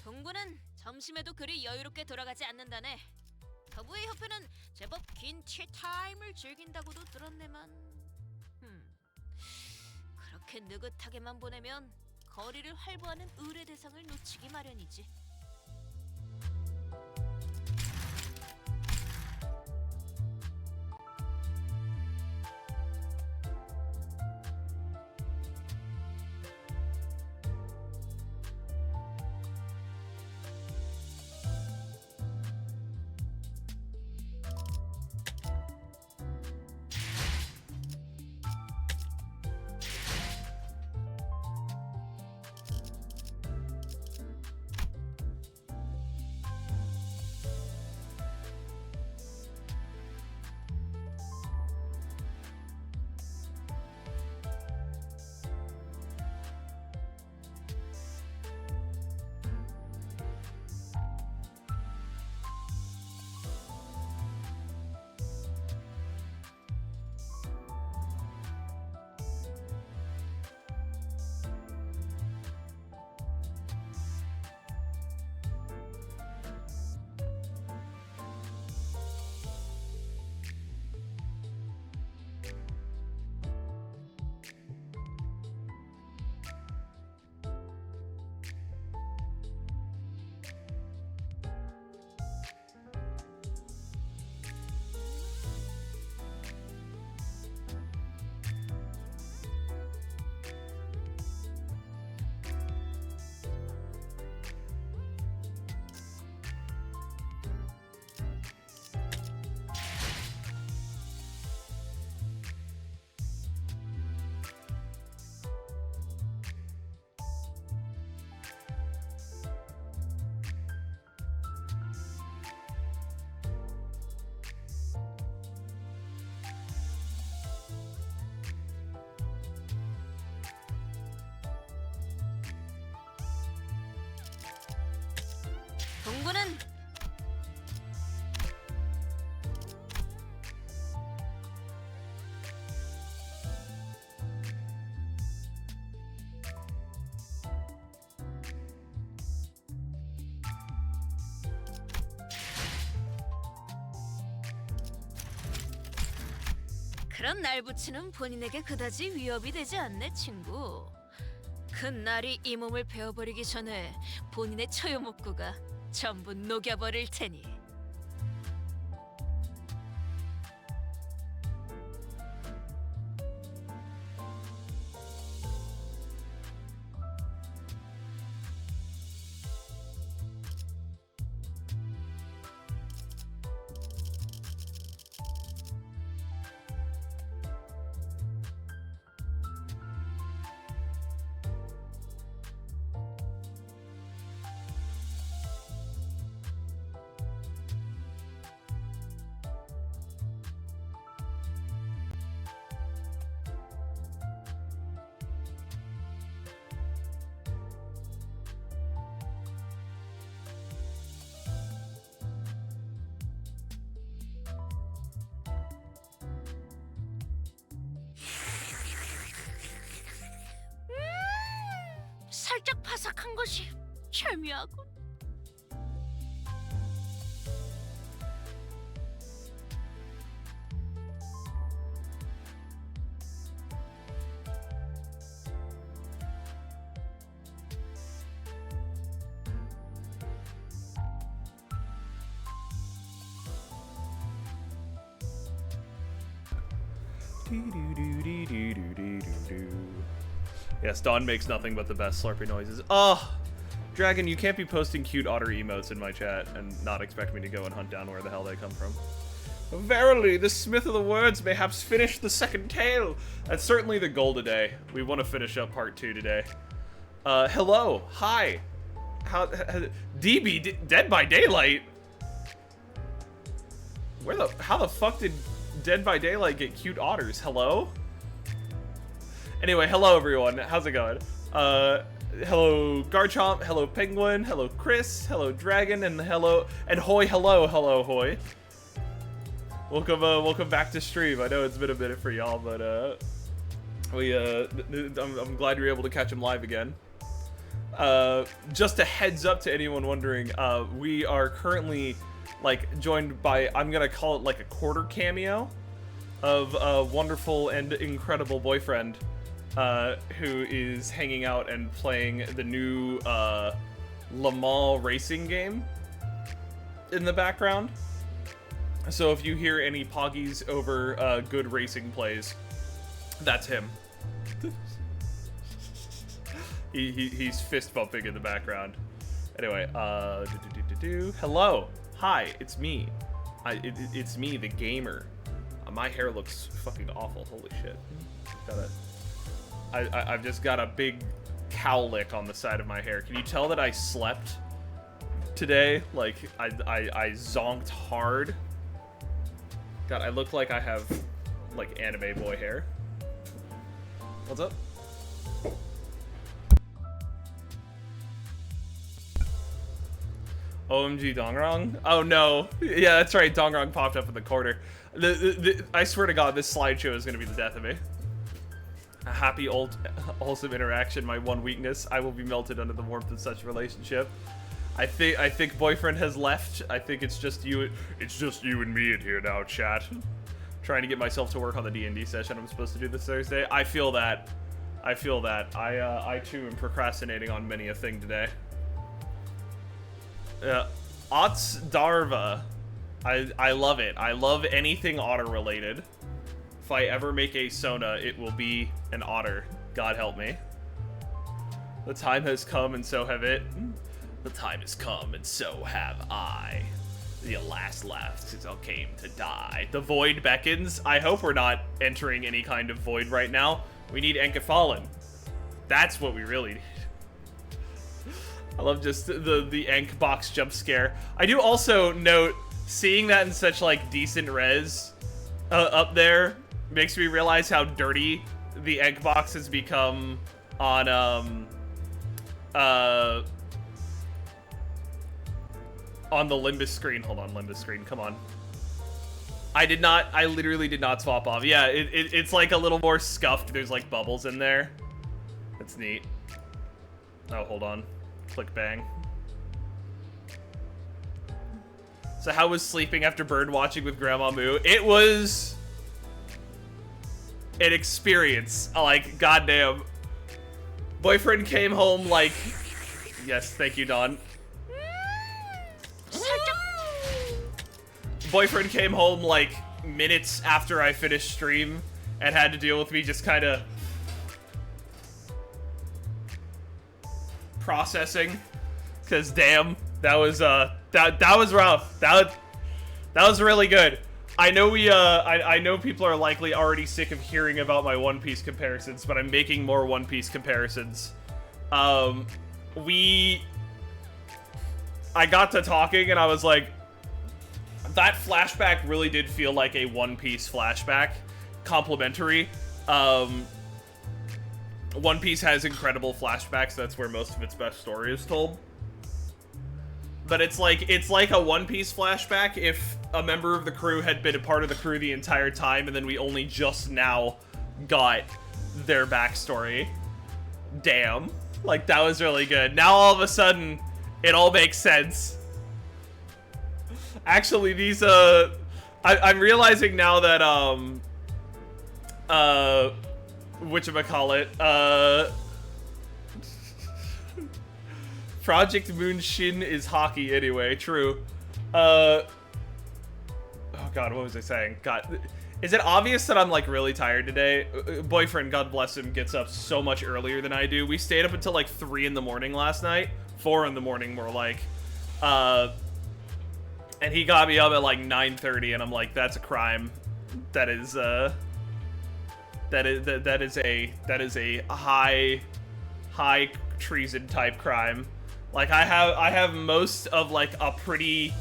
동구는 점심에도 그리 여유롭게 돌아가지 않는다네. 터부의 협회는 제법 긴 티타임을 즐긴다고도 들었네만. 그렇게 느긋하게만 보내면 거리를 활보하는 의뢰 대상을 놓치기 마련이지. 동구는 그런 날 붙이는 본인에게 그다지 위협이 되지 않네, 친구. 큰 날이 이 몸을 베어버리기 전에 본인의 처요목구가 전부 녹여버릴 테니. 살짝 바삭한 것이 절묘하고. Yes, Dawn makes nothing but the best slurpy noises. Oh, Dragon, you can't be posting cute otter emotes in my chat and not expect me to go and hunt down where the hell they come from. Verily, the smith of the words mayhaps finish the second tale. That's certainly the goal today. We want to finish up part 2 today. Hello, hi. How DB, Dead by Daylight? How the fuck did Dead by Daylight get cute otters? Hello? Anyway, hello everyone. How's it going? Hello Garchomp, hello Penguin, hello Chris, hello Dragon, and hello Hoy. Welcome back to stream. I know it's been a minute for y'all, but I'm glad you're able to catch him live again. Just a heads up to anyone wondering, we are currently like joined by, I'm gonna call it like a quarter cameo of a wonderful and incredible boyfriend who is hanging out and playing the new Le Mans racing game in the background. So if you hear any poggies over good racing plays, that's him. He's fist bumping in the background. Anyway, hello, hi, it's me. It's me, the gamer. My hair looks fucking awful. Holy shit. I've just got a big cowlick on the side of my hair. Can you tell that I slept today? Like I zonked hard. God, I look like I have like anime boy hair. What's up? OMG Dongrong? Oh no. Yeah, that's right. Dongrong popped up in the corner. I swear to God, this slideshow is going to be the death of me. A happy, wholesome interaction, my one weakness. I will be melted under the warmth of such a relationship. I think boyfriend has left. I think it's just you. It's just you and me in here now, chat. Trying to get myself to work on the D&D session I'm supposed to do this Thursday. I feel that. I too am procrastinating on many a thing today. Ots Darva. I love it. I love anything otter related. If I ever make a Sona, it will be an otter. God help me. The time has come and so have it. The time has come and so have I. The last since I came to die. The void beckons. I hope we're not entering any kind of void right now. We need Enkefallen. That's what we really need. I love just the Enk box jump scare. I do also note, seeing that in such like decent res up there makes me realize how dirty the Enk box has become on the Limbus screen. Hold on, Limbus screen, come on. I literally did not swap off. Yeah, it's like a little more scuffed. There's like bubbles in there. That's neat. Oh, hold on. Click bang. So how was sleeping after bird watching with Grandma Moo? It was an experience. Like, goddamn. Boyfriend came home like... Yes, thank you, Dawn. Boyfriend came home like minutes after I finished stream and had to deal with me just kind of processing, because damn, that was that was rough. That was really good. I know I know people are likely already sick of hearing about my One Piece comparisons, but I'm making more One Piece comparisons. I got to talking and I was like, that flashback really did feel like a One Piece flashback. Complimentary. One Piece has incredible flashbacks. That's where most of its best story is told. But it's like a One Piece flashback if a member of the crew had been a part of the crew the entire time and then we only just now got their backstory. Damn. Like, that was really good. Now all of a sudden, it all makes sense. Actually, these, I'm realizing now that, whatchamacallit, Project Moonshin is hockey anyway, true. Oh god, what was I saying? God, is it obvious that I'm, like, really tired today? Boyfriend, God bless him, gets up so much earlier than I do. We stayed up until, like, 3 in the morning last night. 4 in the morning, more like. And he got me up at, like, 9:30, and I'm like, that's a crime. That is, that is a high treason type crime. Like, I have most of, like, a pretty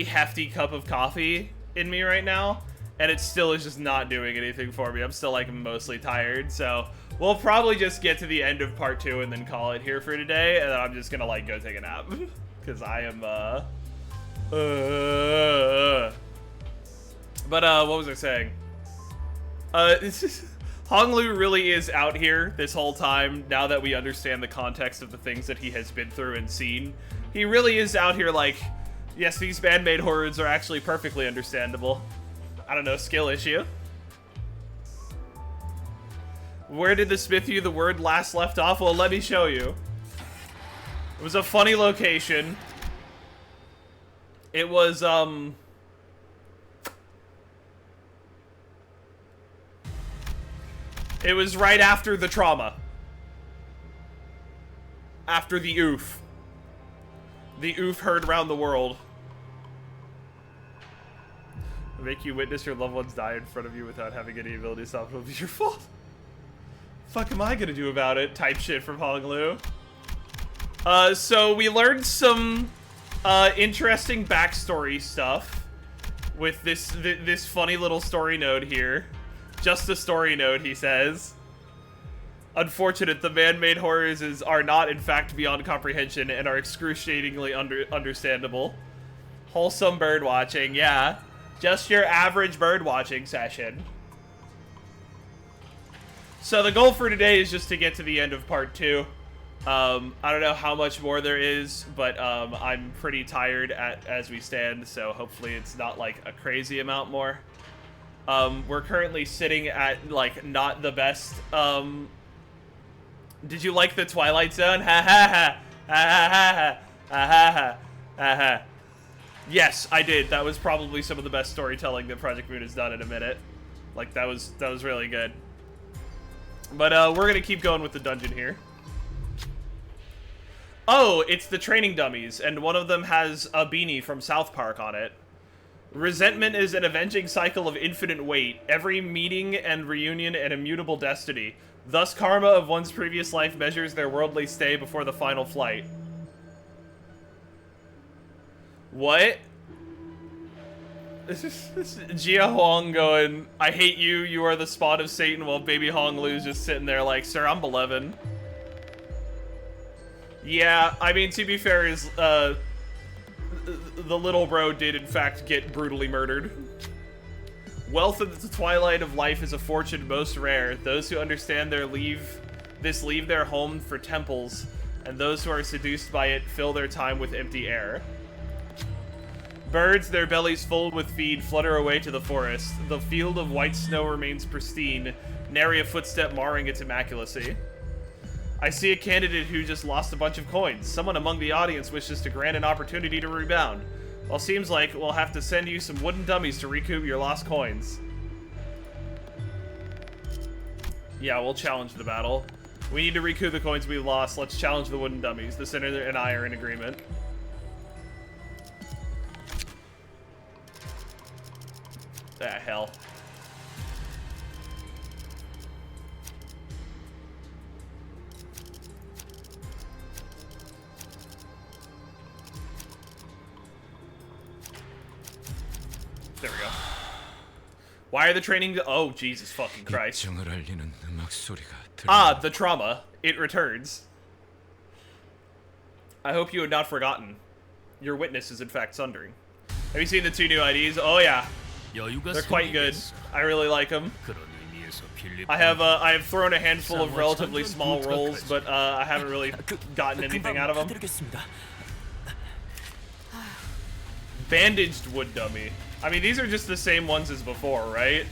hefty cup of coffee in me right now, and it still is just not doing anything for me. I'm still, like, mostly tired, so we'll probably just get to the end of part 2 and then call it here for today, and then I'm just gonna, like, go take a nap. Because I am, But, what was I saying? Honglu really is out here this whole time, now that we understand the context of the things that he has been through and seen. He really is out here like, yes, these man-made horrors are actually perfectly understandable. I don't know, skill issue. Where did the smith you the word last left off? Well, let me show you. It was a funny location. It was, it was right after the trauma. After the oof. The oof heard around the world. Make you witness your loved ones die in front of you without having any ability to stop it will be your fault. Fuck am I gonna do about it? Type shit from Honglu. So we learned some interesting backstory stuff with this funny little story node here. Just a story node, he says. Unfortunate, the man-made horrors are not, in fact, beyond comprehension and are excruciatingly understandable. Wholesome birdwatching, yeah. Just your average birdwatching session. So the goal for today is just to get to the end of part 2. I don't know how much more there is, but I'm pretty tired as we stand, so hopefully it's not like a crazy amount more. We're currently sitting at, like, not the best, did you like the Twilight Zone? Ha ha ha, ha ha ha, ha ha ha, ha ha. Yes, I did. That was probably some of the best storytelling that Project Moon has done in a minute. Like, that was really good. But, we're gonna keep going with the dungeon here. Oh, it's the training dummies, and one of them has a beanie from South Park on it. Resentment is an avenging cycle of infinite weight, every meeting and reunion an immutable destiny. Thus, karma of one's previous life measures their worldly stay before the final flight. What? This is Jia Huang going, I hate you, you are the spawn of Satan, while baby Hong Lu's just sitting there like, sir, I'm beloved. Yeah, I mean, to be fair, the little bro did in fact get brutally murdered. Wealth at the twilight of life is a fortune most rare. Those who understand leave their home for temples, and those who are seduced by it fill their time with empty air. Birds, their bellies full with feed, flutter away to the forest. The field of white snow remains pristine, nary a footstep marring its immaculacy. I see a candidate who just lost a bunch of coins. Someone among the audience wishes to grant an opportunity to rebound. Well, seems like we'll have to send you some wooden dummies to recoup your lost coins. Yeah, we'll challenge the battle. We need to recoup the coins we lost. Let's challenge the wooden dummies. The senator and I are in agreement. Ah, hell. There we go. Why are the training... Oh, Jesus fucking Christ. Ah, the trauma. It returns. I hope you had not forgotten. Your witness is in fact sundering. Have you seen the 2 new IDs? Oh, yeah. They're quite good. I really like them. I have thrown a handful of relatively small rolls, but I haven't really gotten anything out of them. Bandaged wood dummy. I mean, these are just the same ones as before, right?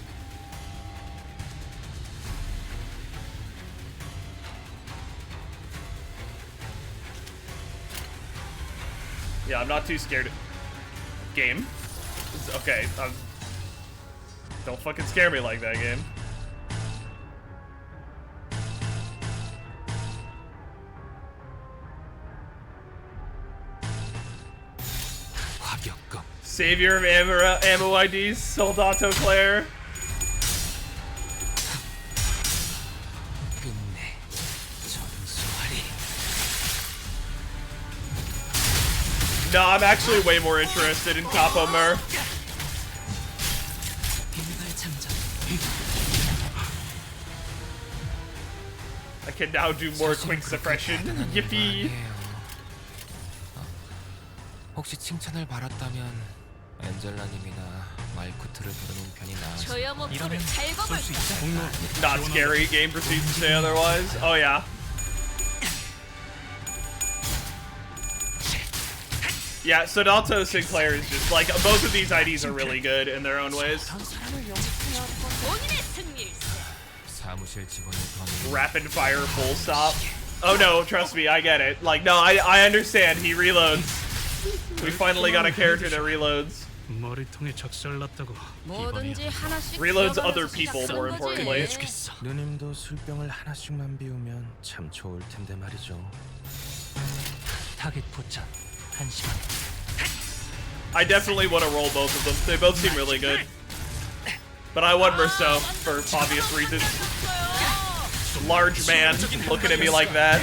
Yeah, I'm not too scared. Game. It's okay. Don't fucking scare me like that, game. Savior of ammo IDs, Soldato Claire. No, I'm actually way more interested in Capo Mer. I can now do more quick suppression. Yippee! 혹시 칭찬을 받았다면 엔젤라님이나 말쿠트를 부르는 편이 나아서 저여 목표를 잘 거볼까? Not scary. Game proceeds to say otherwise. Oh yeah. Yeah, Sodato Sinclair is just like both of these IDs are really good in their own ways. 사무실 직원을 더 Rapid fire full stop. Oh no, trust me, I get it. Like no, I understand. He reloads. We finally got a character that reloads. Reloads other people, more importantly. 누님도 술병을 하나씩만 비우면 참 좋을 텐데 말이죠. 타겟 포착 1시간. I definitely want to roll both of them. They both seem really good. But I want Merceau for obvious reasons. Large man looking at me like that.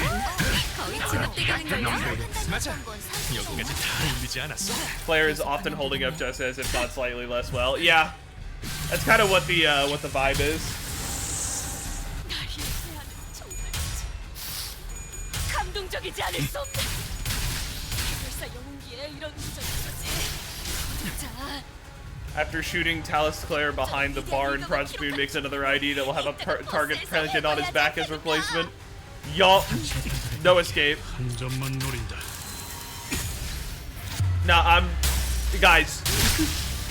Player is often holding up just as if not slightly less well. Yeah, that's kind of what the vibe is. After shooting Talus Claire behind the barn, Prodspoon makes another ID that will have a target planted on his back as replacement. Yup. No escape. Nah, guys,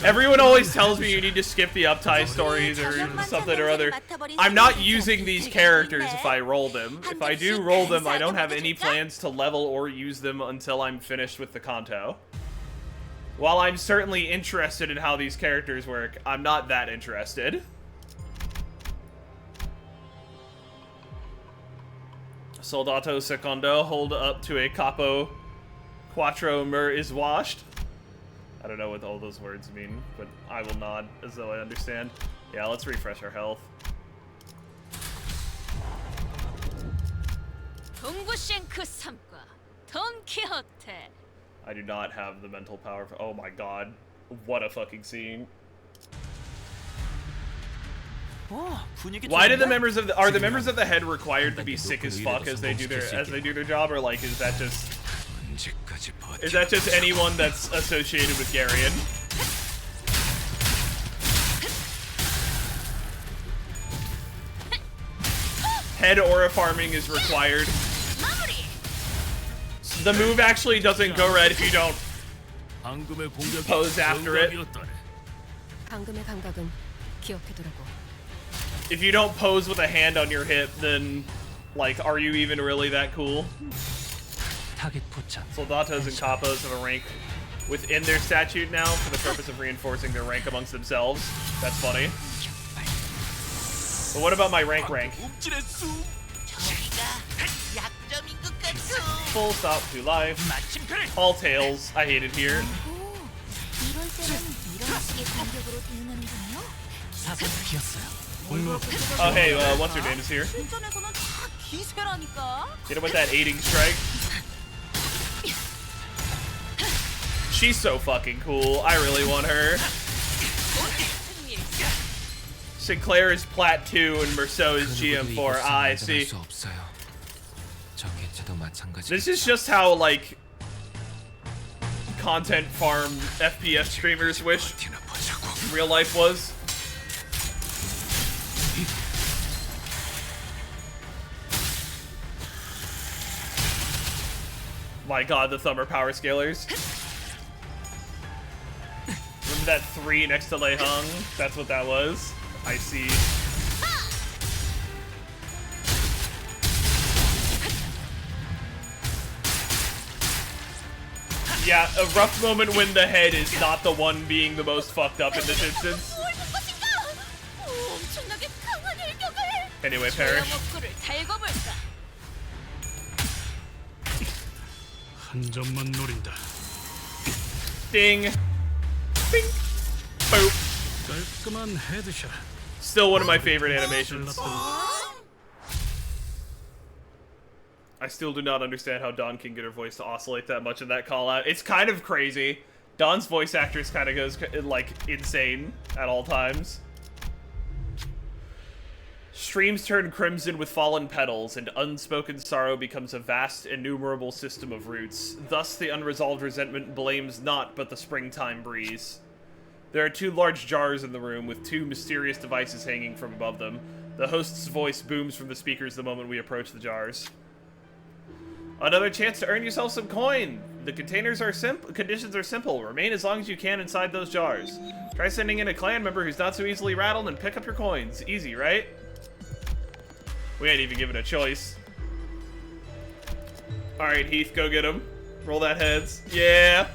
everyone always tells me you need to skip the uptie stories or something or other. I'm not using these characters if I roll them. If I do roll them, I don't have any plans to level or use them until I'm finished with the Canto. While I'm certainly interested in how these characters work, I'm not that interested. Soldato Secondo, hold up to a capo. Quattro Mer is washed. I don't know what all those words mean, but I will nod as though I understand. Yeah, let's refresh our health. I do not have the mental power for— oh my god. What a fucking scene. Why do the members of the— are the members of the head required to be sick as fuck as they do their job, or like is that just anyone that's associated with Garion? Head aura farming is required. The move actually doesn't go red if you don't pose after it. If you don't pose with a hand on your hip, then, like, are you even really that cool? Soldatos and capos have a rank within their statute now for the purpose of reinforcing their rank amongst themselves. That's funny. But what about my rank? Full stop to life. All tails. I hate it here. Oh hey, what's her name is here? Get him with that aiding strike. She's so fucking cool. I really want her. Sinclair is Plat 2 and Merceau is GM4. Ah, I see. This is just how, like, content farm FPS streamers wish real life was. My god, the thumb are power scalers. Remember that 3 next to Lei Hung? That's what that was. I see. Yeah, a rough moment when the head is not the one being the most fucked up in this instance. Anyway, Parrish. Ding. Bing. Boop. Still one of my favorite animations. I still do not understand how Dawn can get her voice to oscillate that much in that call out. It's kind of crazy. Dawn's voice actress kind of goes like insane at all times. Streams turn crimson with fallen petals, and unspoken sorrow becomes a vast, innumerable system of roots. Thus, the unresolved resentment blames naught but the springtime breeze. There are 2 large jars in the room, with 2 mysterious devices hanging from above them. The host's voice booms from the speakers the moment we approach the jars. Another chance to earn yourself some coin! The conditions are simple. Remain as long as you can inside those jars. Try sending in a clan member who's not so easily rattled and pick up your coins. Easy, right? We ain't even given a choice. Alright, Heath, go get him. Roll that heads. Yeah!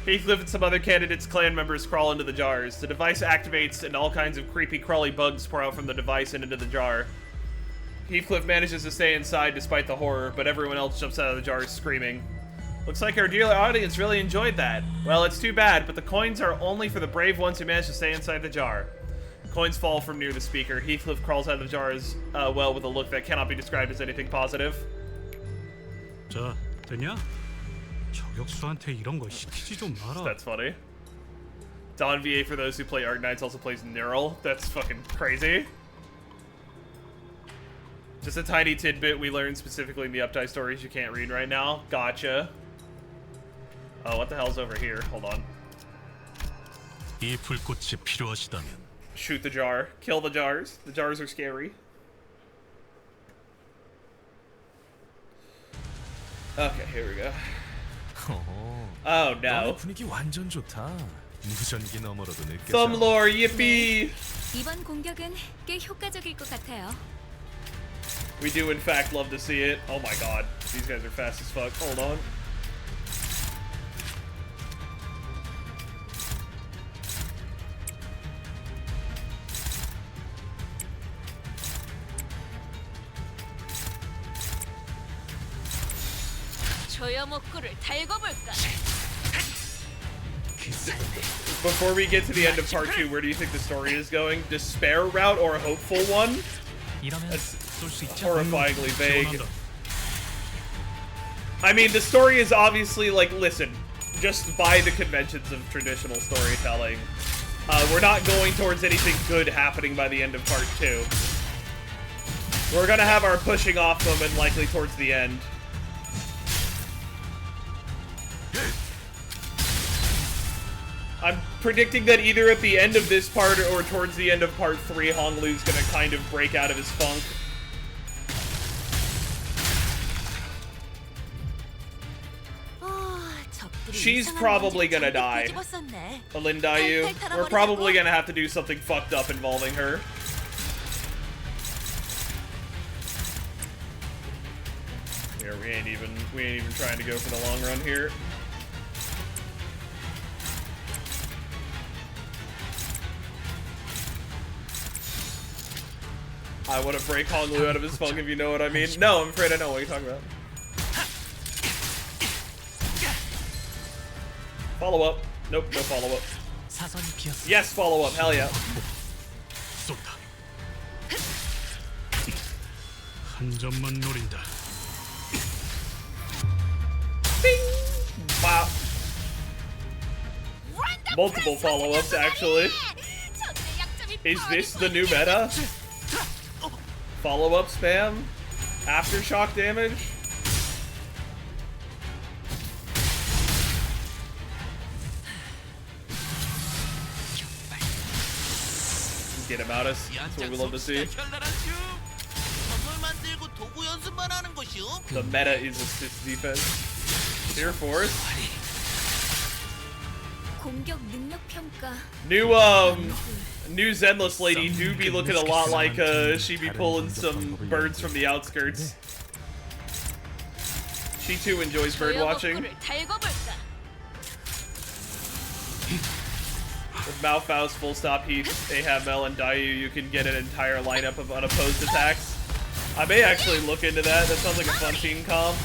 Heathcliff and some other candidates' clan members crawl into the jars. The device activates and all kinds of creepy crawly bugs pour out from the device and into the jar. Heathcliff manages to stay inside despite the horror, but everyone else jumps out of the jars screaming. Looks like our dear audience really enjoyed that. Well, it's too bad, but the coins are only for the brave ones who manage to stay inside the jar. Coins fall from near the speaker. Heathcliff crawls out of the jars, well, with a look that cannot be described as anything positive. 자, 됐냐? 저격수한테 이런 거 시키지 좀 마라. That's funny. Don VA, for those who play Arknights, also plays Neural. That's fucking crazy. Just a tiny tidbit we learned specifically in the Updike stories you can't read right now. Gotcha. Oh, what the hell's over here? Hold on. 이 불꽃이 필요하시다면 Shoot the jar. Kill the jars. The jars are scary. Okay, here we go. Oh no. 분위기 완전 좋다. 무전기 너머로도 느껴져. Thumb lore, yippee! 이번 공격은 꽤 효과적일 것 같아요. We do in fact love to see it. Oh my god. These guys are fast as fuck. Hold on. Before we get to the end of part 2, where do you think the story is going? Despair route or a hopeful one? That's horrifyingly vague. I mean, the story is obviously like, listen, just by the conventions of traditional storytelling, we're not going towards anything good happening by the end of part 2. We're gonna have our pushing off moment likely towards the end. I'm predicting that either at the end of this part or towards the end of part 3, Honglu's gonna kind of break out of his funk. She's probably gonna die. Alindayu. We're probably gonna have to do something fucked up involving her. Here, we ain't even trying to go for the long run here. I want to break Honglu out of his funk, if you know what I mean. No, I'm afraid I know what you're talking about. Follow up. Nope, no follow up. Yes, follow up. Hell yeah. 한 점만 노린다. Bing! Wow. Multiple follow-ups, actually. Is this the new meta? Follow-up spam? Aftershock damage? Get him out us. That's what we love to see. The meta is assist defense. Sheer force. 공격 능력 평가. New Zenless lady do be looking a lot like she be pulling some birds from the outskirts. She too enjoys bird watching. 조여복구를 달궈볼까? With Malphau's full stop heat, Ahab, Mel, and Dayu, you can get an entire lineup of unopposed attacks. I may actually look into that. That sounds like a fun team comp.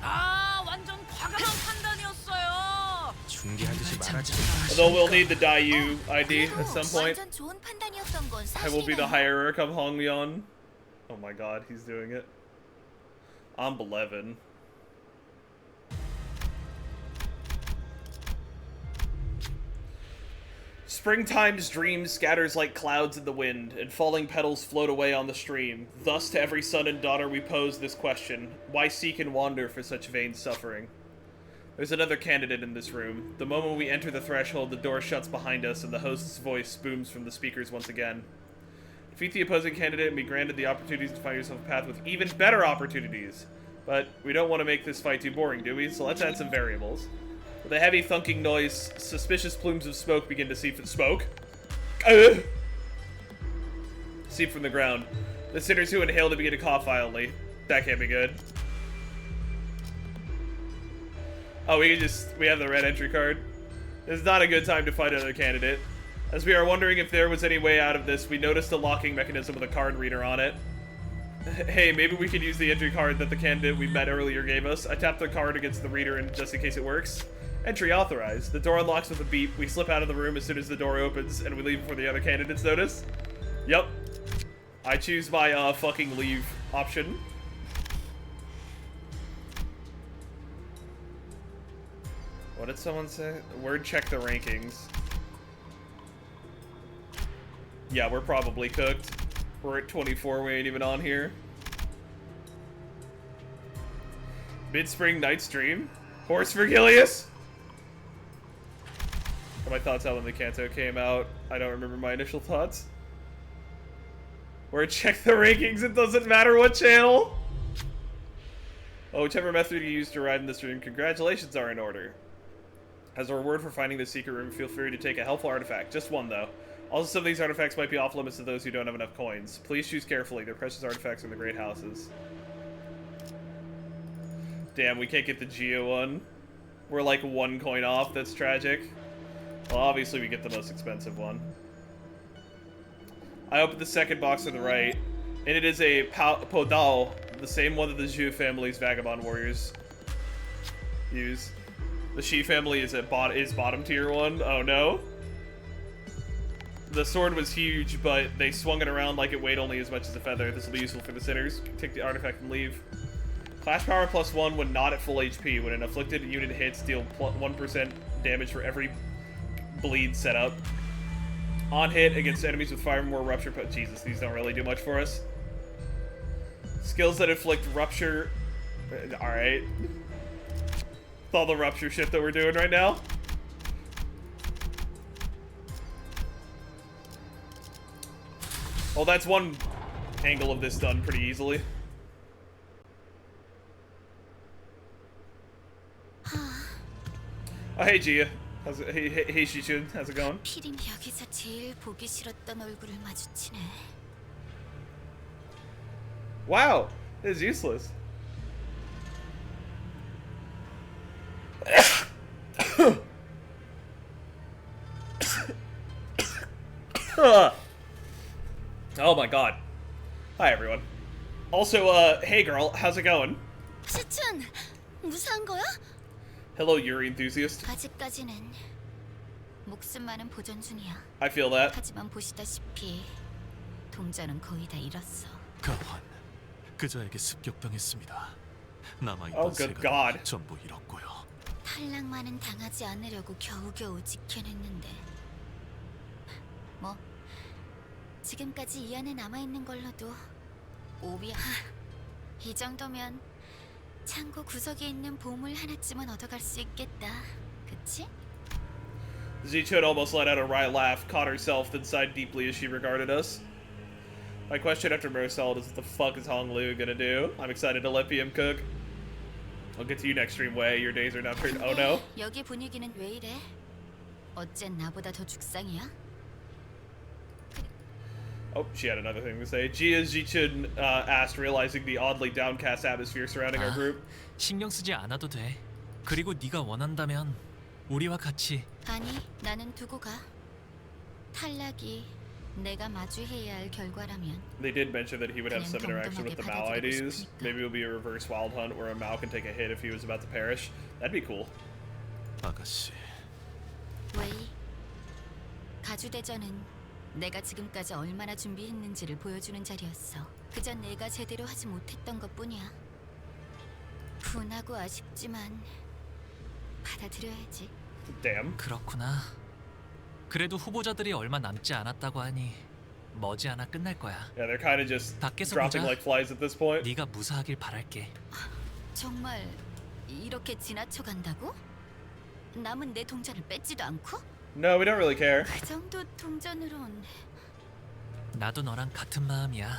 아, 완전 과감한 판단이었어요. 중계하듯이 말하지. Although we'll need the Dayu ID at some point. 완전 좋은 판단이었던 건 I will be the 사실이네요. hierarch of Hongmyeon. Oh my god, he's doing it. I'm 11. Springtime's dream scatters like clouds in the wind, and falling petals float away on the stream. Thus to every son and daughter we pose this question: why seek and wander for such vain suffering? There's another candidate in this room. The moment we enter the threshold, the door shuts behind us, and the host's voice booms from the speakers once again. Defeat the opposing candidate and be granted the opportunities to find yourself a path with even better opportunities. But we don't want to make this fight too boring, do we? So let's add some variables. With a heavy thunking noise, suspicious plumes of smoke begin to seep from seep from the ground. The sinners who inhaled it begin to cough violently. That can't be good. Oh, we have the red entry card. This is not a good time to fight another candidate. As we are wondering if there was any way out of this, we noticed a locking mechanism with a card reader on it. Hey, maybe we could use the entry card that the candidate we met earlier gave us. I tapped the card against the reader and just in case it works. Entry authorized. The door unlocks with a beep. We slip out of the room as soon as the door opens, and we leave before the other candidates notice. Yep. I choose my fucking leave option. What did someone say? Word check the rankings. Yeah, we're probably cooked. We're at 24, we ain't even on here. Mid-spring night stream? Horse Virgilius? What are my thoughts out when the Canto came out? I don't remember my initial thoughts. Where check the rankings, it doesn't matter what channel. Oh, whichever method you use to ride in this room, congratulations are in order. As a reward for finding the secret room, feel free to take a helpful artifact. Just one, though. Also, some of these artifacts might be off limits to those who don't have enough coins. Please choose carefully. They're precious artifacts from the great houses. Damn, we can't get the Geo one. We're like 1 coin off. That's tragic. Well, obviously we get the most expensive one. I opened the second box to the right, and it is a Podao, the same one that the Zhu family's Vagabond Warriors use. The Shi family is bottom tier one. Oh no. The sword was huge, but they swung it around like it weighed only as much as a feather. This will be useful for the sinners. Take the artifact and leave. Clash power +1 when not at full HP. When an afflicted unit hits, deal 1% damage for every bleed setup. On hit against enemies with 5 or more rupture. Jesus, these don't really do much for us. Skills that inflict rupture. Alright. With all the rupture shit that we're doing right now. Well, that's one angle of this done pretty easily. Oh, hey Gia. How's it? Hey Shichun. How's it going? 피린 여기서 제일 보기 싫었던 얼굴을 마주치네. Wow, it's useless. Oh my god. Hi everyone. Also, hey girl, how's it going? 시춘, 무사한 거야? Hello, Yuri enthusiast. 아직까지는 목숨만은 보존 중이야. I feel that. 하지만 보시다시피 동자는 거의 다 잃었어. 가환, 그자에게 습격당했습니다. Oh, 남아있던 good 세가 God. 전부 잃었고요. 탈락만은 당하지 않으려고 겨우겨우 지켜냈는데 뭐 지금까지 이 안에 남아있는 걸로도 오비야. 이 정도면 창고 구석에 있는 보물 하나쯤은 얻어갈 수 있겠다. 그치? Zichun almost let out a wry laugh, caught herself, then sighed deeply as she regarded us. My question after Marcel is what the fuck is Hong Lu gonna do? I'm excited to let PM cook. I'll get to you next stream. Way your days are numbered. Oh no. 여기 분위기는 왜 이래? 어쨘 나보다 더 죽상이야? Oh, she had another thing to say. Jia Jichun asked, realizing the oddly downcast atmosphere surrounding our group. 신경 쓰지 않아도 돼. 그리고 네가 원한다면 우리와 같이. 아니, 나는 두고 가. 탈락이 내가 마주해야 할 결과라면. They did mention that he would have some interaction with the Mao IDs. Maybe it'll be a reverse wild hunt where a Mao can take a hit if he was about to perish. That'd be cool. 아가씨, 웨이, 가주대전은 내가 지금까지 얼마나 준비했는지를 보여주는 자리였어. 그저 내가 제대로 하지 못했던 것뿐이야. 분하고 아쉽지만 받아들여야지. Damn. 그렇구나. 그래도 후보자들이 얼마 남지 않았다고 하니 머지않아 끝날 거야. Yeah, they're kind of just 밖에서 dropping 보자. like flies at this point. 네가 무사하길 바랄게. 정말 이렇게 지나쳐 간다고? 남은 내 동전을 뺏지도 않고? No, we don't really care. 그 정도 동전으론 나도 너랑 같은 마음이야.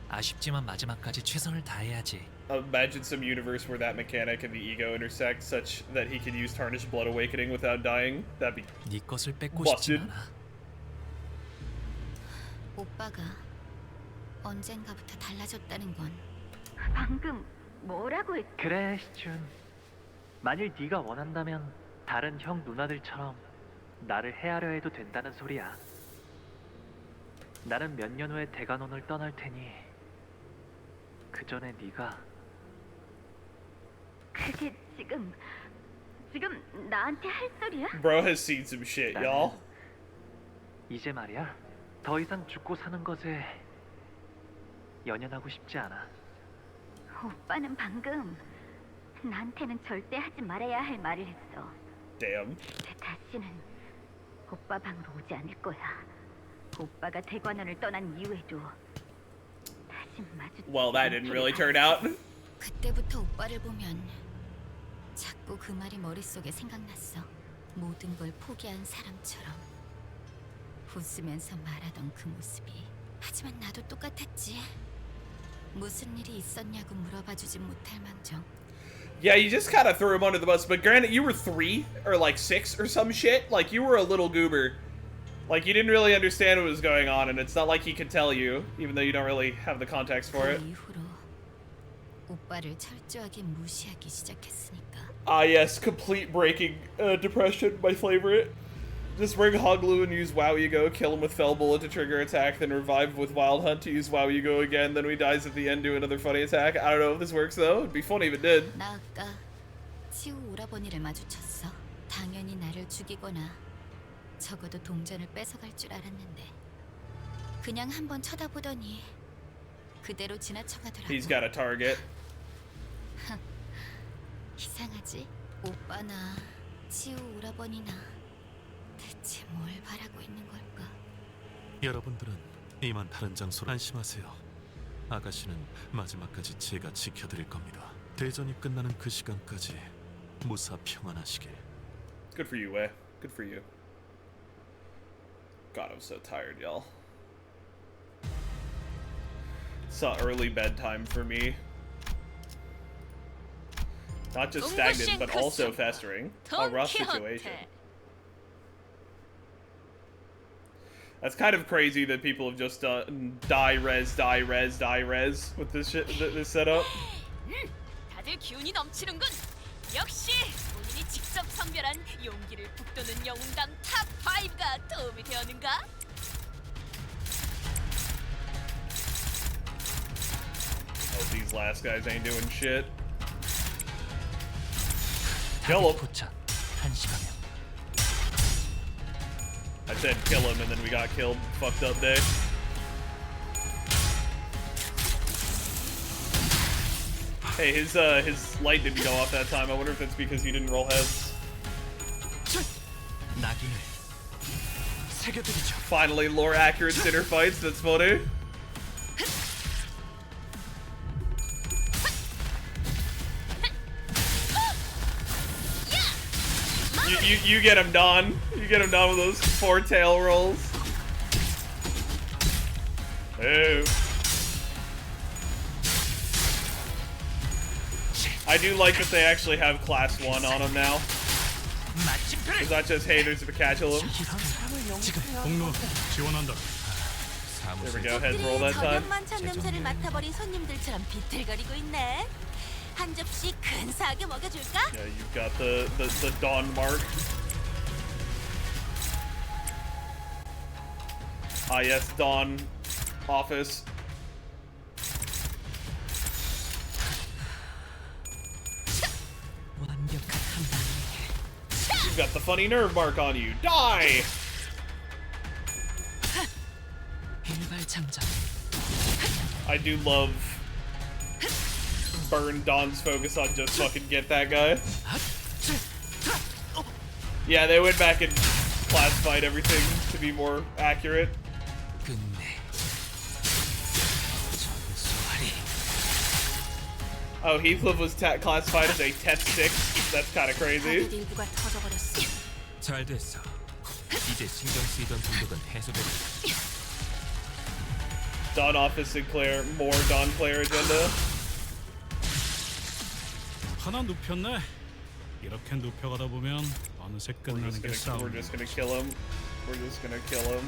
아쉽지만 마지막까지 최선을 다해야지. Imagine some universe where that mechanic and the ego intersect such that he could use Tarnished Blood Awakening without dying. That'd be 네 것을 뺏고 Busted. 싶진 않아. 오빠가 언젠가부터 달라졌다는 건 방금 뭐라고 했... 그래, 시춘. 만일 네가 원한다면 다른 형 누나들처럼 나를 헤아려 해도 된다는 소리야. 나는 몇 년 후에 대관원을 떠날 테니 그 전에 네가 그게 지금 나한테 할 소리야? Bro has seen some shit, y'all. 이제 말이야 더 이상 죽고 사는 것에 연연하고 싶지 않아. 오빠는 방금 나한테는 절대 하지 말아야 할 말을 했어. Damn. 다시는 오빠 방으로 오지 않을 거야. 오빠가 대관원을 떠난 이후에도 다시 마주. Well, that didn't really turn out. 그때부터 오빠를 보면 자꾸 그 말이 머릿속에 생각났어. 모든 걸 포기한 사람처럼 웃으면서 말하던 그 모습이. 하지만 나도 똑같았지. 무슨 일이 있었냐고 물어봐주진 못할 망정. Yeah, you just kind of threw him under the bus. But granted, you were 3 or like 6 or some shit. Like, you were a little goober. Like, you didn't really understand what was going on, and it's not like he could tell you, even though you don't really have the context for it. 그 이후로 오빠를 철저하게 무시하기 시작했으니까. Ah, yes, complete breaking depression, my favorite. Just bring Hoglu and use Wow You Go, kill him with Fell Bullet to trigger attack, then revive with Wild Hunt to use Wow You Go again, then when he dies at the end, do another funny attack. I don't know if this works though. It'd be funny if it did. 나 아까 치우 오라버니를 마주쳤어. 당연히 나를 죽이거나 적어도 동전을 뺏어갈 줄 알았는데 그냥 한번 쳐다보더니 그대로 지나쳐가더라고. He's got a target. 이상하지? 오빠나 치우 오라버니나 대체 뭘 바라고 있는 걸까? 여러분들은 이만 다른 장소로 안심하세요. 아가씨는 마지막까지 제가 지켜드릴 겁니다. 대전이 끝나는 그 시간까지 무사 평안하시길. Good for you, Wei. Good for you. God, I'm so tired, y'all. It's early bedtime for me. Not just stagnant, but also festering. A rough situation. That's kind of crazy that people have just done die res with this shit, this setup. 다들 기운이 넘치는군. 역시 본인이 직접 선별한 용기를 북돋는 영웅담 탑 5가 도움이 되었는가? Oh, these last guys ain't doing shit. Kill him. 포착 1시간이야. I said kill him, and then we got killed. Fucked up day. Hey, his light didn't go off that time. I wonder if that's because he didn't roll heads. 낙인을 새겨드리죠. Finally, lore accurate sinner fights. That's funny. You get him done. You get him done with those 4 tail rolls. Oh. I do like that they actually have class 1 on them now. 마침표를 It's not just, hey, there's a Pikachu. 공로 지원한다. There we go, heads roll that time. 만찬 냄새를 맡아버린 손님들처럼 비틀거리고 있네. 한 접시 근사하게 먹여줄까? Yeah, you've got the Dawn mark. Ah, yes, Dawn office. 완벽한 한 방에 You've got the funny nerve mark on you. Die! 일발 장전. I do love Burn Dawn's focus on just fucking get that guy. Yeah, they went back and classified everything to be more accurate. 끝내. 전소하리. Oh, Heathcliff was classified as a Test 6. That's kind of crazy. 일부가 터져버렸어. 잘 됐어. 이제 신경 쓰이던 정도는 해소됐다. Dawn Office Sinclair, more Dawn player agenda. 하나 눕혔네. 이렇게 눕혀가다 보면 어느새 끝나는 게 We're 싸움. just gonna kill him. We're just gonna kill him.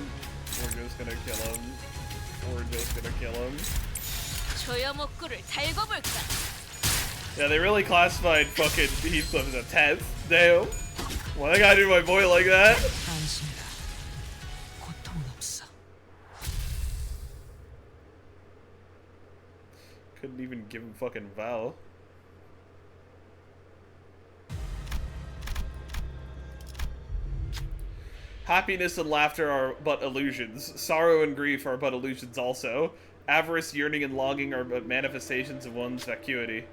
We're just gonna kill him. We're just gonna kill him. 조여목구를 달고 볼까? Yeah, they really classified fucking Heathcliff as a 10th. Damn. Why I gotta do my boy like that? 안심해라. 고통은 없어. Couldn't even give him fucking Val. Happiness and laughter are but illusions. Sorrow and grief are but illusions also. Avarice, yearning, and longing are but manifestations of one's vacuity.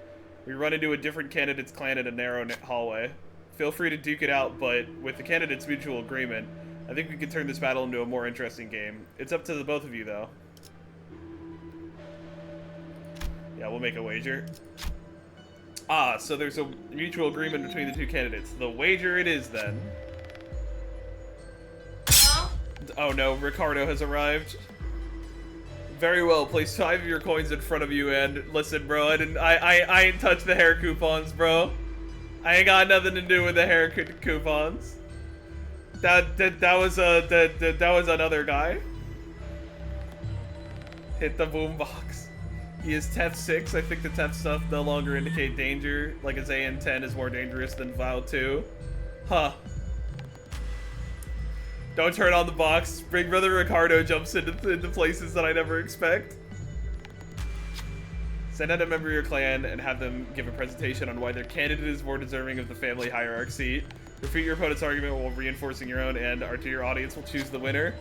We run into a different candidate's clan in a narrow hallway. Feel free to duke it out, but with the candidates' mutual agreement, I think we can turn this battle into a more interesting game. It's up to the both of you, though. Yeah, we'll make a wager. Ah, so there's a mutual agreement between the two candidates. The wager it is, then. Oh no, Ricardo has arrived. Very well, place 5 of your coins in front of you and listen, bro, I ain't touched the hair coupons, bro. I ain't got nothing to do with the hair coupons. That was another guy. Hit the boombox. He is Tef 6. I think the Tef stuff no longer indicate danger. Like his AN10 is more dangerous than Vow 2. Huh. Don't turn on the box. Big Brother Ricardo jumps into places that I never expect. Send out a member of your clan and have them give a presentation on why their candidate is more deserving of the family hierarchy seat. Refute your opponent's argument while reinforcing your own, and your audience will choose the winner.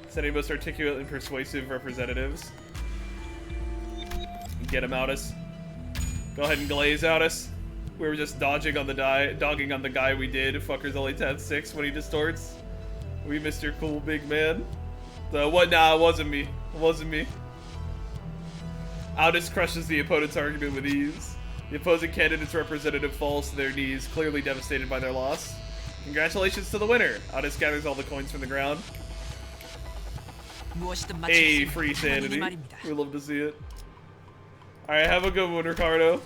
Sending most articulate and persuasive representatives. Get him, Outus. Go ahead and glaze, Outus. We were just dogging on the guy we did. Fucker's only 10-6 when he distorts. We missed your cool big man. What? Nah, it wasn't me. It wasn't me. Outus crushes the opponent's argument with ease. The opposing candidate's representative falls to their knees, clearly devastated by their loss. Congratulations to the winner. Outus gathers all the coins from the ground. 무엇이든 Hey, 마칠 수 free 있는 sanity. 말입니다. We love to see it. Alright, have a good one, Ricardo.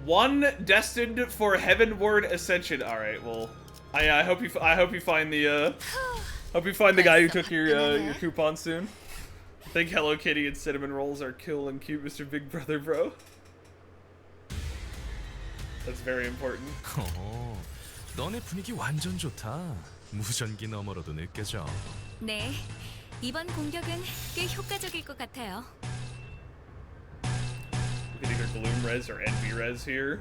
One destined for heavenward ascension. All right, well, I hope you find the guy who took your coupon soon. I think Hello Kitty and cinnamon rolls are cool and cute, Mr. Big Brother, bro. That's very important. 너네 분위기 완전 좋다. 무전기 너머로도 느껴져. 네, 이번 공격은 꽤 효과적일 것 같아요. We can either Gloom Res or Envy Res here.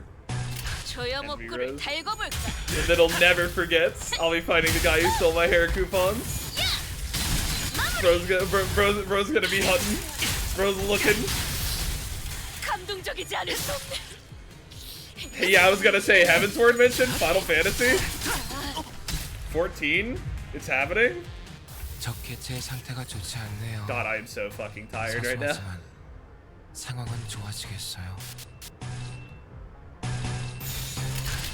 조여목구를 달고 볼까? And then I'll never forget. I'll be fighting the guy who stole my hair coupons. Bro's gonna be hunting. Bro's looking. 감동적이지 않을 수 없네. Yeah, I was gonna say Heavensward mentioned Final Fantasy 14. It's happening. 적게 제 상태가 좋지 않네요. God, I am so fucking tired right now. 사소하지만 상황은 좋아지겠어요.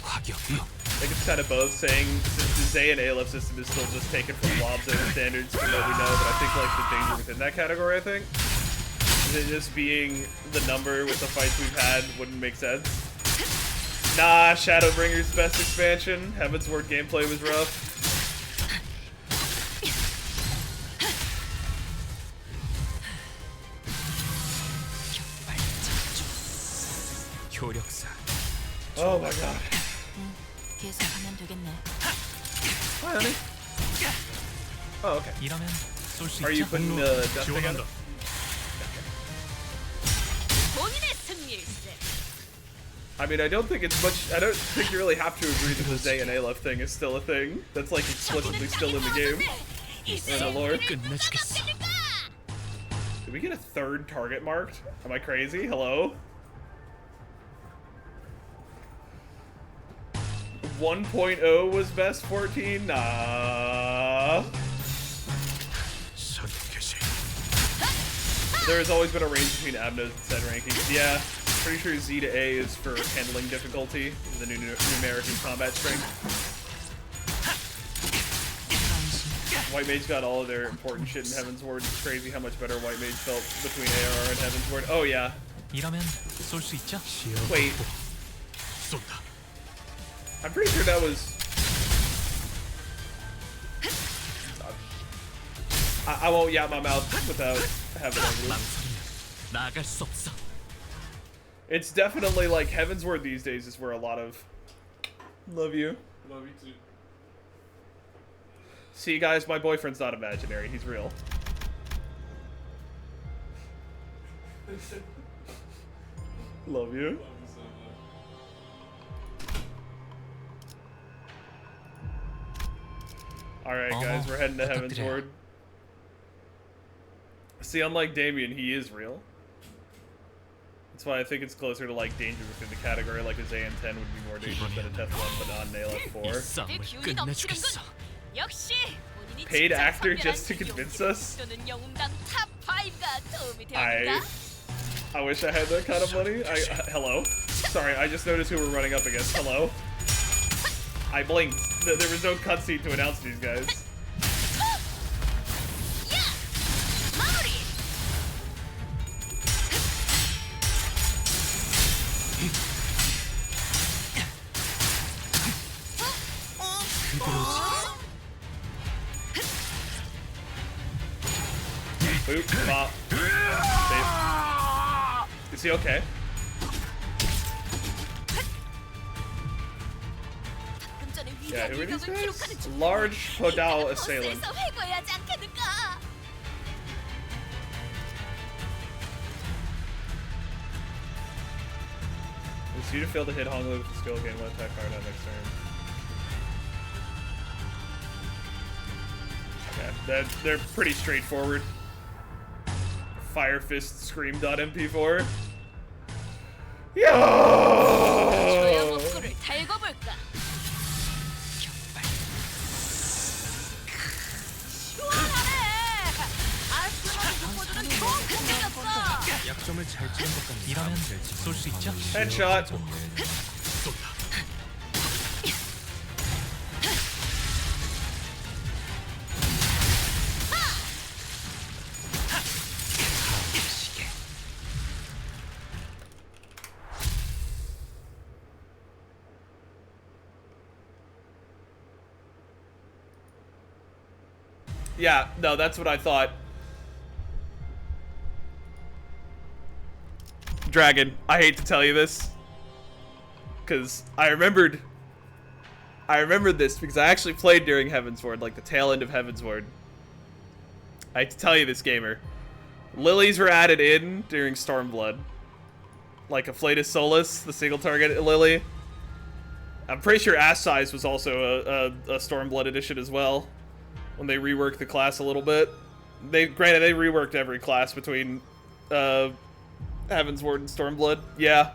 과격히. I think it's kind of both saying since the Zay and ALF system is still just taken from Lob's standards from what we know, but I think like the danger within that category, I think. This being the number with the fights we've had wouldn't make sense. Nah, Shadowbringer's best expansion. Heaven's Word gameplay was rough. 효력사. Oh my god. 계속하면 되겠네. Hi, honey. Oh, okay. 이러면 쏠 수 Are you 있죠? putting dust together? 지원한다. 본인의 승리일세. I mean, I don't think you really have to agree that the Zay and Aleph thing is still a thing. That's like explicitly still in the game. Oh no, Lord. 끝내주겠어. Did we get a third target marked? Am I crazy? Hello? 1.0 was best 14? Nah. 선택시. There has always been a range between Abnos and set rankings. Yeah, pretty sure Z to A is for handling difficulty, the new numeric and combat strength. White Mage got all of their important shit in Heaven's Ward. It's crazy how much better White Mage felt between ARR and Heaven's Ward. Oh yeah. 이러면 쏠 수 있죠? Wait. 쏜다. I'm pretty sure that was... I won't yap my mouth without having it. 망설이면 나아갈 수 없어. It's definitely like Heaven's Word these days is where a lot of... Love you. Love you too. See guys, my boyfriend's not imaginary, he's real. Love you. Alright guys, we're heading to Heaven's Ward. See, unlike Damien, he is real. That's why I think it's closer to like danger within the category, like a Zayn 10 would be more dangerous than a Tef 1 but not an ALF 4. 이 싸움을 끝내주겠어. 역시 본인이 Paid 직접 actor 선별한 just to convince us? 또는 영웅당 탑 5가 도움이 I 되었다. wish I had that kind of money. Hello? Sorry, I just noticed who we're running up against. Hello? I blinked. There was no cutscene to announce these guys. 마무리. Boop, bop. Save. Is he okay? Yeah, who are these guys? Large Podal assailant. It's you to fail to hit Honglu with the skill gain one attack card on next turn. Yeah, they're pretty straightforward. Fire Fist Scream .mp4. 조야 Yo! 목구를 달궈 볼까? 시원하네. 아스만 독보들은 총 공격이었어. 약점을 잘 찌른 것 같네. 이러면 쏠 수 있죠? Headshot. 쏜다. Yeah, no, that's what I thought. Dragon, I hate to tell you this, because I remembered this because I actually played during Heaven's Ward, like the tail end of Heaven's Ward. I hate to tell you this, gamer. Lilies were added in during Stormblood. Like Afflatus Solus, the single target lily. I'm pretty sure Ass Size was also a Stormblood edition as well, when they reworked the class a little bit. Granted, they reworked every class between Heaven's Ward and Stormblood. Yeah.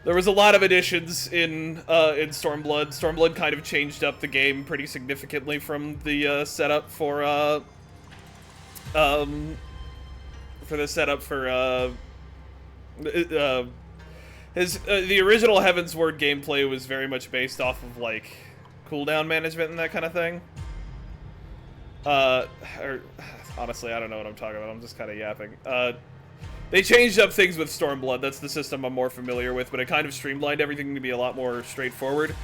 There was a lot of additions in Stormblood. Stormblood kind of changed up the game pretty significantly from the setup for the original Heaven's Ward gameplay was very much based off of like cooldown management and that kind of thing. Honestly, I don't know what I'm talking about. I'm just kind of yapping. They changed up things with Stormblood. That's the system I'm more familiar with, but it kind of streamlined everything to be a lot more straightforward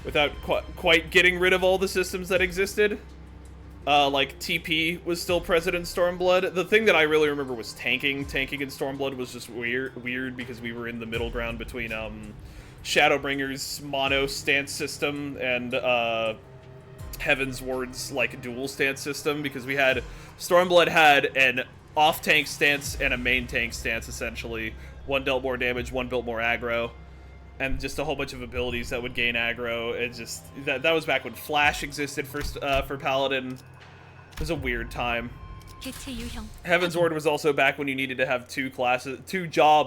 without quite getting rid of all the systems that existed. Like, TP was still present in Stormblood. The thing that I really remember was tanking. Tanking in Stormblood was just weird because we were in the middle ground between Shadowbringer's mono stance system and Heaven's Ward's, like, dual stance system, because we had... Stormblood had an off-tank stance and a main tank stance, essentially. One dealt more damage, one built more aggro, and just a whole bunch of abilities that would gain aggro. It just... That was back when Flash existed for Paladin. It was a weird time. Heaven's Ward was also back when you needed to have two classes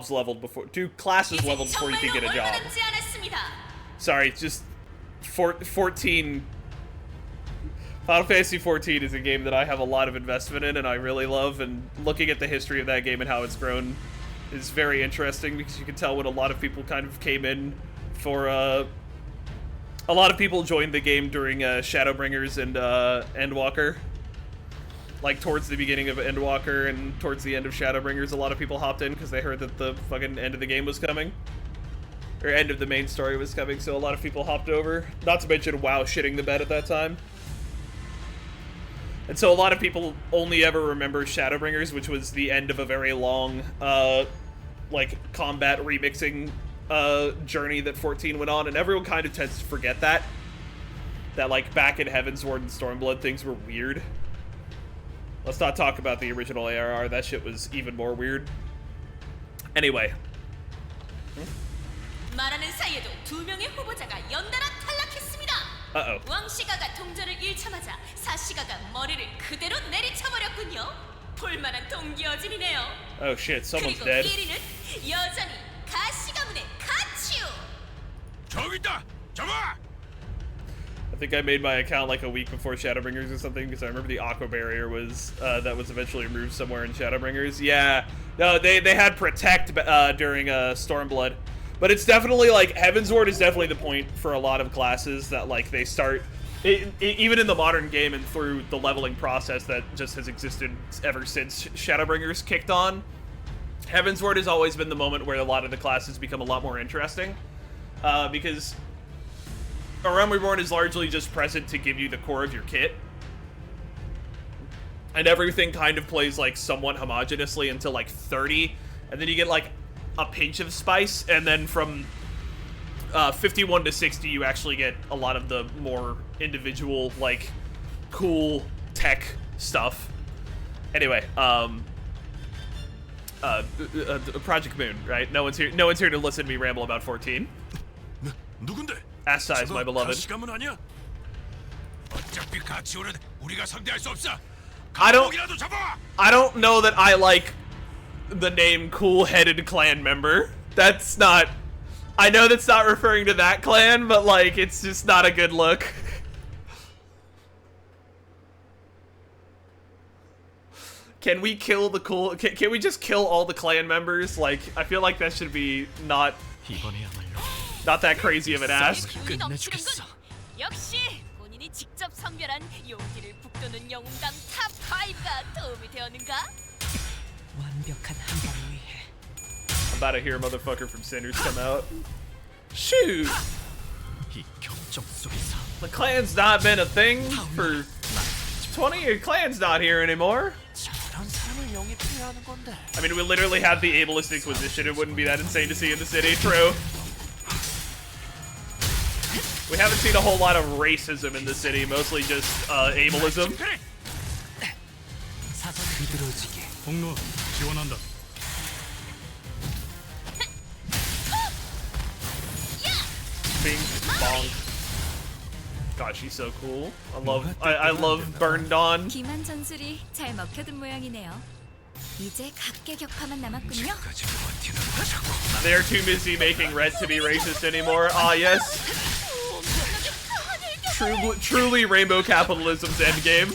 leveled before you could get a job. Sorry, just 14. Final Fantasy 14 is a game that I have a lot of investment in and I really love, and looking at the history of that game and how it's grown is very interesting, because you can tell when a lot of people kind of came in for a lot of people joined the game during Shadowbringers and Endwalker. Like, towards the beginning of Endwalker and towards the end of Shadowbringers, a lot of people hopped in because they heard that the fucking end of the game was coming. Or end of the main story was coming, so a lot of people hopped over. Not to mention WoW shitting the bed at that time. And so a lot of people only ever remember Shadowbringers, which was the end of a very long, like, combat remixing journey that 14 went on, and everyone kind of tends to forget that. That, like, back in Heaven's Ward and Stormblood, things were weird. Let's not talk about the original ARR, that shit was even more weird. Anyway. 말하는 사이에도 두 명의 후보자가 연달아 탈락했습니다. Uh-oh. 왕시가가 동전을 잃자마자 사시가가 머리를 그대로 내리쳐버렸군요. 볼만한 동기어진이네요. Oh shit, someone's 그리고 dead. 1위는 여전히 가시가문의 가츄. 저기 있다. 잡아. I think I made my account like a week before Shadowbringers or something, because I remember the Aqua Barrier was, that was eventually removed somewhere in Shadowbringers. Yeah. No, they had Protect during Stormblood. But it's definitely, like, Heaven's Ward is definitely the point for a lot of classes that, like, they start... even in the modern game and through the leveling process that just has existed ever since Shadowbringers kicked on, Heaven's Ward has always been the moment where a lot of the classes become a lot more interesting. Because A Realm Reborn is largely just present to give you the core of your kit. And everything kind of plays, like, somewhat homogeneously until, like, 30. And then you get, like, a pinch of spice. And then from 51 to 60, you actually get a lot of the more individual, like, cool tech stuff. Anyway, Project Moon, right? No one's here to listen to me ramble about 14. 누군데? Ass size, my beloved. 가시가문 아니야? 어차피 같이 오는 우리가 상대할 수 없어. I don't know that I like the name Cool-Headed Clan Member. That's not... I know that's not referring to that clan, but, like, it's just not a good look. Can we kill the cool... Can we just kill all the clan members? Like, I feel like that should be not that crazy of an ask. 끝내주겠어. 역시 본인이 직접 선별한 용기를 북돋는 영웅당 탑 5가 도움이 되었는가? 완벽한 한 발을 위해. I'm about to hear a motherfucker from Sinners come out. Shoot! 이 경적 속에서 The clan's not been a thing for 20 years. Clan's not here anymore. 저런 사람을 영입해야 하는 건데. I mean, we literally have the ableist Inquisition. It wouldn't be that insane to see in the city. True. We haven't seen a whole lot of racism in the city. Mostly just ableism. 사전 비들어지게. 공로 지원한다. Bing, bonk. God, she's so cool. I love Burned On. 기만 전술이 잘 먹혀든 모양이네요. 이제 각계격파만 남았군요. They're too busy making Red to be racist anymore. Ah, yes. Truly rainbow capitalism's endgame.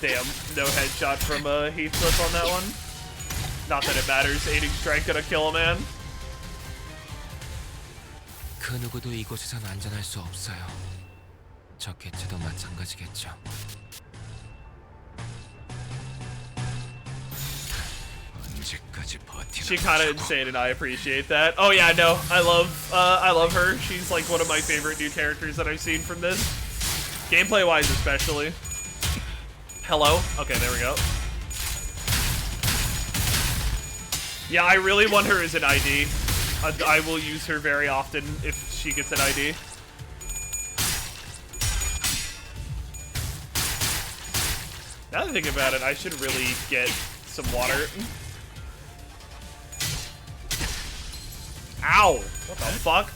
Damn, no headshot from Heathcliff on that one. Not that it matters, aiding strike gonna kill a man. 그 누구도 이곳에선 안전할 수 없어요. 저 개체도 마찬가지겠죠. 언제까지 버티나? She kind of insane, and I appreciate that. Oh yeah, no, I love her. She's like one of my favorite new characters that I've seen from this, gameplay-wise especially. Hello. Okay, there we go. Yeah, I really want her as an ID. I will use her very often if she gets an ID. Now that I think about it, I should really get some water. Ow! What the fuck?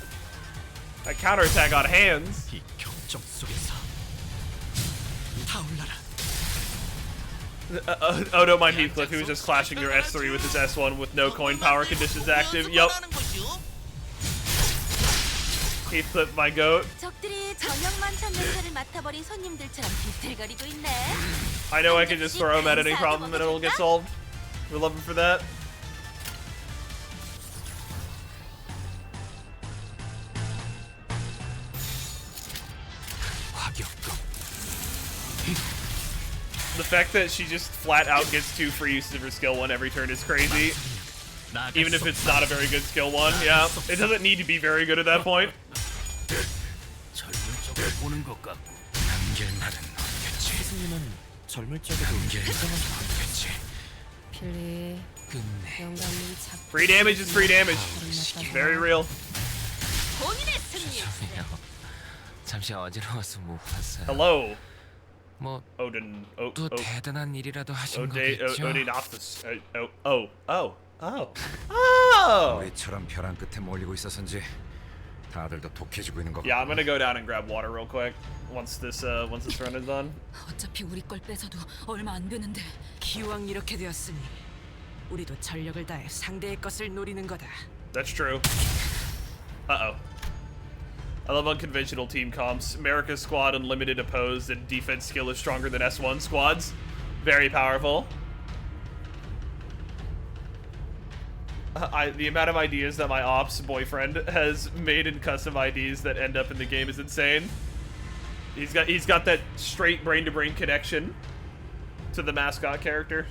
That counterattack on hands. 이 격정 속에서 타올라라. Oh, don't mind Heathcliff, he was just clashing your S3 with his S1 with no coin power conditions active. Yup. Heathcliff, my goat. 적들이 저녁만 참냄새를 맡아버린 손님들처럼 비틀거리고 있네. I know I can just throw him at any problem and it'll get solved. We love him for that. The fact that she just flat out gets 2 free uses of her skill 1 every turn is crazy. Even if it's not a very good skill 1, yeah. It doesn't need to be very good at that point. 스승님은 젊을 적에도 인정하지. 필리, 영감님 자꾸 Free damage is free damage. Very real. 본인의 승리. 잠시 어지러워서 못 봤어요. Hello, 뭐 Odin. 또 대단한 일이라도 하신 Odin 거겠죠? Optus. Oh. 우리처럼 벼랑 끝에 몰리고 있어서인지 다들 더 독해지고 있는 것 Yeah, I'm 같고. gonna go down and grab water real quick once this run is done. 어차피 우리 걸 뺏어도 얼마 안 되는데 기왕 이렇게 되었으니 우리도 전력을 다해 상대의 것을 노리는 거다. That's true. Uh-oh. I love unconventional team comps. America's squad unlimited opposed and defense skill is stronger than S1 squads. Very powerful. The amount of ideas that my ops boyfriend has made in custom IDs that end up in the game is insane. He's got that straight brain-to-brain connection to the mascot character.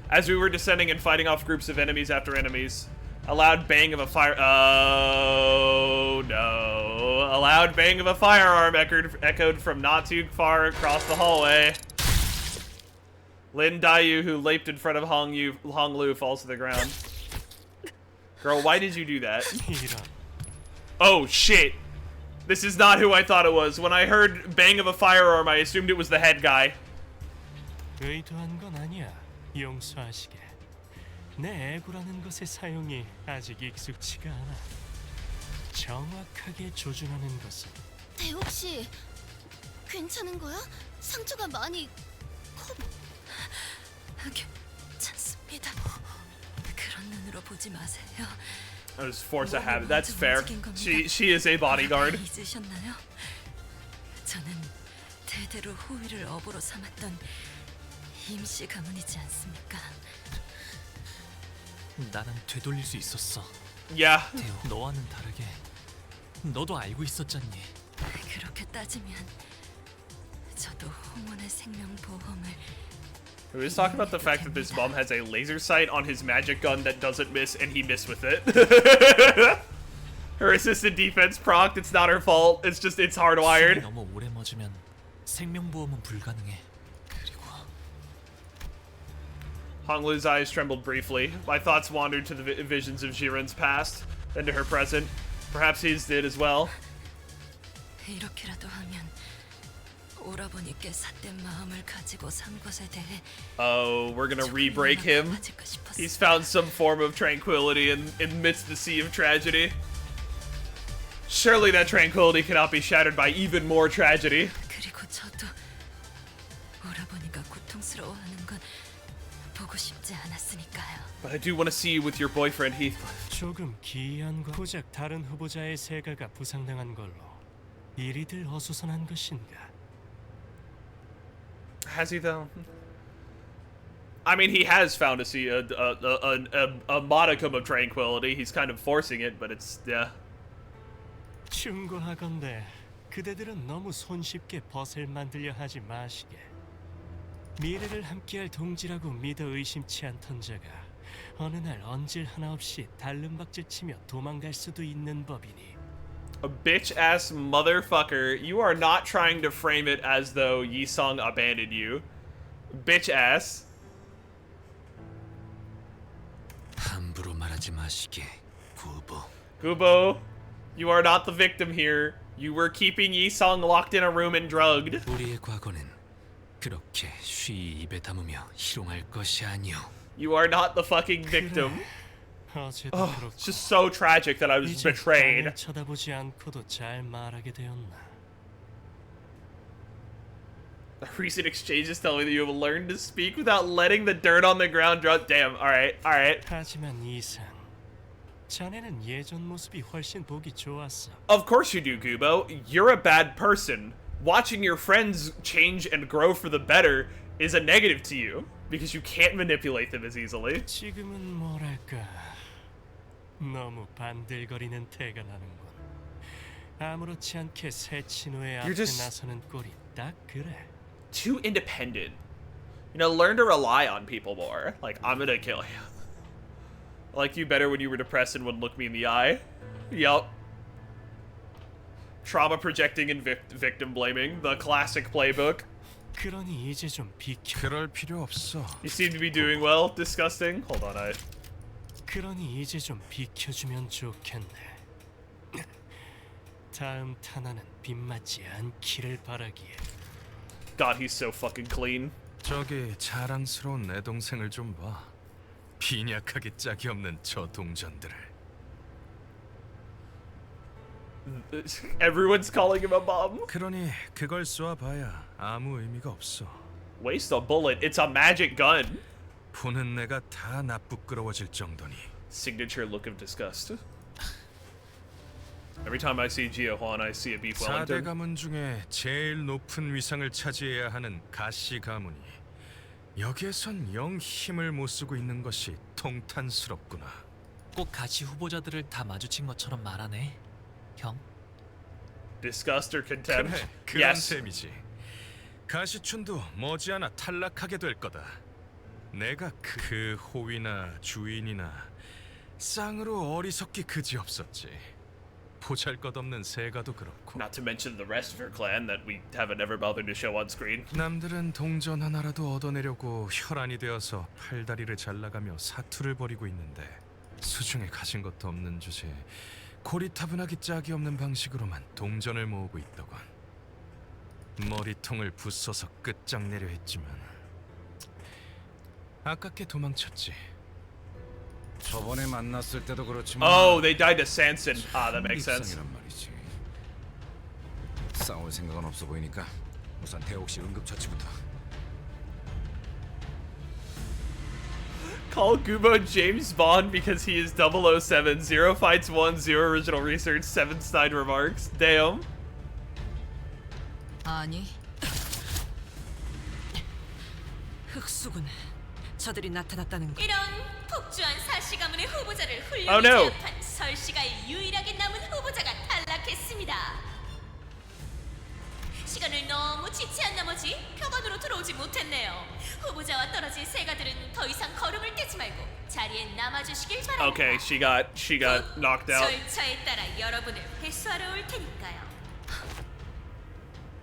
As we were descending and fighting off groups of enemies after enemies, a loud bang of a fire. Oh no! A loud bang of a firearm echoed from not too far across the hallway. Lin Daiyu, who leaped in front of Hong Lu, falls to the ground. Girl, why did you do that? Oh shit! This is not who I thought it was. When I heard bang of a firearm, I assumed it was the head guy. 의도한 건 아니야. 용서하시게. 내 애구라는 것의 사용이 아직 익숙치가 않아. 정확하게 조준하는 것은 대옥 씨, 괜찮은 거야? 상처가 많이 커. 괜찮습니다. 그런 눈으로 보지 마세요. I was forced to have it. That's fair. She is a bodyguard. 잊으셨나요? 저는 대대로 호위를 업으로 삼았던 임시 가문이지 않습니까? 나는 되돌릴 수 있었어. Yeah. 대호, 너와는 다르게 너도 알고 있었잖니. 그렇게 따지면 저도 홍원의 생명보험을 We was talking about the fact that this bum has a laser sight on his magic gun that doesn't miss, and he missed with it. Her assisted defense proc, it's not her fault. It's just, it's hardwired. 너무 오래 멎으면 생명보험은 불가능해. 그리고 Hong Lu's eyes trembled briefly. My thoughts wandered to the visions of Jiren's past, then to her present. Perhaps his did as well. 이렇게라도 하면 오라버니께 삿된 마음을 가지고 산 것에 대해 Oh, we're gonna re-break him. 가질까 싶었어. He's found some form of tranquility amidst the sea of tragedy. Surely that tranquility cannot be shattered by even more tragedy. 그리고 저도 오라버니가 고통스러워하는 건 보고 싶지 않았으니까요. But I do want to see you with your boyfriend, Heathcliff. 조금 기이한 거. 고작 다른 후보자의 세가가 부상당한 걸로 이리들 어수선한 것인가? Has he though? I mean, he has found a modicum of tranquility. He's kind of forcing it, but it's yeah. 충고하건대 그대들은 너무 손쉽게 벗을 만들려 하지 마시게. 미래를 함께할 동지라고 믿어 의심치 않던 자가 어느 날 언질 하나 없이 달름박질 치며 도망갈 수도 있는 법이니. A bitch-ass motherfucker. You are not trying to frame it as though Yi-sung abandoned you. Bitch-ass. 함부로 말하지 마시게, 구보. Gubo, you are not the victim here. You were keeping Yi-sung locked in a room and drugged. 우리의 과거는 그렇게 쉬이 입에 담으며 희롱할 것이 아니오. You are not the fucking victim. 어제도 Oh, 그렇고 it's just so tragic that I was 이제 betrayed. 땅을 쳐다보지 않고도 잘 말하게 되었나. Recent exchanges tell me that you have learned to speak without letting the dirt on the ground drop. Damn, alright, alright. 하지만 이상 자네는 예전 모습이 훨씬 보기 좋았어. Of course you do, Gubo. You're a bad person. Watching your friends change and grow for the better is a negative to you because you can't manipulate them as easily. 지금은 뭐랄까 너무 반들거리는 태가 나는군. 아무렇지 않게 새 친구의 앞에 just- 나서는 꼴이 딱 그래. Too independent. You know, learn to rely on people more. Like, I'm gonna kill you. I liked you better when you were depressed and wouldn't look me in the eye. Yup. Trauma projecting and victim blaming. The classic playbook. 그러니 이제 좀 비켜. 그럴 필요 없어. You seem to be doing well. Disgusting. Hold on, 그러니 이제 좀 비켜주면 좋겠네. 다음 탄환은 빗맞지 않기를 바라기에. God, he's so fucking clean. 저기 자랑스러운 내 동생을 좀 봐. 빈약하게 짝이 없는 저 동전들을. Everyone's calling him a bum. 그러니 그걸 쏴봐야 아무 의미가 없어. Waste a bullet. It's a magic gun. 보는 내가 다 나쁘끄러워질 정도니. Signature look of disgust. Every time I see Gia Huan, I see a beef 4대 Wellington. 가문 중에 제일 높은 위상을 차지해야 하는 가시 가문이 여기에선 영 힘을 못 쓰고 있는 것이 통탄스럽구나. 꼭 가시 후보자들을 다 마주친 것처럼 말하네, 형. Disgust or contempt? 그래, 그런 Yes. 셈이지. 가시춘도 머지않아 탈락하게 될 거다. 내가 그 호위나 주인이나 쌍으로 어리석기 그지없었지. 보잘것없는 세가도 그렇고. Not to mention the rest of her clan that we haven't ever bothered to show on screen. 남들은 동전 하나라도 얻어내려고 혈안이 되어서 팔다리를 잘라가며 사투를 벌이고 있는데 수중에 가진 것도 없는 주제에 고리타분하기 짝이 없는 방식으로만 동전을 모으고 있더군. 머리통을 부숴서 끝장내려 했지만 아깝게 도망쳤지. 저번에 만났을 때도 그렇지만 Oh, they died to Sanson. Ah, that makes sense. 입상이란 말이지. 싸울 생각은 없어 보이니까 우선 대옥씨 응급처치부터. Call Gubo James Bond because he is 007. 0 fights 1, 0 original research, 7 snide remarks. Damn. 아니. 흑수군. 저들이 나타났다는 거. 이런 폭주한 사시 가문의 후보자를 Oh, 훌륭히 no. 제압한 설씨가 유일하게 남은 후보자가 탈락했습니다. 시간을 너무 지체한 나머지 표본으로 들어오지 못했네요. 후보자와 떨어진 세가들은 더 이상 걸음을 떼지 말고 자리에 남아주시길 바랍니다. Okay, she got knocked out. 절차에 따라 여러분을 회수하러 올 테니까요.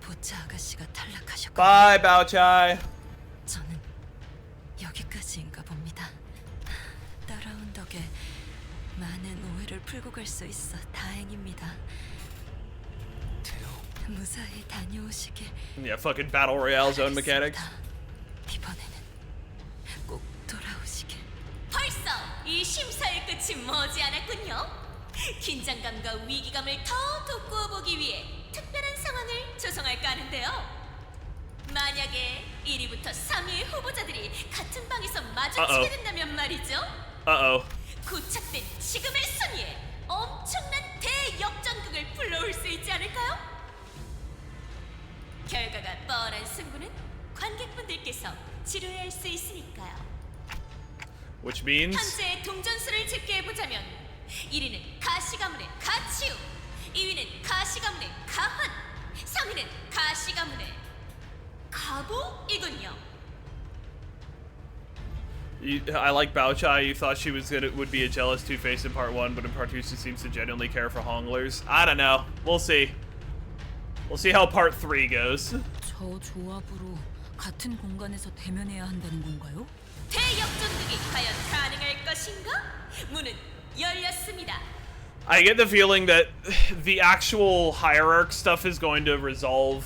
보차 아가씨가 탈락하셨고 Bye, Bao Chai. 저는 여기까지인가 봅니다. 따라온 덕에 많은 오해를 풀고 갈 수 있어 다행입니다. 무사히 다녀오시길. Yeah, fucking battle royale zone mechanics. 이번에는 꼭 돌아오시길. 벌써 이 심사의 끝이 머지않았군요. 긴장감과 위기감을 더 돋구어 보기 위해 특별한 상황을 조성할까 하는데요. 만약에 1위부터 3위의 후보자들이 같은 방에서 마주치게 된다면 말이죠. Uh-oh. 고착된 지금의 순위에 엄청난 대역전극을 불러올 수 있지 않을까요? 결과가 뻔한 승부는 관객분들께서 지루해할 수 있으니까요. Which means 현재 동전수를 집계해보자면 1위는 가시 가문의 가치우, 2위는 가시 가문의 가환, 정의는 가시 가문의 가보이군요. I like Bao Chai. You thought she would be a jealous two-faced in part 1, but in part 2 she seems to genuinely care for Honglers. I don't know. We'll see. We'll see how part 3 goes. 저 조합으로 같은 공간에서 대면해야 한다는 건가요? 대역전극이 과연 가능할 것인가? 문은 열렸습니다. I get the feeling that the actual hierarch stuff is going to resolve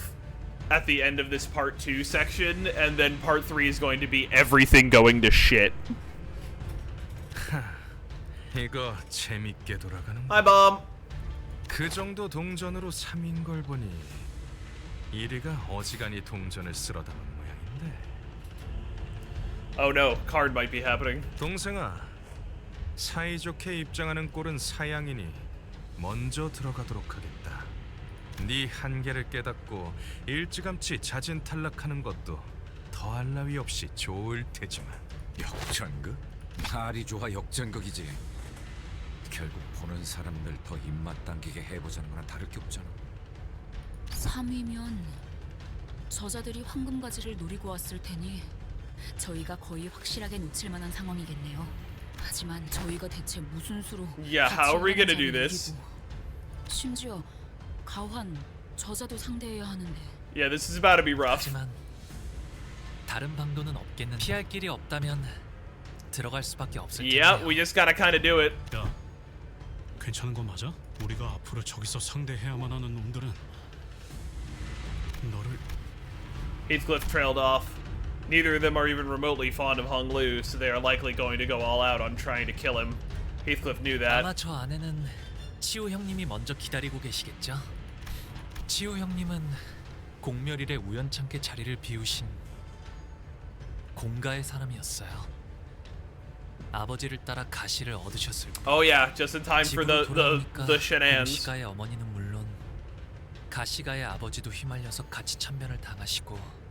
at the end of this part 2 section, and then part 3 is going to be everything going to shit. 이거 재밌게 돌아가는. Hi, Mom. 그 정도 동전으로 3인 걸 보니 이리가 어지간히 동전을 쓸어 담은 모양인데. Oh no, card might be happening. 동생아, 사이좋게 입장하는 꼴은 사양이니 먼저 들어가도록 하겠다. 네 한계를 깨닫고 일찌감치 자진 탈락하는 것도 더할 나위 없이 좋을 테지만. 역전극? 말이 좋아 역전극이지. 결국 보는 사람들 더 입맛 당기게 해보자는 거나 다를 게 없잖아. 3위면 저자들이 황금가지를 노리고 왔을 테니 저희가 거의 확실하게 놓칠 만한 상황이겠네요. 하지만 저희가 대체 무슨 수로 Yeah, how are we gonna do this? 심지어 가환, 저자도 상대해야 하는데. Yeah, this is about to be rough. 하지만 다른 방도는 없겠는. 피할 길이 없다면 들어갈 수밖에 없을 텐데요. Yeah, we just gotta kind of do it. 야, 괜찮은 거 맞아? 우리가 앞으로 저기서 상대해야만 하는 놈들은 너를. Heathcliff trailed off. Neither of them are even remotely fond of Hung Lu, so they are likely going to go all out on trying to kill him. Heathcliff knew that. 아마 저 안에는 치우 형님이 먼저 기다리고 계시겠죠? 치우 형님은 공멸일에 우연찮게 자리를 비우신 공가의 사람이었어요. 아버지를 따라 가시를 얻으셨을 거예요. Oh yeah, just in time for the shenanigans. 공시가의 어머니는 물론 가시가의 아버지도 휘말려서 같이 참변을 당하시고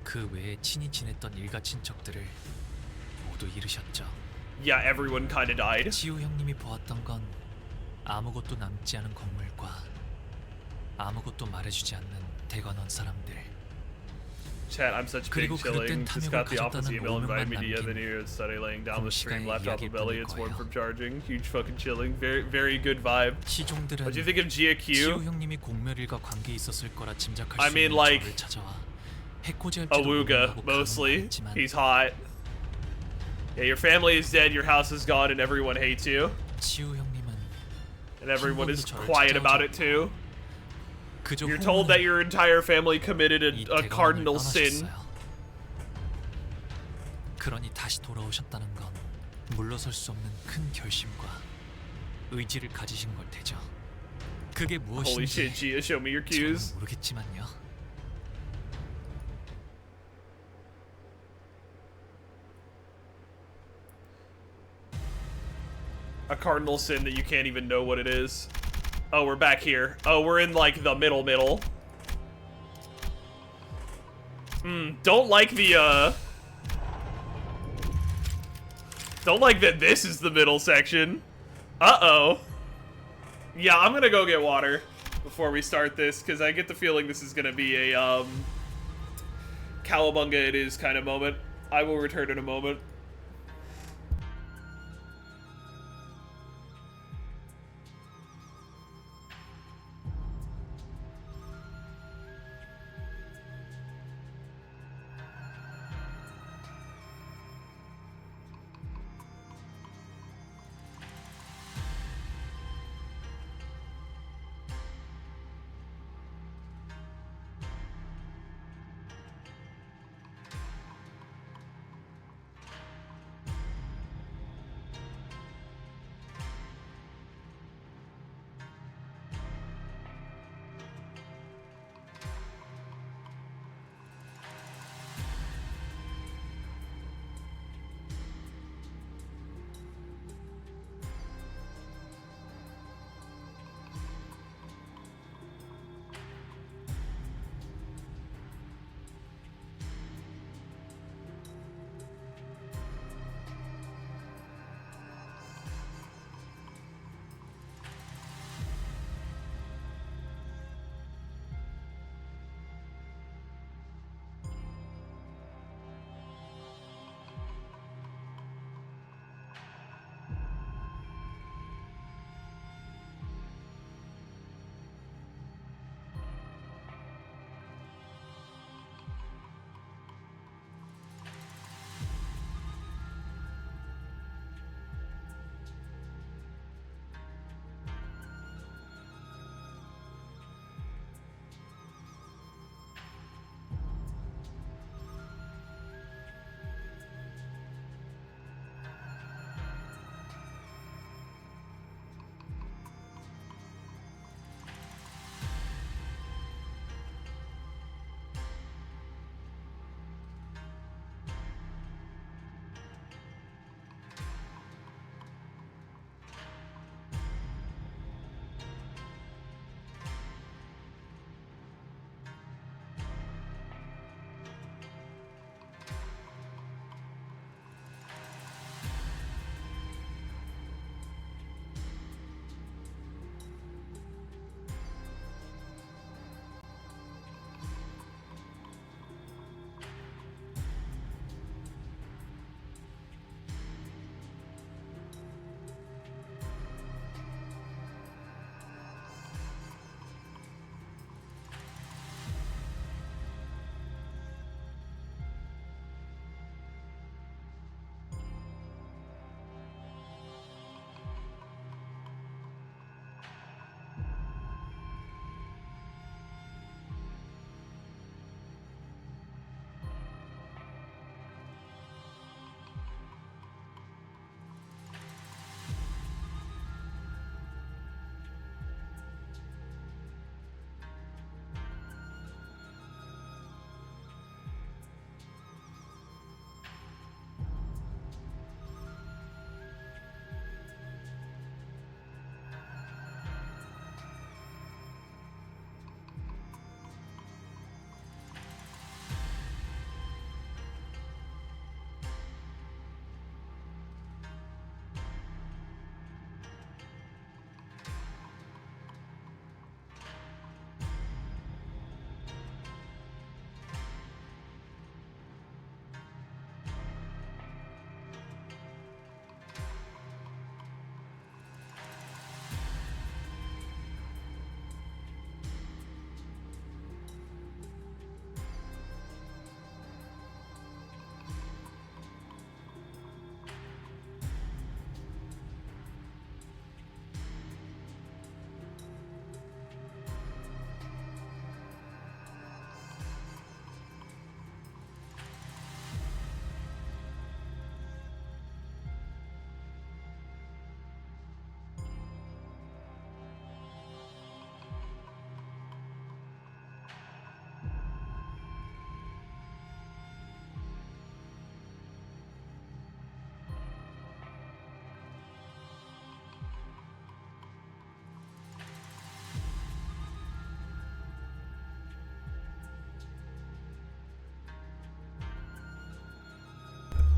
그 외에 친히 지냈던 일가 친척들을 모두 잃으셨죠. Yeah, everyone kind of died. 치우 형님이 보았던 건 아무것도 남지 않은 건물과 아무것도 말해주지 않는 대관원 사람들. Chat, I'm such big 그리고 chilling. 그릇된 Just 탐욕을 got the opposite 가졌다는 email inviting me to the 오명만 other near study laying down the stream, 공시가의 left off the 이야기일 belly, 뿐일 it's warm 거예요. from charging. Huge fucking chilling. Very, very good vibe. 시종들은 What do you think of 치우 GQ? 형님이 공멸일과 관계 있었을 거라 짐작할 I 수 mean, 있는 like, 저를 찾아와 해코지할지도 Awuga, 모른다고 mostly. 강요했지만 He's hot. Yeah, your family is dead, your house is gone, and everyone hates you. 치우 형님은 And everyone is 번도 저를 quiet about it 찾아오지 too. 그저 You're told that your entire family committed 이 a 대관원을 cardinal sin. 떠나셨어요. 그러니 다시 돌아오셨다는 건 물러설 수 없는 큰 결심과 의지를 가지신 걸 테죠. 그게 Holy shit, 무엇인지 Gia, show me your 저는 cues. 모르겠지만요. A cardinal sin that you can't even know what it is. Oh, we're back here. Oh, we're in like the middle. Don't like the don't like that this is the middle section. Uh-oh. Yeah, I'm gonna go get water before we start this, because I get the feeling this is gonna be a Cowabunga it is kind of moment. I will return in a moment.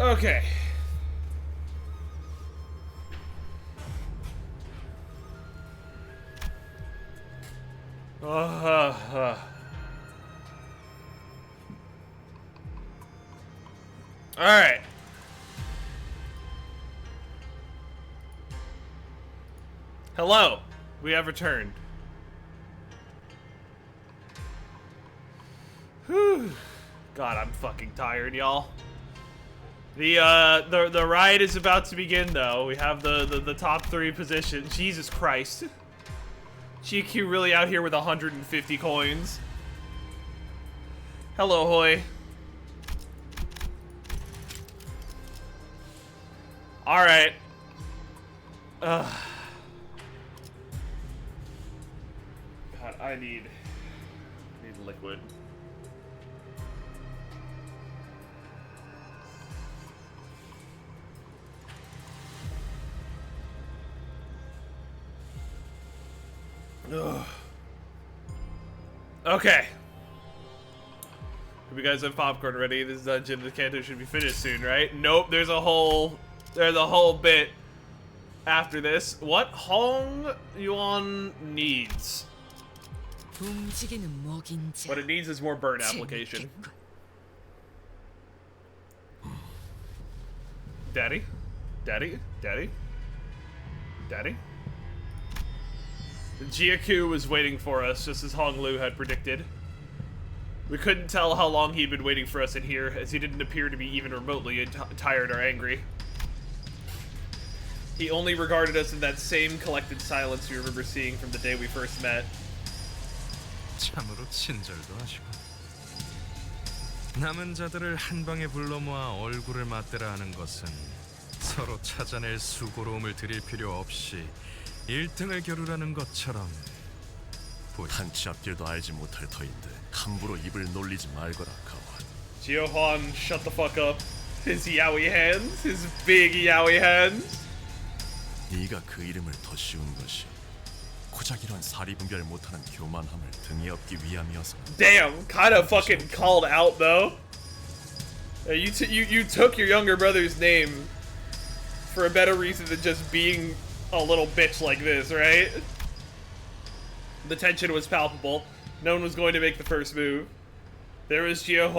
Okay. All right. Hello. We have returned. Whew. God, I'm fucking tired, y'all. The ride is about to begin, though. We have the top 3 positions. Jesus Christ. GQ really out here with 150 coins. Hello, Hoy. Alright. God, I need liquid. Ugh. Okay. Hope you guys have popcorn ready. This dungeon, the Canto, should be finished soon, right? Nope, there's a whole bit after this. What Hong Yuan needs? What it needs is more burn application. Daddy? Daddy? Daddy? Daddy? Jaku was waiting for us, just as Hong Lu had predicted. We couldn't tell how long he'd been waiting for us in here, as he didn't appear to be even remotely tired or angry. He only regarded us in that same collected silence you remember seeing from the day we first met. 참으로 친절도 하시고. 남은 자들을 한 방에 불러 모아 얼굴을 맞대라 하는 것은 서로 찾아낼 수고로움을 들일 필요 없이 1등을 겨루라는 것처럼 한치 앞길도 알지 못할 터인데 함부로 입을 놀리지 말거라, 가완. Johan, shut the fuck up. His yaoi hands, his big yaoi hands. 네가 그 이름을 더 씌운 것이 고작 이런 사리분별 못하는 교만함을 등에 업기 위함이어서. Damn, kind of fucking called out though. You took your younger brother's name for a better reason than just being a little bitch like this, right? The tension was palpable. No one was going to make the first move. There was Jia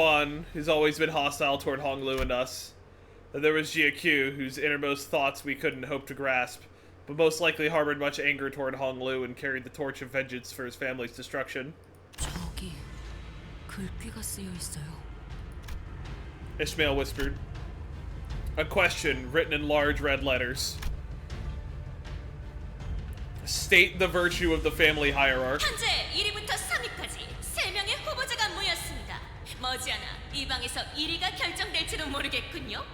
who's always been hostile toward Hong Lu and us. And there was Jaku, whose innermost thoughts we couldn't hope to grasp, but most likely harbored much anger toward Hong Lu and carried the torch of vengeance for his family's destruction. 저기 글귀가 쓰여 있어요. Ishmael whispered. A question written in large red letters. State the virtue of the family hierarch. 현재 1위부터 3위까지 3명의 후보자가 모였습니다. 머지않아 이 방에서 1위가 결정될지도 모르겠군요.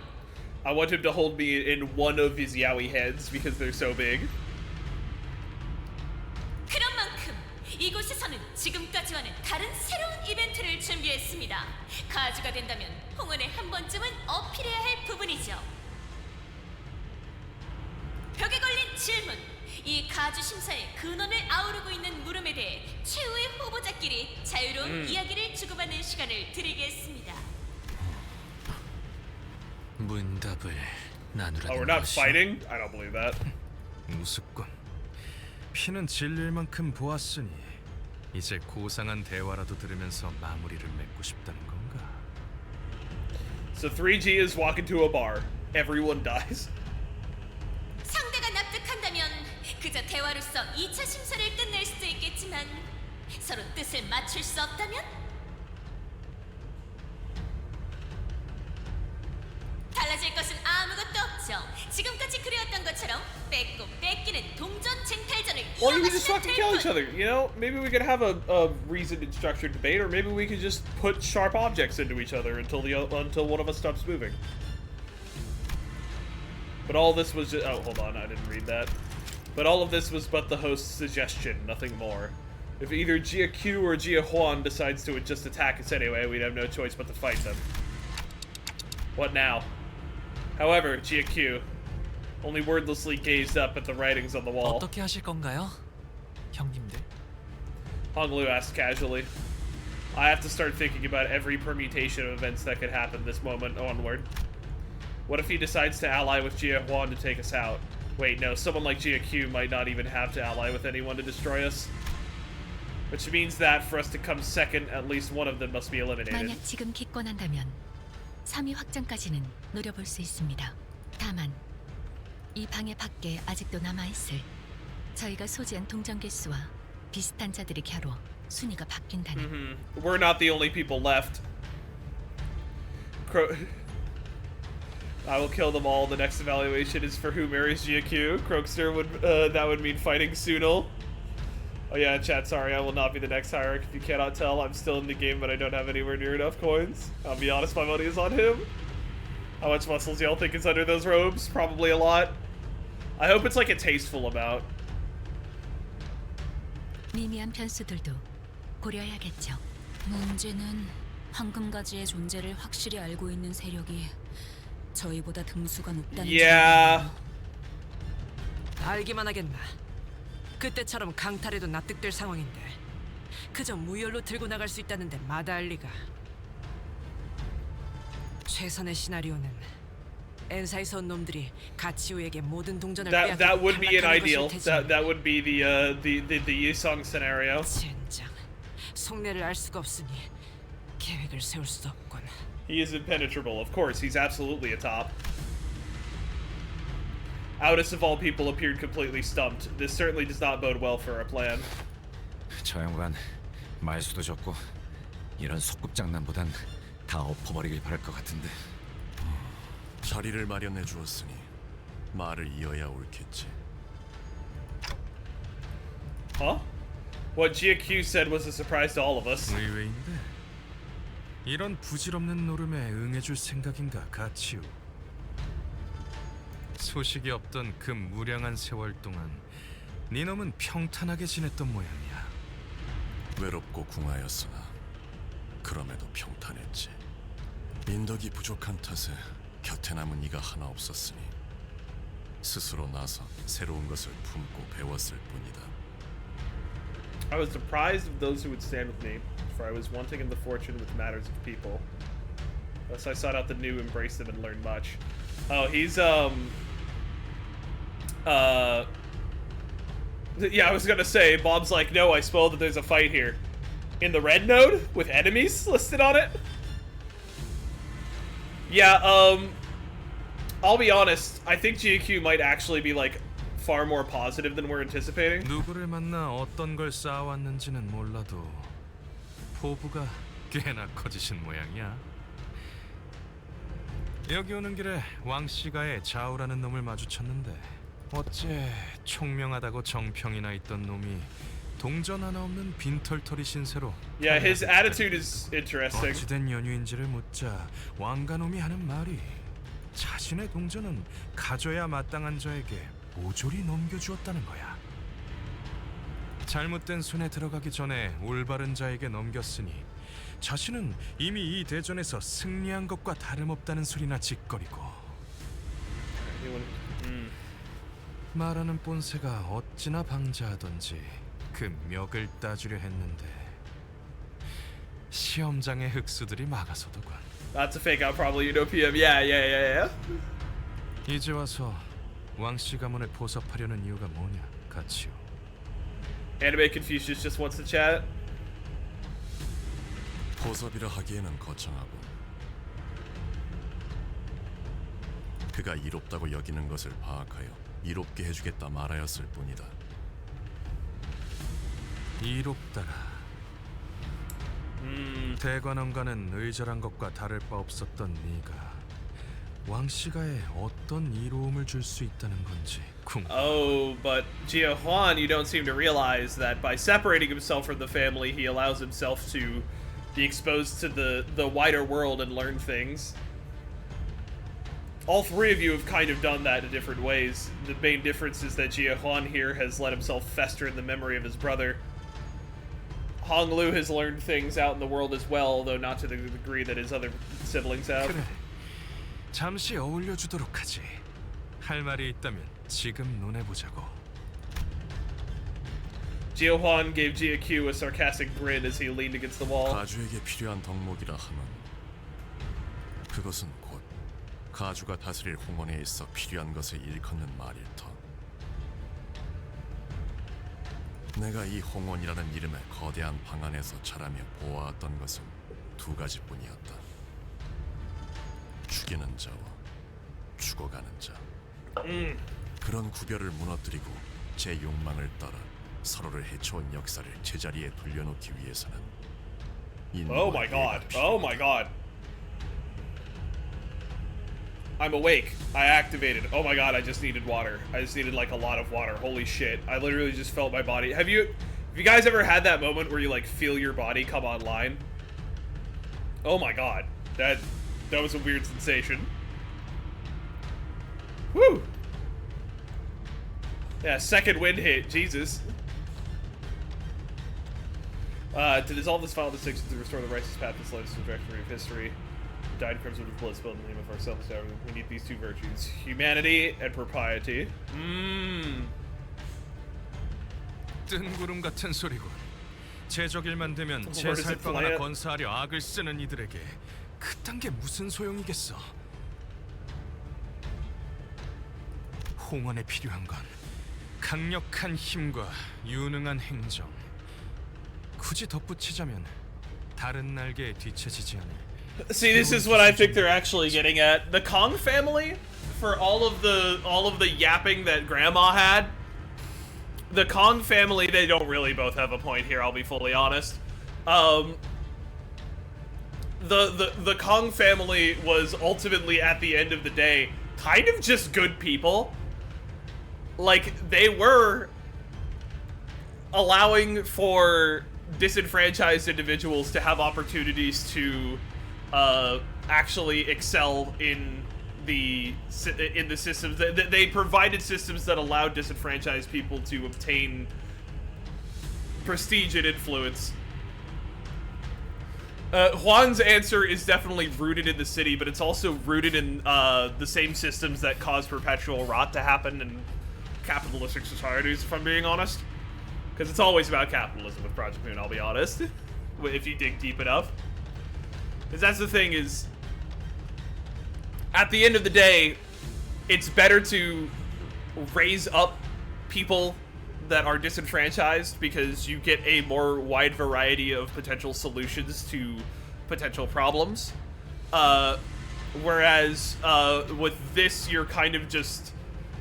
I want him to hold me in one of his yaoi heads because they're so big. 그런 만큼 이곳에서는 지금까지와는 다른 새로운 이벤트를 준비했습니다. 가주가 된다면 홍은에 한 번쯤은 어필해야 할 부분이죠. 벽에 걸린 질문. 이 가주 심사의 근원을 아우르고 있는 물음에 대해 최후의 후보자끼리 자유로운 이야기를 주고받는 시간을 드리겠습니다. 문답을 나누라는 Oh, we're not 것이요. fighting? I don't believe that. 우습군. 피는 질릴 만큼 보았으니 이제 고상한 대화라도 들으면서 마무리를 맺고 싶다는 건가? So 3G is walking to a bar. Everyone dies. 상대가 납득한다면 그저 대화로서 2차 심사를 끝낼 수도 있겠지만 서로 뜻을 맞출 수 없다면 달라질 것은 아무것도 없죠. 지금까지 그래왔던 것처럼 뺏고 뺏기는 동전 쟁탈전을 Or you could just 이어가시면 fucking 될 kill each 뿐. other, you know? Maybe we could have a reasoned and structured debate, or maybe we could just put sharp objects into each other until one of us stops moving. But all this was just, oh, hold on, I didn't read that. But all of this was but the host's suggestion, nothing more. If either Jaku or Jia decides to just attack us anyway, we'd have no choice but to fight them. What now? However, Jaku only wordlessly gazed up at the writings on the wall. 어떻게 하실 건가요, 형님들? Hong Lu asked casually. I have to start thinking about every permutation of events that could happen this moment onward. What if he decides to ally with Jia Huan to take us out? Wait, no, someone like Jaku might not even have to ally with anyone to destroy us. Which means that for us to come second, at least one of them must be eliminated. 만약 지금 기권한다면 3위 확정까지는 노려볼 수 있습니다. 다만 이 방해 밖에 아직도 남아있을 저희가 소지한 동전 개수와 비슷한 자들이 겨뤄 순위가 바뀐다는. We're not the only people left. I will kill them all. The next evaluation is for who marries Jaku. Croakster would that would mean fighting Sunil. Oh yeah, chat, sorry, I will not be the next hierarch. If you cannot tell, I'm still in the game, but I don't have anywhere near enough coins. I'll be honest, my money is on him. How much muscles y'all think is under those robes? Probably a lot. I hope it's like a tasteful amount. 미미한 변수들도 고려해야겠죠. 문제는 황금가지의 존재를 확실히 알고 있는 세력이 저희보다 등수가 높다는 Yeah. 알기만 하겠나. 그때처럼 강탈해도 납득될 상황인데 그저 무혈로 들고 나갈 수 있다는데 마다할 리가. 최선의 시나리오는 엔사에서 온 놈들이 가치우에게 모든 동전을 빼앗고 That would be an 탈락하는 ideal. 것일 테지. That would be the Yusung scenario. 젠장, 속내를 알 수가 없으니 계획을 세울 수도 없군. He is impenetrable. Of course, he's absolutely a top. Audis of all people appeared completely stumped. This certainly does not bode well for our plan. 저 양반 말수도 적고 이런 소꿉장난보단 다 엎어버리길 바랄 것 같은데. 자리를 마련해 주었으니 말을 이어야 옳겠지. Huh? What Jaku said was a surprise to all of us. 의외인데 이런 부질없는 노름에 응해줄 생각인가 가치우. 소식이 없던 그 무량한 세월 동안 네 놈은 평탄하게 지냈던 모양이야. 외롭고 궁하였으나 그럼에도 평탄했지. 인덕이 부족한 탓에 곁에 남은 이가 하나 없었으니 스스로 나서 새로운 것을 품고 배웠을 뿐이다. I was surprised of those who would stand with me, for I was wanting in the fortune which matters of people. Thus I sought out the new, embraced them, and learned much. Oh, he's yeah, I was gonna say, Bob's like, no, I spoiled that there's a fight here. In the red node? With enemies listed on it? Yeah, I'll be honest, I think GQ might actually be, like, far more positive than we're anticipating. 누구를 만나 어떤 걸 쌓아왔는지는 몰라도 포부가 꽤나 커지신 모양이야. 여기 오는 길에 왕씨가의 자우라는 놈을 마주쳤는데 어째 총명하다고 정평이나 있던 놈이 동전 하나 없는 빈털터리 신세로. Yeah, his attitude is interesting. 어찌된 연유인지를 묻자 왕가놈이 하는 말이 자신의 동전은 가져야 마땅한 자에게 모조리 넘겨주었다는 거야. 잘못된 손에 들어가기 전에 올바른 자에게 넘겼으니 자신은 이미 이 대전에서 승리한 것과 다름없다는 소리나 짓거리고. 말하는 본새가 어찌나 방자하던지 그 멱을 따주려 했는데 시험장의 흑수들이 막아서더군. That's a fake out, probably Utopium. Yeah. 이제 와서 왕씨 가문을 포섭하려는 이유가 뭐냐, 가치오? Anime Confucius just wants to chat. 포섭이라 하기에는 거창하고 그가 이롭다고 여기는 것을 파악하여 이롭게 해주겠다 말하였을 뿐이다. 이롭다라. 대관원과는 의절한 것과 다를 바 없었던 네가 왕씨가에 어떤 이로움을 줄 수 있다는 건지 궁금해. Oh, but Jia Huan, you don't seem to realize that by separating himself from the family, he allows himself to be exposed to the wider world and learn things. All three of you have kind of done that in different ways. The main difference is that Jia Huan here has let himself fester in the memory of his brother. Hong Lu has learned things out in the world as well, though not to the degree that his other siblings have. 그래, 잠시 어울려주도록 하지. 할 말이 있다면 지금 논해보자고. Jia Huan gave Jia Q a sarcastic grin as he leaned against the wall. 가주에게 필요한 덕목이라 하면 그것은 곧 가주가 다스릴 홍원에 있어 필요한 것을 일컫는 말일 터. 내가 이 홍원이라는 이름의 거대한 방 안에서 자라며 보아왔던 것은 두 가지뿐이었다. 죽이는 자와 죽어가는 자. 그런 구별을 무너뜨리고 제 욕망을 따라 서로를 해쳐온 역사를 제자리에 돌려놓기 위해서는 Oh my god. Oh my god. I'm awake. I activated. Oh my god, I just needed water. I just needed like a lot of water. Holy shit. I literally just felt my body. Have you guys ever had that moment where you like feel your body come online? Oh my god. That was a weird sensation. Woo! Yeah, second wind hit. Jesus. To dissolve this final distinction, to restore the righteous path that led us to the trajectory of history. Died crimson with blood spilled in the name of ourselves. We need these two virtues: humanity and propriety. 뜬구름 같은 소리군. 제적일만 되면 제 살방 하나 건사하려 악을 쓰는 이들에게 그딴 게 무슨 소용이겠어. 홍원에 필요한 건 강력한 힘과 유능한 행정. 굳이 덧붙이자면 다른 날개에 뒤처지지 않을. See, this is what I think they're actually getting at. The Kong family, for all of the yapping that Grandma had, the Kong family, they don't really both have a point here, I'll be fully honest. The Kong family was ultimately, at the end of the day, kind of just good people. Like, they were allowing for disenfranchised individuals to have opportunities to actually excel in the systems. They provided systems that allowed disenfranchised people to obtain prestige and influence. Juan's answer is definitely rooted in the city, but it's also rooted in the same systems that cause perpetual rot to happen in capitalistic societies, if I'm being honest. Because it's always about capitalism with Project Moon, I'll be honest. If you dig deep enough. Because that's the thing is, at the end of the day, it's better to raise up people that are disenfranchised because you get a more wide variety of potential solutions to potential problems. Whereas with this, you're kind of just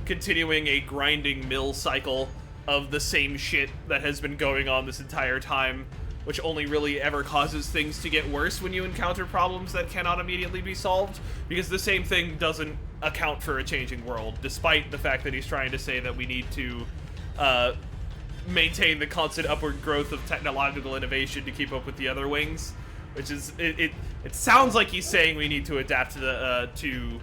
continuing a grinding mill cycle of the same shit that has been going on this entire time, which only really ever causes things to get worse when you encounter problems that cannot immediately be solved, because the same thing doesn't account for a changing world, despite the fact that he's trying to say that we need to maintain the constant upward growth of technological innovation to keep up with the other wings, which is, it sounds like he's saying we need to adapt to the,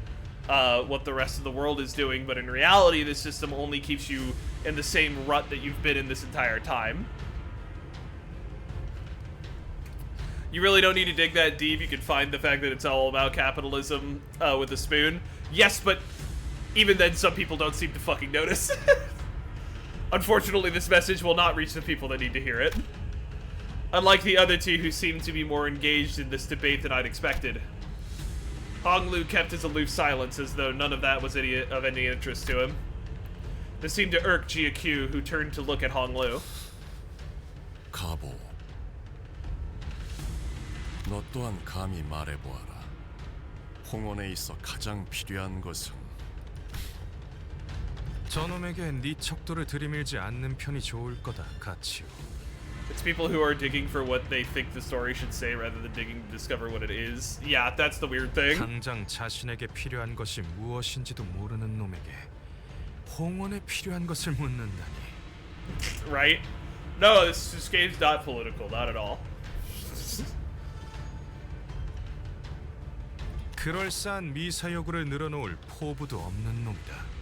what the rest of the world is doing, but in reality, this system only keeps you in the same rut that you've been in this entire time. You really don't need to dig that deep. You can find the fact that it's all about capitalism with a spoon. Yes, but even then, some people don't seem to fucking notice. Unfortunately, this message will not reach the people that need to hear it. Unlike the other two who seem to be more engaged in this debate than I'd expected. Hong Lu kept his aloof silence as though none of that was of any interest to him. This seemed to irk Jaku, who turned to look at Hong Lu. 가보. 너 또한 감히 말해보아라. 홍원에 있어 가장 필요한 것은 저놈에게 네 척도를 들이밀지 않는 편이 좋을 거다, 가치오. It's people who are digging for what they think the story should say rather than digging to discover what it is. Yeah, that's the weird thing. 당장 자신에게 필요한 것이 무엇인지도 모르는 놈에게 홍원에 필요한 것을 묻는다니. Right? No, this game's not political, not at all. 그럴싸한 미사여구를 늘어놓을 포부도 없는 놈이다.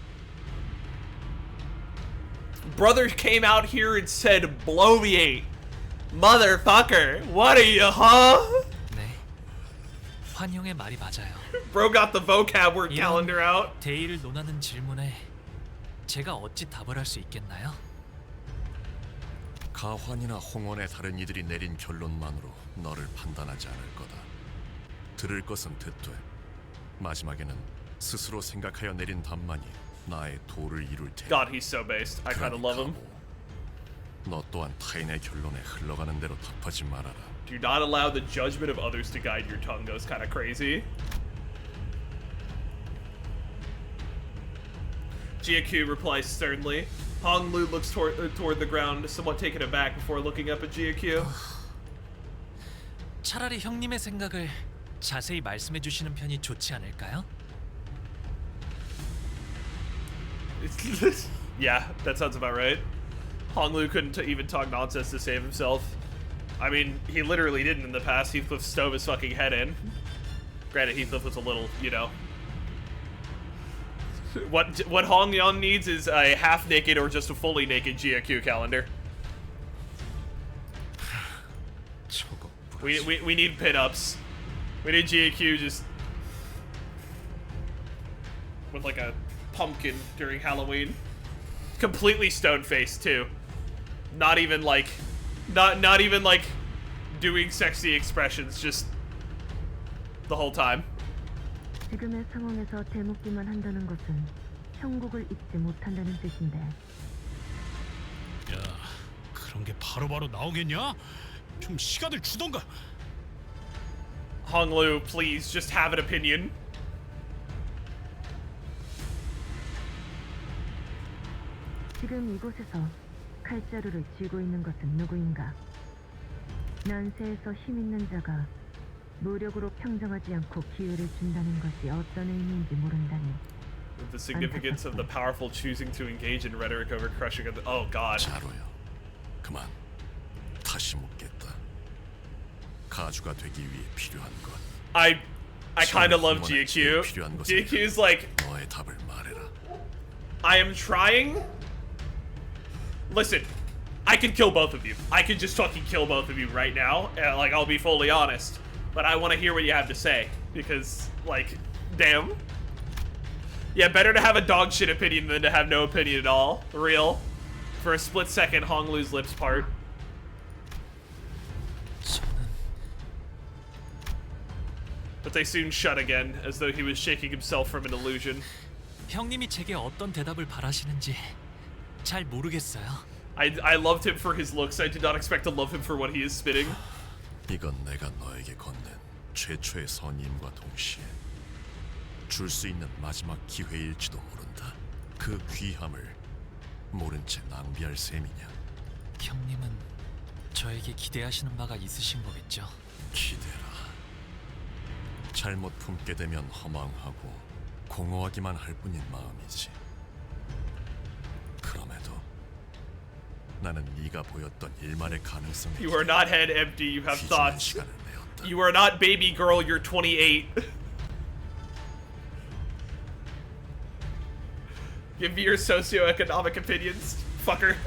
Brother came out here and said, bloviate. Motherfucker, what are you, huh? 네, 환영의 말이 맞아요. Bro got the vocab word calendar out. 대의를 논하는 질문에 제가 어찌 답을 할 수 있겠나요? 가환이나 홍원의 다른 이들이 내린 결론만으로 너를 판단하지 않을 거다. 들을 것은 듣되 마지막에는 스스로 생각하여 내린 답만이 나의 도를 이룰 테니. God, he's so based. I kind of love him. 너 또한 타인의 결론에 흘러가는 대로 답하지 말아라. Do not allow the judgment of others to guide your tongue. Goes kind of crazy. Jaku replies sternly. Hong Lu looks toward the ground, somewhat taken aback before looking up at Jaku. 차라리 형님의 생각을 자세히 말씀해 주시는 편이 좋지 않을까요? Yeah, that sounds about right. Hong Lu couldn't even talk nonsense to save himself. I mean, he literally didn't in the past. Heathcliff stove his fucking head in. Granted, Heathcliff was a little, you know. What Hong Yon needs is a half-naked or just a fully naked GQ calendar. We need pin-ups. We need GQ just with like a pumpkin during Halloween. Completely stone-faced too. Not even like not even like doing sexy expressions, just the whole time. 지금의 상황에서 대묻기만 한다는 것은 형국을 잊지 못한다는 뜻인데. 야, 그런 게 바로바로 나오겠냐? 좀 시간을 주던가. Hong Lu, please just have an opinion. 지금 이곳에서 칼자루를 쥐고 있는 것은 누구인가? 난세에서 힘 있는 자가 무력으로 평정하지 않고 기회를 준다는 것이 어떤 의미인지 모른다니. The significance of the powerful choosing to engage in rhetoric over crushing of the... Oh, God. 자로요. 그만. 다시 묻겠다. 가주가 되기 위해 필요한 것. I kind of love GQ. GQ's like... 너의 답을 말해라. I am trying... Listen, I can kill both of you. I can just fucking kill both of you right now. Like, I'll be fully honest. But I want to hear what you have to say. Because, like, damn. Yeah, better to have a dog shit opinion than to have no opinion at all. Real. For a split second, Hong Lu's lips part. But they soon shut again, as though he was shaking himself from an illusion. 형님이 제게 어떤 대답을 바라시는지 잘 모르겠어요. I loved him for his looks. I did not expect to love him for what he is spitting. 이건 내가 너에게 건넨 최초의 선임과 동시에 줄 수 있는 마지막 기회일지도 모른다. 그 귀함을 모른 채 낭비할 셈이냐? 형님은 저에게 기대하시는 바가 있으신 거겠죠? 기대라. 잘못 품게 되면 허망하고 공허하기만 할 뿐인 마음이지. 그럼에도 나는 네가 보였던 일만의 가능성에 You are not head empty, you have thoughts. You are not baby girl, you're 28. Give me your socioeconomic opinions, fucker.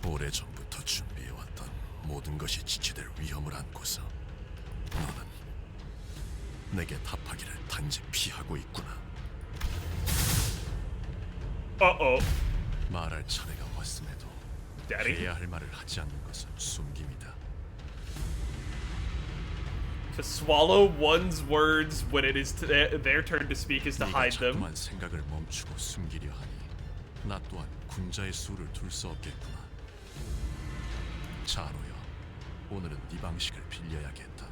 오래전부터 준비해왔던 모든 것이 지체될 위험을 안고서 너는 내게 답하기를 단지 피하고 있구나. Uh-oh. 말할 차례가 왔음에도 Daddy? 해야 할 말을 하지 않는 것은 숨김이다. To swallow one's words when it is their turn to speak is to hide them. 자꾸만 생각을 멈추고 숨기려 하니 나 또한 군자의 수를 둘 수 없겠구나. 자로여, 오늘은 네 방식을 빌려야겠다.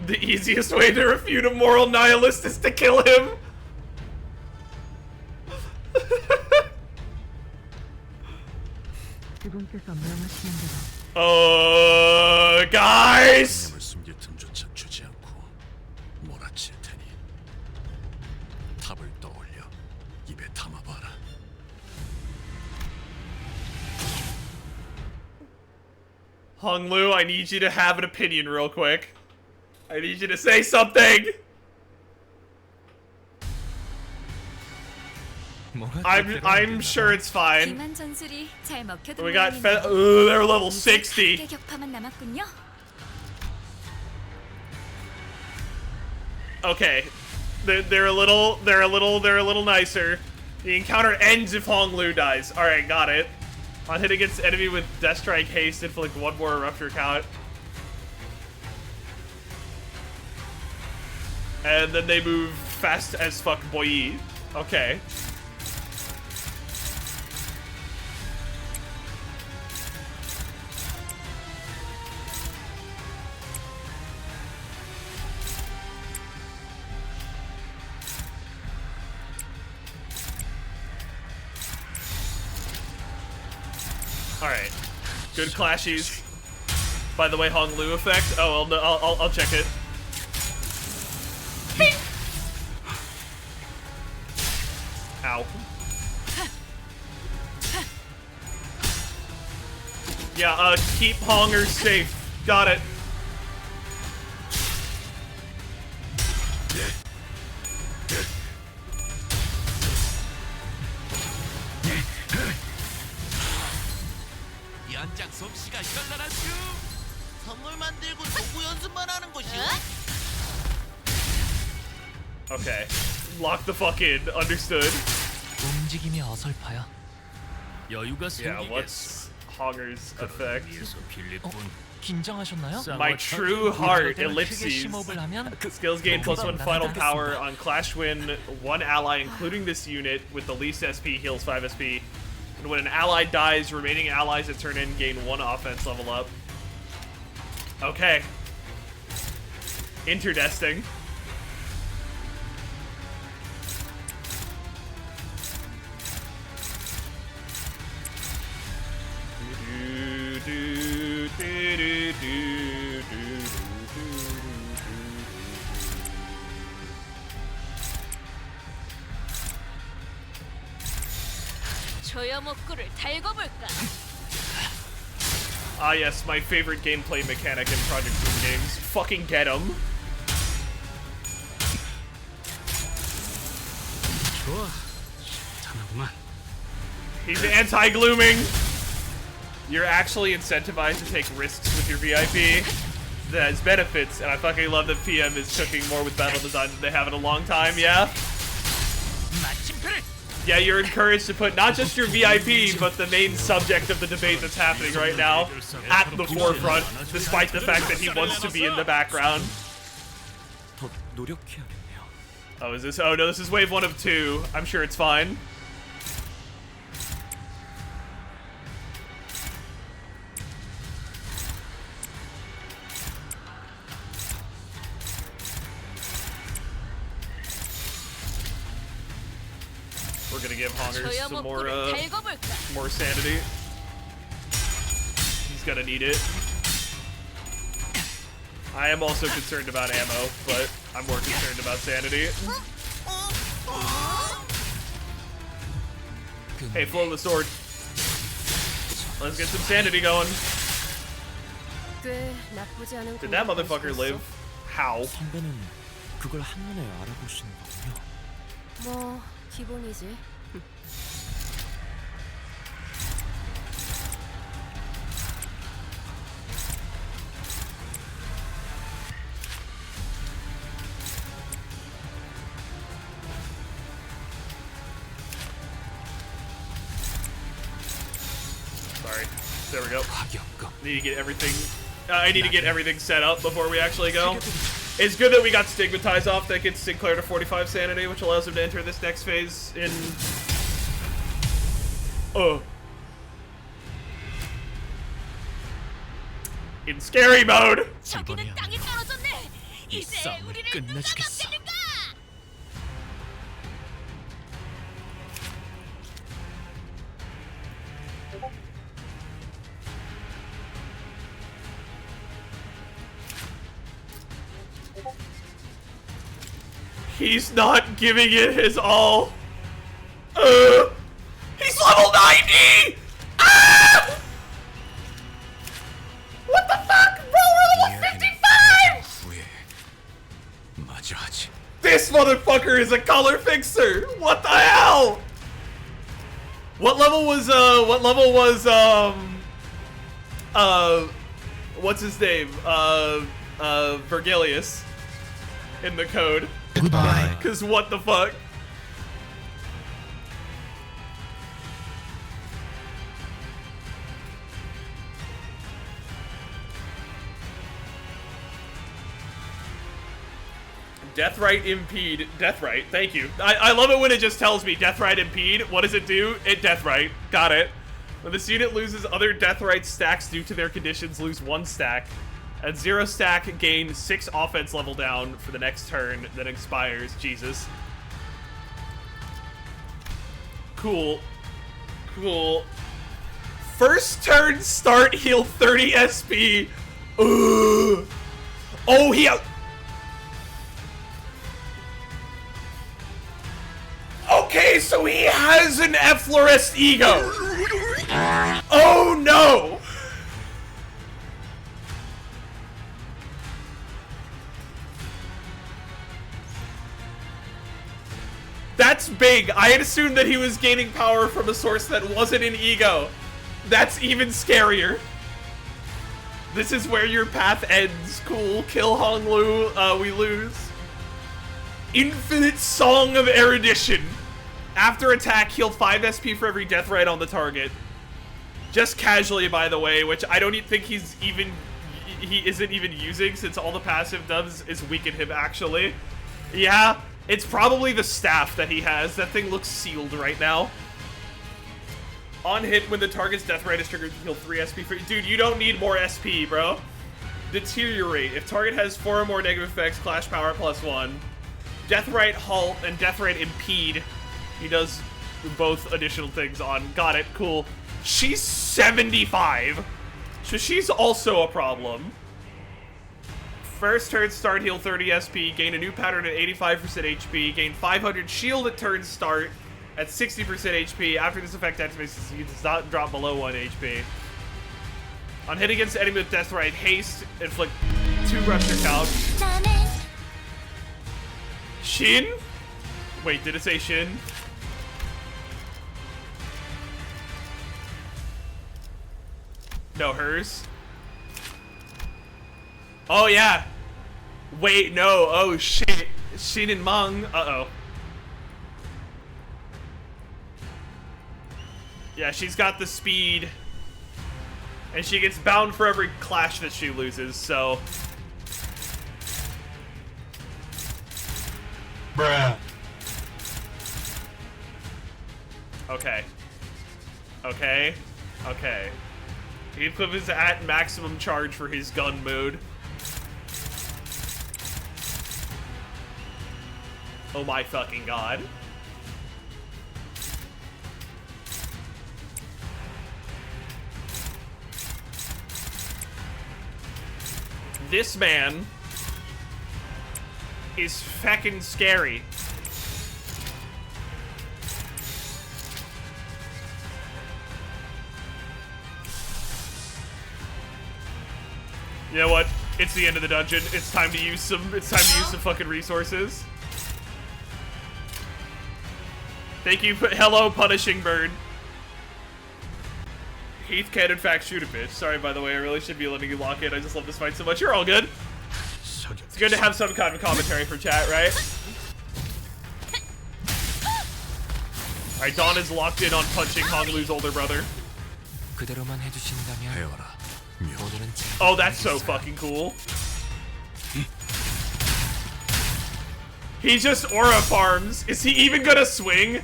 The easiest way to refute a moral nihilist is to kill him. 그분께서 명하시는 대로. Guys. 숨길 틈조차 주지 않고 몰아칠 테니 답을 떠올려 입에 담아봐라. Hong Lu, I need you to have an opinion real quick. I need you to say something. I'm sure it's fine. 기만 전술이 잘 먹혀든 We got 모양이네요. they're level 60. 각계 격파만 남았군요. Okay, they're a little nicer. The encounter ends if Hong Lu dies. Alright, got it. On hit against enemy with Death Strike haste, inflict one more eruptor count. And then they move fast as fuck boy. Okay. Alright. Good clashies. By the way, Hong Lu effect. Oh, well, no, I'll check it. Ow. Yeah, keep Hongers safe. Got it. 연장 솜씨가 현란하슈. 선물 만들고 도구 연습만 하는 것이오. Okay. Lock the fuck in. Understood. 움직임이 어설퍼요. 여유가 Yeah, what's Honger's effect? 긴장하셨나요? My true heart, 크게 ellipses. 심호흡을 하면 Skills gain +1 final power on Clash Win. One ally, including this unit, with the least SP heals 5 SP. And when an ally dies, remaining allies that turn in gain 1 offense level up. Okay. Interdesting. 조여목구를 달궈볼까? Ah yes, my favorite gameplay mechanic in Project Doom games. Fucking get him. 좋아. 잘하구만. He's anti-glooming. You're actually incentivized to take risks with your VIP. That has benefits, and I fucking love that PM is cooking more with battle design than they have in a long time, yeah? Yeah, you're encouraged to put not just your VIP, but the main subject of the debate that's happening right now at the forefront, despite the fact that he wants to be in the background. 더 노력해야겠네요. Oh, is this? Oh no, this is wave 1 of 2. I'm sure it's fine. We're gonna give Hongers some more sanity. He's gonna need it. I am also concerned about ammo, but I'm more concerned about sanity. Hey, flow the sword. Let's get some sanity going. Did that motherfucker live? How? 선배는 그걸 한눈에 알아보시는 거군요. 뭐 기본이지. Sorry. There we go. Need to get everything. I need to get everything set up before we actually go. It's good that we got Stigmatized off. That gets Sinclair to 45 sanity, which allows him to enter this next phase in. In scary mode. 저기는 땅에 떨어졌네. 이제 우리를 누가 막겠는가? He's not giving it his all. He's level 90! Ah! What the fuck? Bro, we're level 55! This motherfucker is a color fixer! What the hell? What level was, what's his name? Vergilius in the code. Goodbye. Cause what the fuck? Deathrite impede. Deathrite, thank you. I love it when it just tells me Deathrite impede. What does it do? It Deathrite. Got it. When this unit loses other Deathrite stacks due to their conditions, lose 1 stack. At 0 stack, gain 6 offense level down for the next turn that expires. Jesus. Cool. Cool. First turn start, heal 30 SP. Ugh. Oh, he... Okay, so he has an Efflorest ego. Oh, no. That's big. I had assumed that he was gaining power from a source that wasn't an ego. That's even scarier. This is where your path ends. Cool. Kill Honglu. We lose. Infinite Song of Erudition. After attack, heal 5 SP for every Deathrite on the target. Just casually, by the way, which I don't think he isn't even using, since all the passive does is weaken him, actually. Yeah, it's probably the staff that he has. That thing looks sealed right now. On hit, when the target's Deathrite is triggered, heal 3 SP for... Dude, you don't need more SP, bro. Deteriorate. If target has 4 or more negative effects, clash power +1. Deathrite halt and Deathrite impede. He does both additional things on. Got it. Cool. She's 75. So she's also a problem. First turn start, heal 30 SP. Gain a new pattern at 85% HP. Gain 500 shield at turn start at 60% HP. After this effect activates, he does not drop below 1 HP. On hit against enemy with Deathrite, haste, inflict 2 rupture count. Shin? Wait, did it say Shin? No, hers. Oh, yeah. Wait, no. Oh, shit. Shin and Mung. Uh-oh. Yeah, she's got the speed. And she gets bound for every clash that she loses, so... Bruh. Okay. Okay. Okay. Heathcliff is at maximum charge for his gun mode. Oh my fucking god. This man is feckin' scary. You know what? It's the end of the dungeon. It's time to use some. It's time to use some fucking resources. Thank you. Hello, punishing bird. Heath can in fact shoot a bitch. Sorry, by the way. I really should be letting you lock in. I just love this fight so much. You're all good. It's good to have some kind of commentary for chat, right? All right, Dawn is locked in on punching Honglu's older brother. 그대로만 해주신다면 오늘은 Oh, that's so fucking cool. He just aura farms. Is he even gonna swing?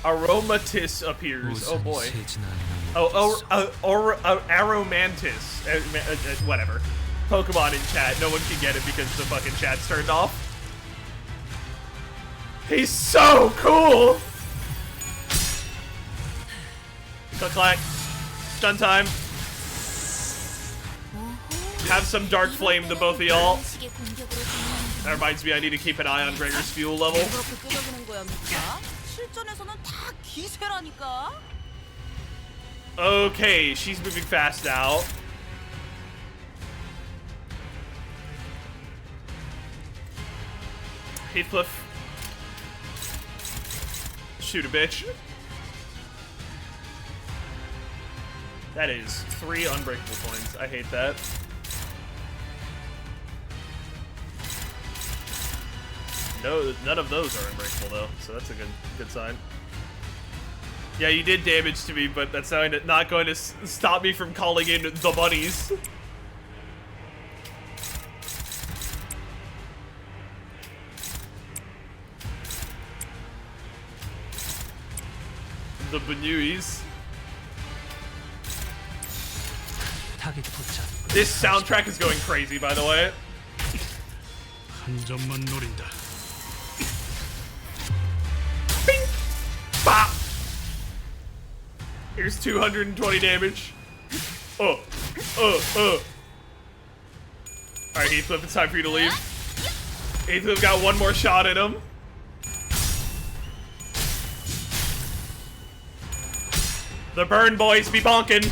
Aromatis appears. Oh boy. Aromantis. Whatever. Pokemon in chat. No one can get it because the fucking chat's turned off. He's so cool! Click clack. Stun time. Have some Dark Flame to both of y'all. That reminds me, I need to keep an eye on Gregor's fuel level. Okay, she's moving fast now. Heathcliff. Shoot a bitch. That is 3 unbreakable points. I hate that. No, none of those are unbreakable though, so that's a good sign. Yeah, you did damage to me, but that's not going to stop me from calling in the bunnies. The Banuis. 타겟 포착. This soundtrack is going crazy, by the way. 한 점만 노린다. Bing! Bop! Here's 220 damage. Alright, Heathcliff, it's time for you to leave. Heathcliff got one more shot in him. The burn boys be bonking.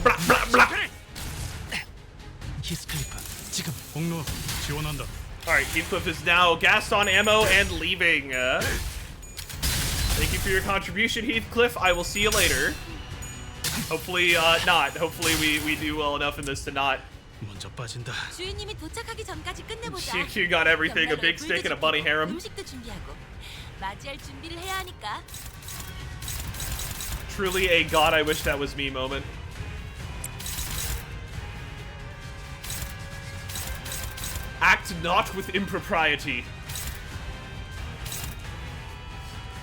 Blah, blah, blah. 히스클리프, 지금 복로 지원한다. Alright, Heathcliff is now gassed on ammo and leaving. Thank you for your contribution, Heathcliff. I will see you later. Hopefully, not. Hopefully we do well enough in this to not. 먼저 빠진다. 주인님이 도착하기 전까지 끝내보자. You got everything, a big stick and a bunny harem. 음식도 준비하고 맞이할 준비를 해야 하니까. Truly a God I wish that was me moment. Act not with impropriety.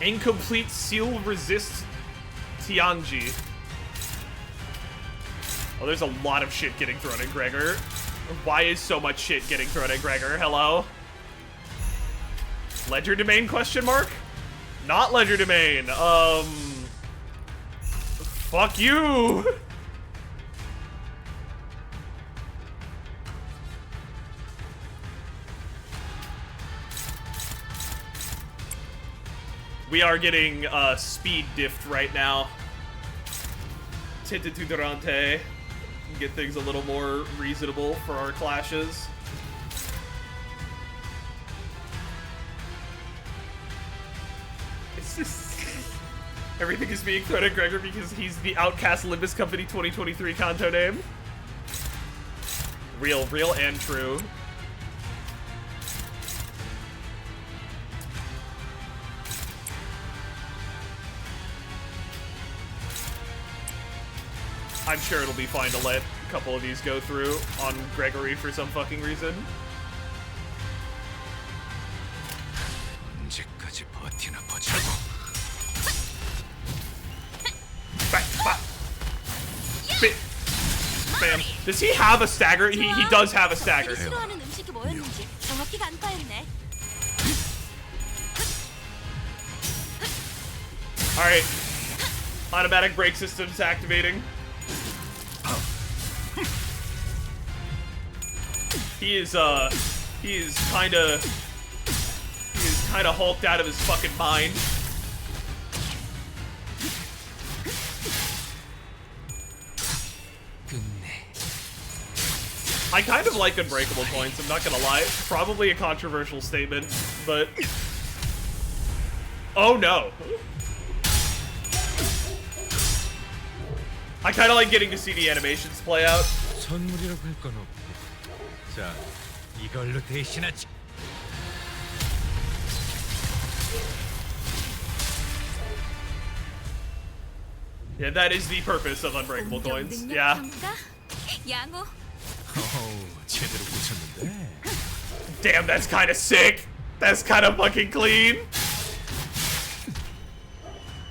Incomplete seal resist Tianji. Oh, there's a lot of shit getting thrown at Gregor. Why is so much shit getting thrown at Gregor? Hello? Ledger domain question mark? Not ledger domain. Fuck you! We are getting speed diffed right now. Tinted to Durante. Get things a little more reasonable for our clashes. It's just... Everything is being thrown at Gregor because he's the Outcast Limbus Company 2023 Canto name. Real and true. I'm sure it'll be fine to let a couple of these go through on Gregory for some fucking reason. 언제까지 버티나 보자고. Bam. Does he have a stagger? He does have a stagger. 싫어하는 음식이 뭐였는지 정확히 간파했네. Alright. Automatic brake systems activating. He is kinda hulked out of his fucking mind. I kind of like unbreakable points, I'm not gonna lie. Probably a controversial statement, but... Oh no. I kinda like getting to see the animations play out. 선물이라고 할 건 없고. 자, 이걸로 대신하지. Yeah, that is the purpose of unbreakable coins. Yeah. 양호. 제대로 꽂혔는데. Damn, that's kind of sick. That's kind of fucking clean.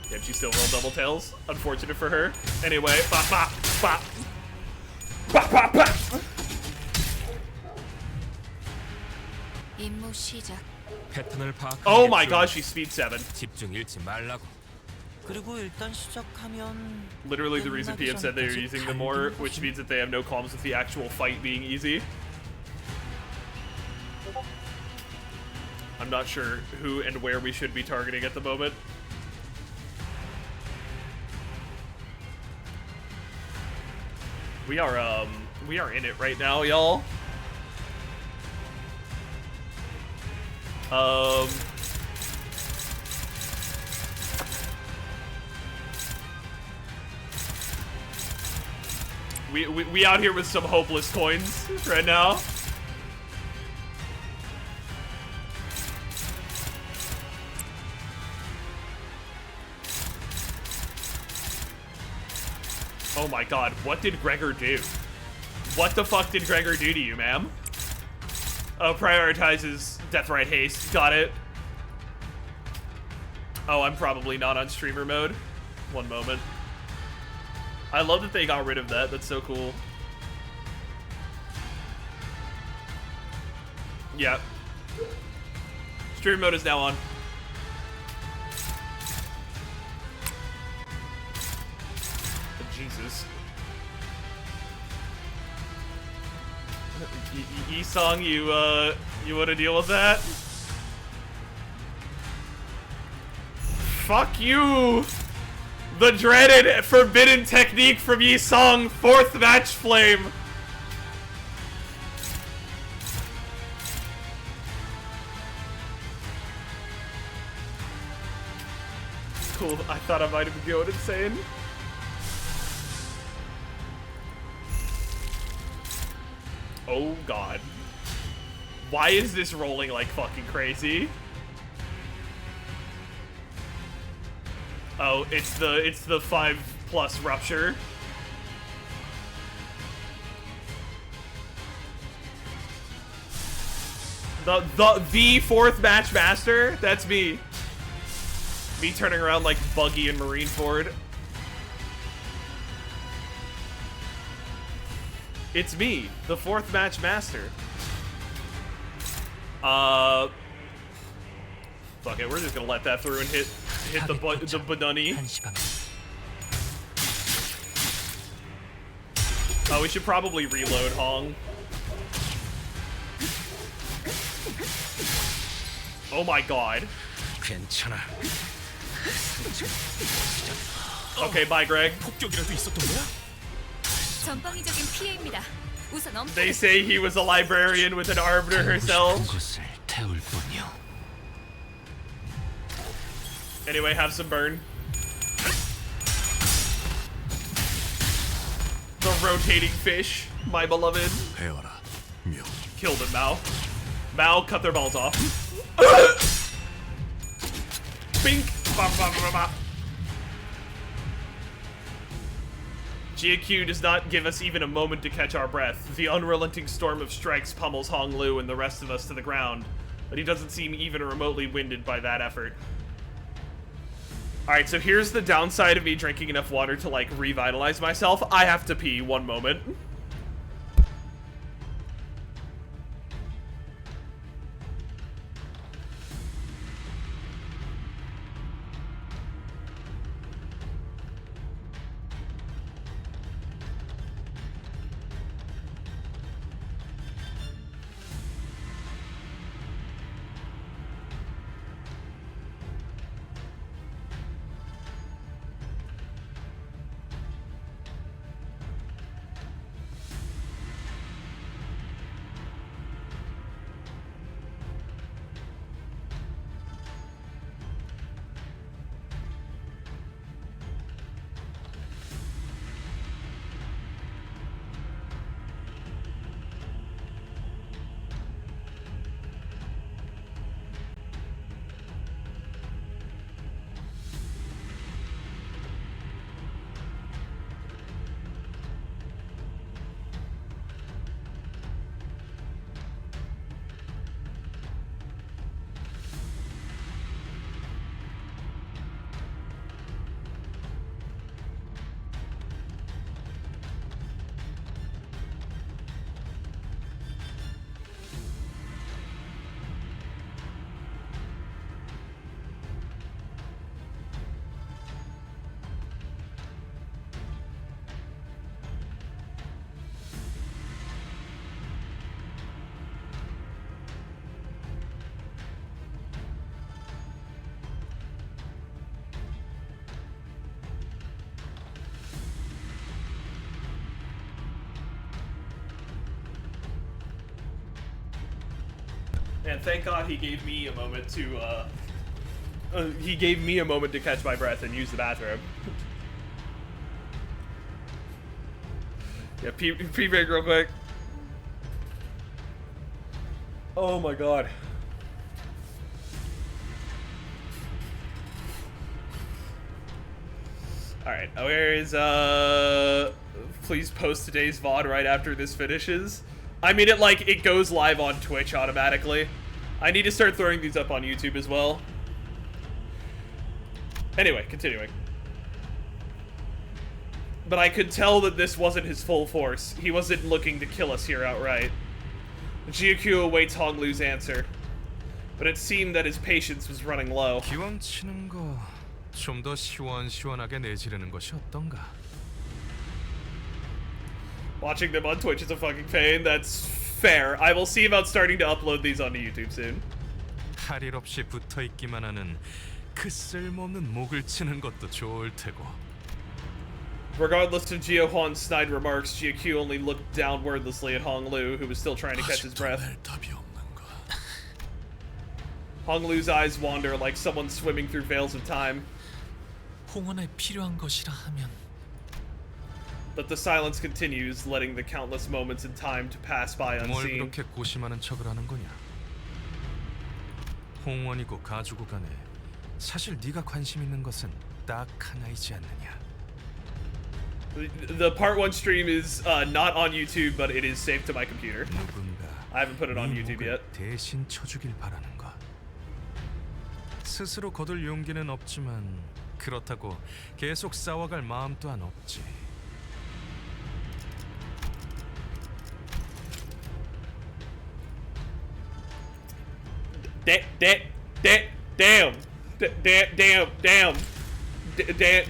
Damn, she still rolled double tails. Unfortunate for her. Anyway, bop, bop, bop. Bop, bop, bop. 임무 시작. 패턴을 파악. Oh my gosh, she's speed 7. 집중 잃지 말라고. 그리고 일단 시작하면 Literally the reason PM said they are using them more, which means that they have no qualms with the actual fight being easy. I'm not sure who and where we should be targeting at the moment. We are in it right now, y'all. We out here with some hopeless coins right now. Oh my god, what did Gregor do? What the fuck did Gregor do to you, ma'am? Oh, prioritizes death right haste. Got it. Oh, I'm probably not on streamer mode. One moment. I love that they got rid of that. That's so cool. Yeah. Streamer mode is now on. Jesus. Yi-Song, you want to deal with that? Fuck you! The dreaded forbidden technique from Yi-Song, 4th match flame. Cool, I thought I might have been going insane. Oh god. Why is this rolling like fucking crazy? Oh, it's the 5+ rupture. The 4th match master? That's me. Me turning around like Buggy and Marineford. It's me, the 4th match master. Fuck it, we're just gonna let that through and hit the Badunny. Oh, we should probably reload Hong. Oh my god. Okay, bye, Greg. 전방위적인 피해입니다. 우선 엄폐. They say he was a librarian with an arbiter herself. Anyway, have some burn. The rotating fish, my beloved. Killed him, Mao. Mao, cut their balls off. Bink! Ba, ba, ba, ba. Jaku does not give us even a moment to catch our breath. The unrelenting storm of strikes pummels Hong Lu and the rest of us to the ground, but he doesn't seem even remotely winded by that effort. Alright, so here's the downside of me drinking enough water to, like, revitalize myself. I have to pee. One moment. And thank God he gave me a moment to, catch my breath and use the bathroom. Yeah, pee break real quick. Oh my God. Alright, where is, please post today's VOD right after this finishes. I mean, it goes live on Twitch automatically. I need to start throwing these up on YouTube as well. Anyway, continuing. But I could tell that this wasn't his full force. He wasn't looking to kill us here outright. Jaku awaits Honglu's answer. But it seemed that his patience was running low. 기왕 치는 거 좀 더 시원시원하게 내지르는 것이 어떤가? Watching them on Twitch is a fucking pain. That's fair. I will see about starting to upload these onto YouTube soon. 할 일 없이 붙어 있기만 하는 그 쓸모없는 목을 치는 것도 좋을 테고. Regardless of Jiahuan's snide remarks, Jaku only looked down wordlessly at Honglu, who was still trying to catch his breath. Honglu's eyes wander like someone swimming through veils of time. 홍원에 필요한 것이라 하면 But the silence continues, letting the countless moments in time to pass by 뭘 unseen. 그렇게 고심하는 척을 하는 거냐? 홍원이고 가주고 간에 사실 네가 관심 있는 것은 딱 하나이지 않느냐? The part 1 stream is not on YouTube, but it is saved to my computer. I haven't put it on YouTube yet. 대신 쳐주길 바라는 거. 스스로 거둘 용기는 없지만 그렇다고 계속 싸워갈 마음 또한 없지.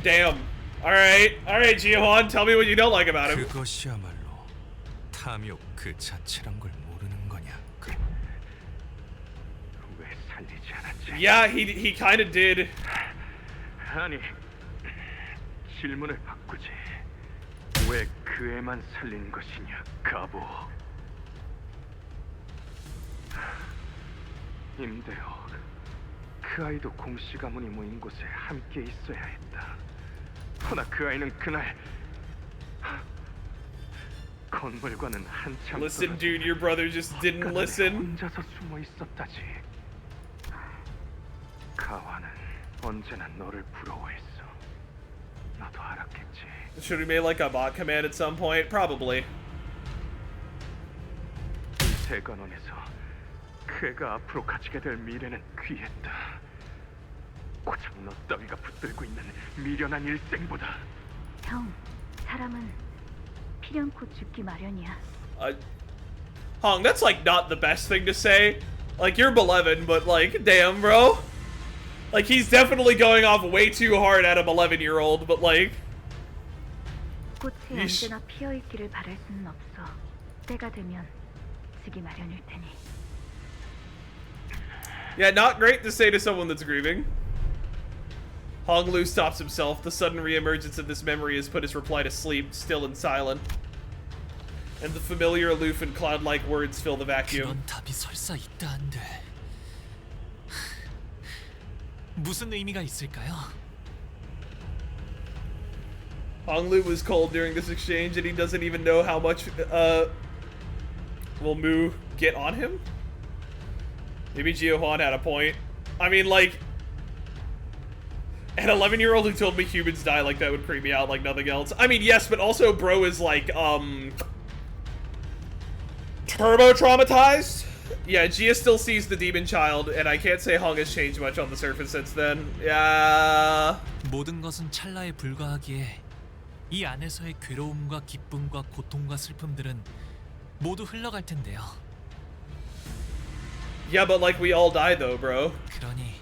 Damn. All right, Jiahuan, tell me what you don't like about him. 그것이야말로 탐욕 그 자체란 걸 모르는 거냐? 왜 살리지 않았지? Yeah, he kind of did. 아니, 질문을 바꾸지. 왜 그 애만 살린 것이냐, 가보. 임대호, 그 아이도 공씨 가문이 모인 곳에 함께 있어야 했다. 허나 그 아이는 그날 건물과는 한참 Listen, dude, your brother just didn't listen. 혼자서 숨어 있었다지. 가와는 언제나 너를 부러워했어. 너도 알았겠지. Should we make like a bot command at some point? Probably. 이 대관원에서 그 애가 앞으로 가지게 될 미래는 귀했다. 고작 너 따위가 붙들고 있는 미련한 일생보다. 형, 사람은 필연코 죽기 마련이야. Hong, that's like not the best thing to say. Like, you're Malevolent, but like, damn, bro. Like, he's definitely going off way too hard at a 11-year-old, but like... 꽃이 언제나 피어 있기를 바랄 수는 없어. 때가 되면 지기 마련일 테니. Yeah, not great to say to someone that's grieving. Honglu stops himself. The sudden reemergence of this memory has put his reply to sleep, still and silent. And the familiar, aloof, and cloud-like words fill the vacuum. 그런 답이 설사 있다 한데 무슨 의미가 있을까요? Honglu was cold during this exchange, and he doesn't even know how much, will Mu get on him? Maybe Jiahuan had a point. I mean, like, an 11-year-old who told me humans die like that would creep me out like nothing else. I mean, yes, but also bro is like, turbo-traumatized? Yeah, Jia still sees the demon child, and I can't say Hong has changed much on the surface since then. Yeah... 모든 것은 찰나에 불과하기에 이 안에서의 괴로움과 기쁨과 고통과 슬픔들은 모두 흘러갈 텐데요. Yeah, but like we all die though, bro. 그러니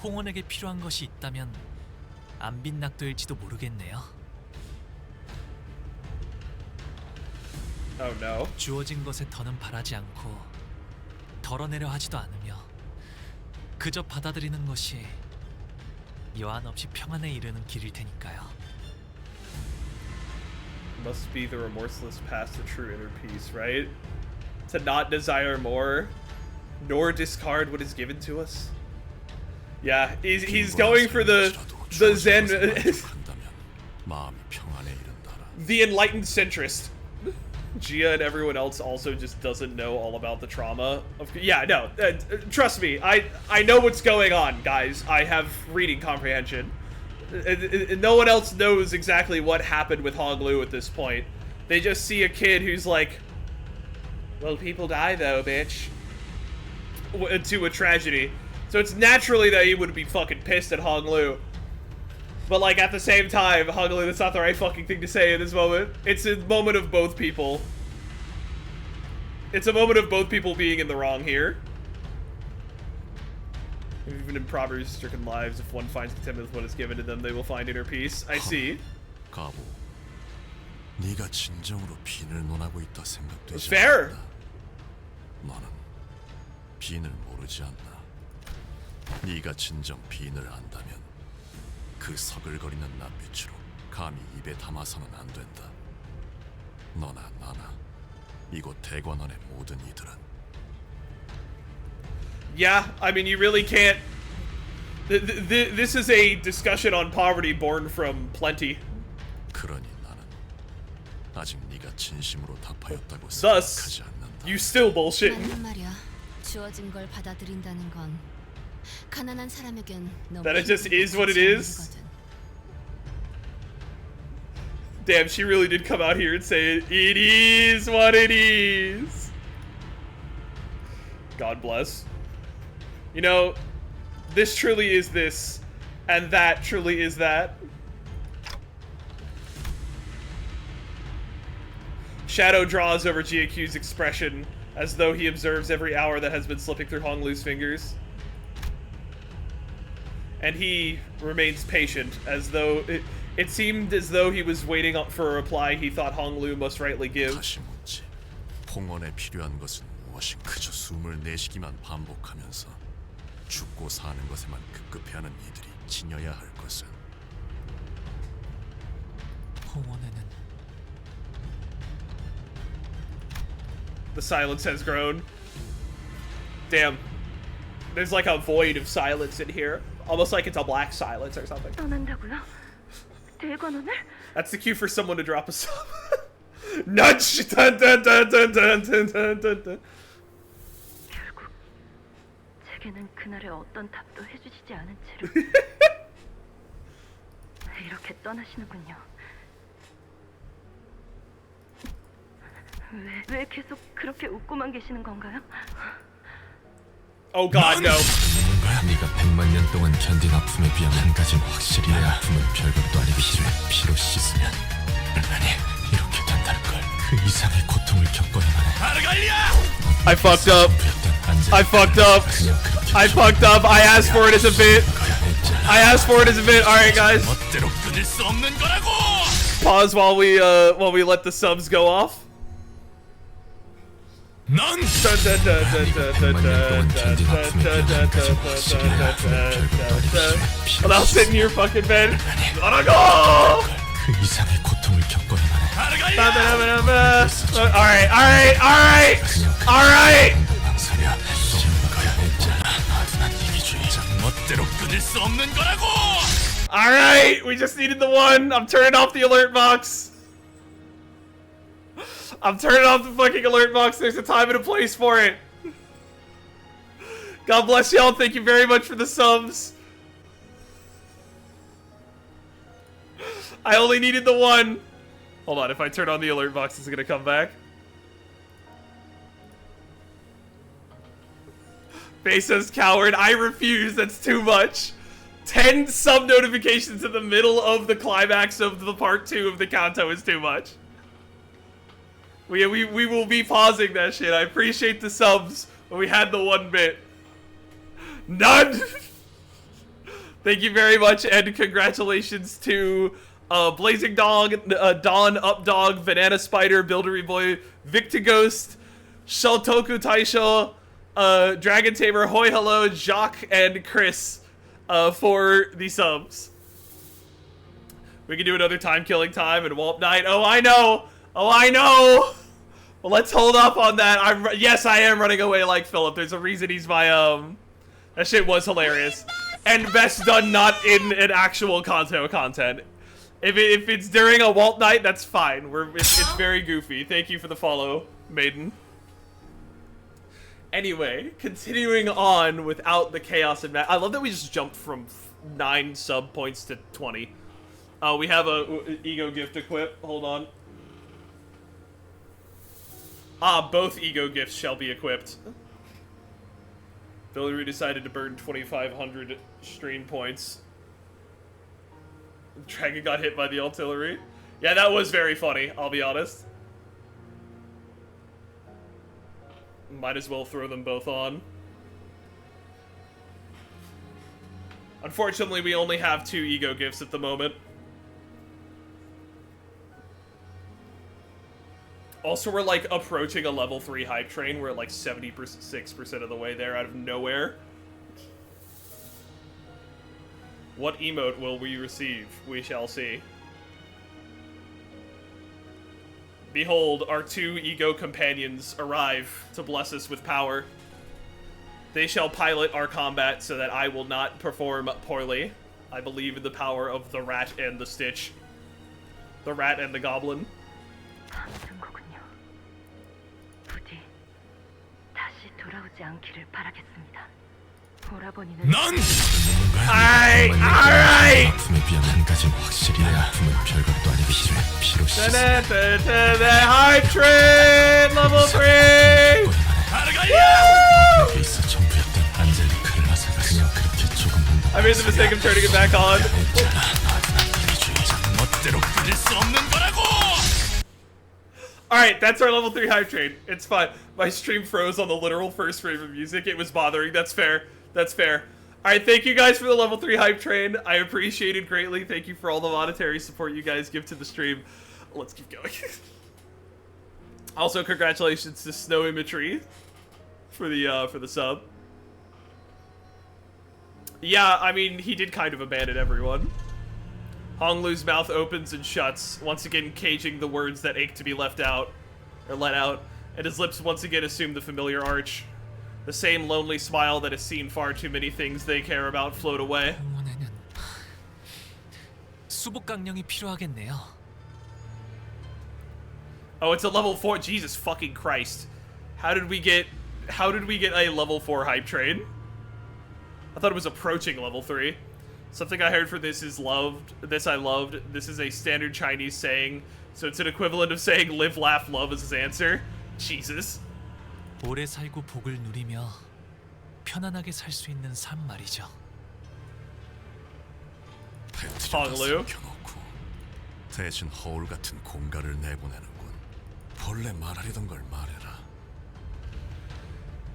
홍원에게 필요한 것이 있다면 안 빈낙도일지도 모르겠네요. Oh no. 주어진 것에 더는 바라지 않고 덜어내려 하지도 않으며 그저 받아들이는 것이 여한 없이 평안에 이르는 길일 테니까요. Must be the remorseless path to true inner peace, right? To not desire more, nor discard what is given to us. Yeah, he's going for the Zen, the enlightened centrist. Gia and everyone else also just doesn't know all about the trauma of. Yeah, no, trust me, I know what's going on, guys. I have reading comprehension. No one else knows exactly what happened with Honglu at this point. They just see a kid who's like, well, people die though, bitch. To a tragedy. So it's naturally that he would be fucking pissed at Honglu. But like at the same time, Honglu, that's not the right fucking thing to say in this moment. It's a moment of both people. It's a moment of both people being in the wrong here. Even in poverty-stricken lives, if one finds contentment with what is given to them, they will find inner peace. I see. 가보, 네가 진정으로 빈을 논하고 있다 생각되지 Fair. 않는다. 너는 빈을 모르지 않나? 네가 진정 빈을 안다면 그 서글거리는 낯빛으로 감히 입에 담아서는 안 된다. 너나 나나 이곳 대관원의 모든 이들은 Yeah, I mean, you really can't... This is a discussion on poverty born from plenty. 그러니 나는 아직 네가 진심으로 답하였다고 Thus, 생각하지 않는다. you still bullshit. 맞는 말이야. 주어진 걸 받아들인다는 건 가난한 사람에겐 너무 That it just 힘들고 is what it 거창한 is. 일이거든. Damn, she really did come out here and say it is what it is. God bless. You know, this truly is this, and that truly is that. Shadow draws over GAQ's expression, as though he observes every hour that has been slipping through Honglu's fingers. And he remains patient, as though it seemed as though he was waiting for a reply he thought Honglu must rightly give. 다시 묻지. 봉헌에 필요한 것은 무엇인가? 그저 숨을 내쉬기만 반복하면서 죽고 사는 것에만 급급해하는 이들이 지녀야 할 것은 봉헌에는 The silence has grown. Damn. There's like a void of silence in here. Almost like it's a black silence or something. 떠난다고요? 대관원을? That's the cue for someone to drop a sub. Nudge! Dun, dun, dun, dun, dun, dun, dun, dun, dun. 결국 제게는 그날의 어떤 답도 해주시지 않은 채로 이렇게 떠나시는군요. 왜 계속 그렇게 웃고만 계시는 건가요? Oh god, no. 네가 100만 년 동안 견딘 아픔에 비하면 한 가지는 확실히 내 아픔은 별것도 아니고 피로 씻으면 아니 이렇게 된다는 걸 그 이상의 고통을 겪어야만 해. I fucked up. I fucked up. I fucked up. I asked for it as a bit. I asked for it as a bit. Alright, guys. Pause while we let the subs go off. 넌 Well, I'll sit in your fucking bed. Gotta go! 그 이상의 고통을 겪어야만 해. Alright, alright, alright! Alright! 망설여 지금가야 했잖아. 난 이기주의자 멋대로 끊을 수 없는 거라고. Alright, we just needed the one. I'm turning off the alert box. I'm turning off the fucking alert box. There's a time and a place for it. God bless y'all. Thank you very much for the subs. I only needed the one. Hold on. If I turn on the alert box, it's going to come back. Faye says coward. I refuse. That's too much. 10 sub notifications in the middle of the climax of the part 2 of the Canto is too much. We will be pausing that shit. I appreciate the subs, but we had the one bit. None! Thank you very much, and congratulations to Blazing Dog, Dawn, Updog, Banana Spider, Buildery Boy, Victor Ghost, Sheltoku Taisho, Dragon Tamer, Hoi Hello, Jacques, and Chris for the subs. We can do another time-killing time and Walp Night. Oh, I know! Oh, I know! Well, let's hold up on that. Yes, I am running away like Philip. There's a reason he's my, That shit was hilarious. And best done not in an actual Canto content. If it's during a Walt night, that's fine. It's very goofy. Thank you for the follow, Maiden. Anyway, continuing on without the chaos and I love that we just jumped from 9 sub points to 20. We have a ego gift equip. Hold on. Both ego gifts shall be equipped. Villery decided to burn 2,500 stream points. Dragon got hit by the artillery. Yeah, that was very funny, I'll be honest. Might as well throw them both on. Unfortunately, we only have 2 ego gifts at the moment. Also, we're like approaching a level 3 hype train. We're at like 76% of the way there out of nowhere. What emote will we receive? We shall see. Behold, our 2 ego companions arrive to bless us with power. They shall pilot our combat so that I will not perform poorly. I believe in the power of the rat and the Stitch. The rat and the goblin. 넌! Alright! 아픔에 비하면 한 가지는 확실히 내 아픔은 별것도 아니고 피로 씻어. Hype train level 3! 여기 있어 전부였던 안젤리카를 앗아가 그냥 그렇게 조금만 더 I made the mistake of turning it back on. 멋대로 끊을 수 없는 거라고! Alright, that's our level 3 hype train. It's fine. My stream froze on the literal first frame of music. It was bothering. That's fair. That's fair. Alright, thank you guys for the level 3 hype train. I appreciate it greatly. Thank you for all the monetary support you guys give to the stream. Let's keep going. Also, congratulations to Snow Imagery for the sub. Yeah, I mean, he did kind of abandon everyone. Honglu's mouth opens and shuts, once again caging the words that ache to be left out, or let out, and his lips once again assume the familiar arch. The same lonely smile that has seen far too many things they care about float away. 수복 강령이 필요하겠네요. Oh, it's a level 4. Jesus fucking Christ. How did we get a level 4 hype train? I thought it was approaching level 3. Something I heard for this is loved. This I loved. This is a standard Chinese saying, so it's an equivalent of saying live, laugh, love as his answer. Jesus. 오래 살고 복을 누리며 편안하게 살 수 있는 삶 말이죠. Honglu. 대신 허울 같은 공갈을 내보내는군. 본래 말하려던 걸 말해라.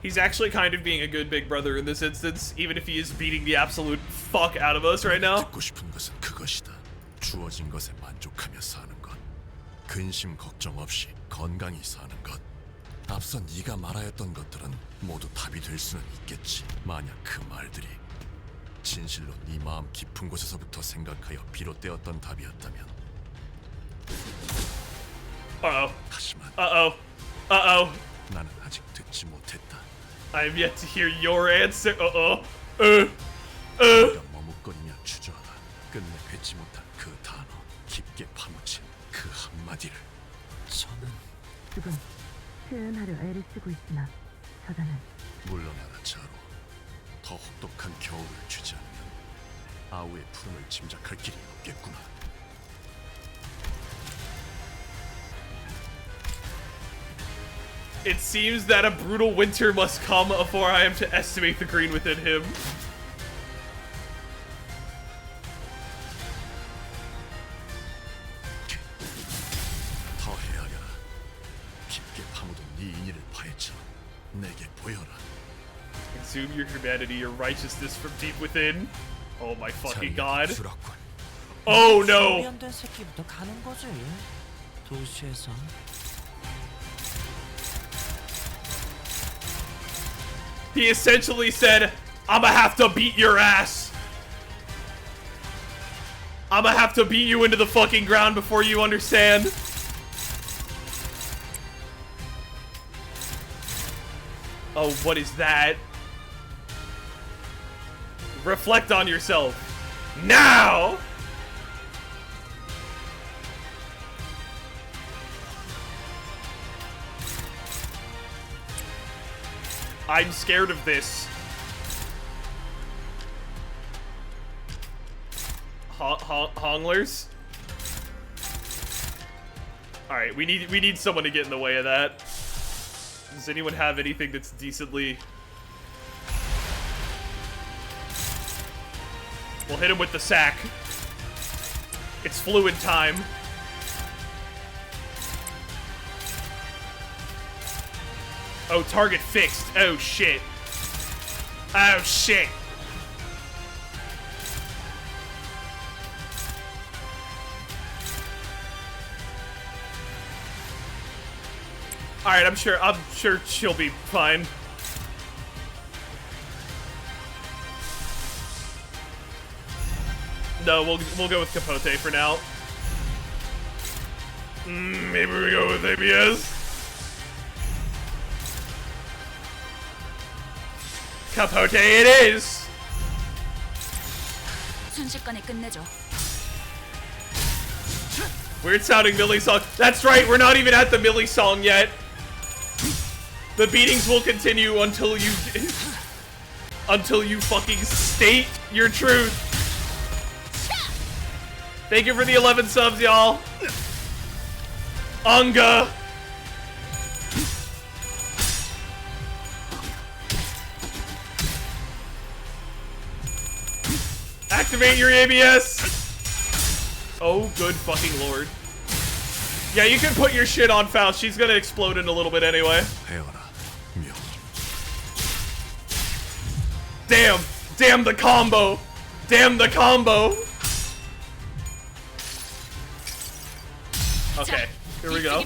He's actually kind of being a good big brother in this instance, even if he is beating the absolute fuck out of us right now. 듣고 싶은 것은 그것이다. 주어진 것에 만족하며 사는 것. 근심 걱정 없이 건강히 사는 것. 앞서 네가 말하였던 것들은 모두 답이 될 수는 있겠지. 만약 그 말들이 진실로 네 마음 깊은 곳에서부터 생각하여 비롯되었던 답이었다면. Uh-oh. 하지만 Uh-oh. Uh-oh. 나는 아직 듣지 못했다. I have yet to hear your answer. Uh-oh. 네가 머뭇거리며 주저하다 끝내 뱉지 못한 그 단어, 깊게 파묻힌 그 한마디를. 저는 지금 표현하려 애를 쓰고 있으나 저자는 물러나라 자로. 더 혹독한 겨울을 주지 않으면 아우의 푸름을 짐작할 길이 없겠구나. It seems that a brutal winter must come before I am to estimate the green within him. 더 헤아려라. 깊게 파묻은 네 인의를 파헤쳐 내게 보여라. Exhume your humanity, your righteousness from deep within. Oh my fucking god. Oh no! 준비한 새끼부터 가는 거지. 도시에서. He essentially said, I'ma have to beat your ass. I'ma have to beat you into the fucking ground before you understand. Oh, what is that? Reflect on yourself. Now! I'm scared of this. honglers. All right, we need someone to get in the way of that. Does anyone have anything that's decently? We'll hit him with the sack. It's fluid time. Oh, target fixed. Oh shit. Oh shit. All right, I'm sure she'll be fine. No, we'll go with Capote for now. Maybe we go with ABS. Capote it is. 순식간에 끝내죠. Weird sounding Millie song. That's right, we're not even at the Millie song yet. The beatings will continue until you fucking state your truth. Thank you for the 11 subs, y'all. Unga. Activate your ABS. Oh, good fucking lord. Yeah, you can put your shit on Faust. She's gonna explode in a little bit anyway. Damn. Damn the combo. Damn the combo. Okay, here we go.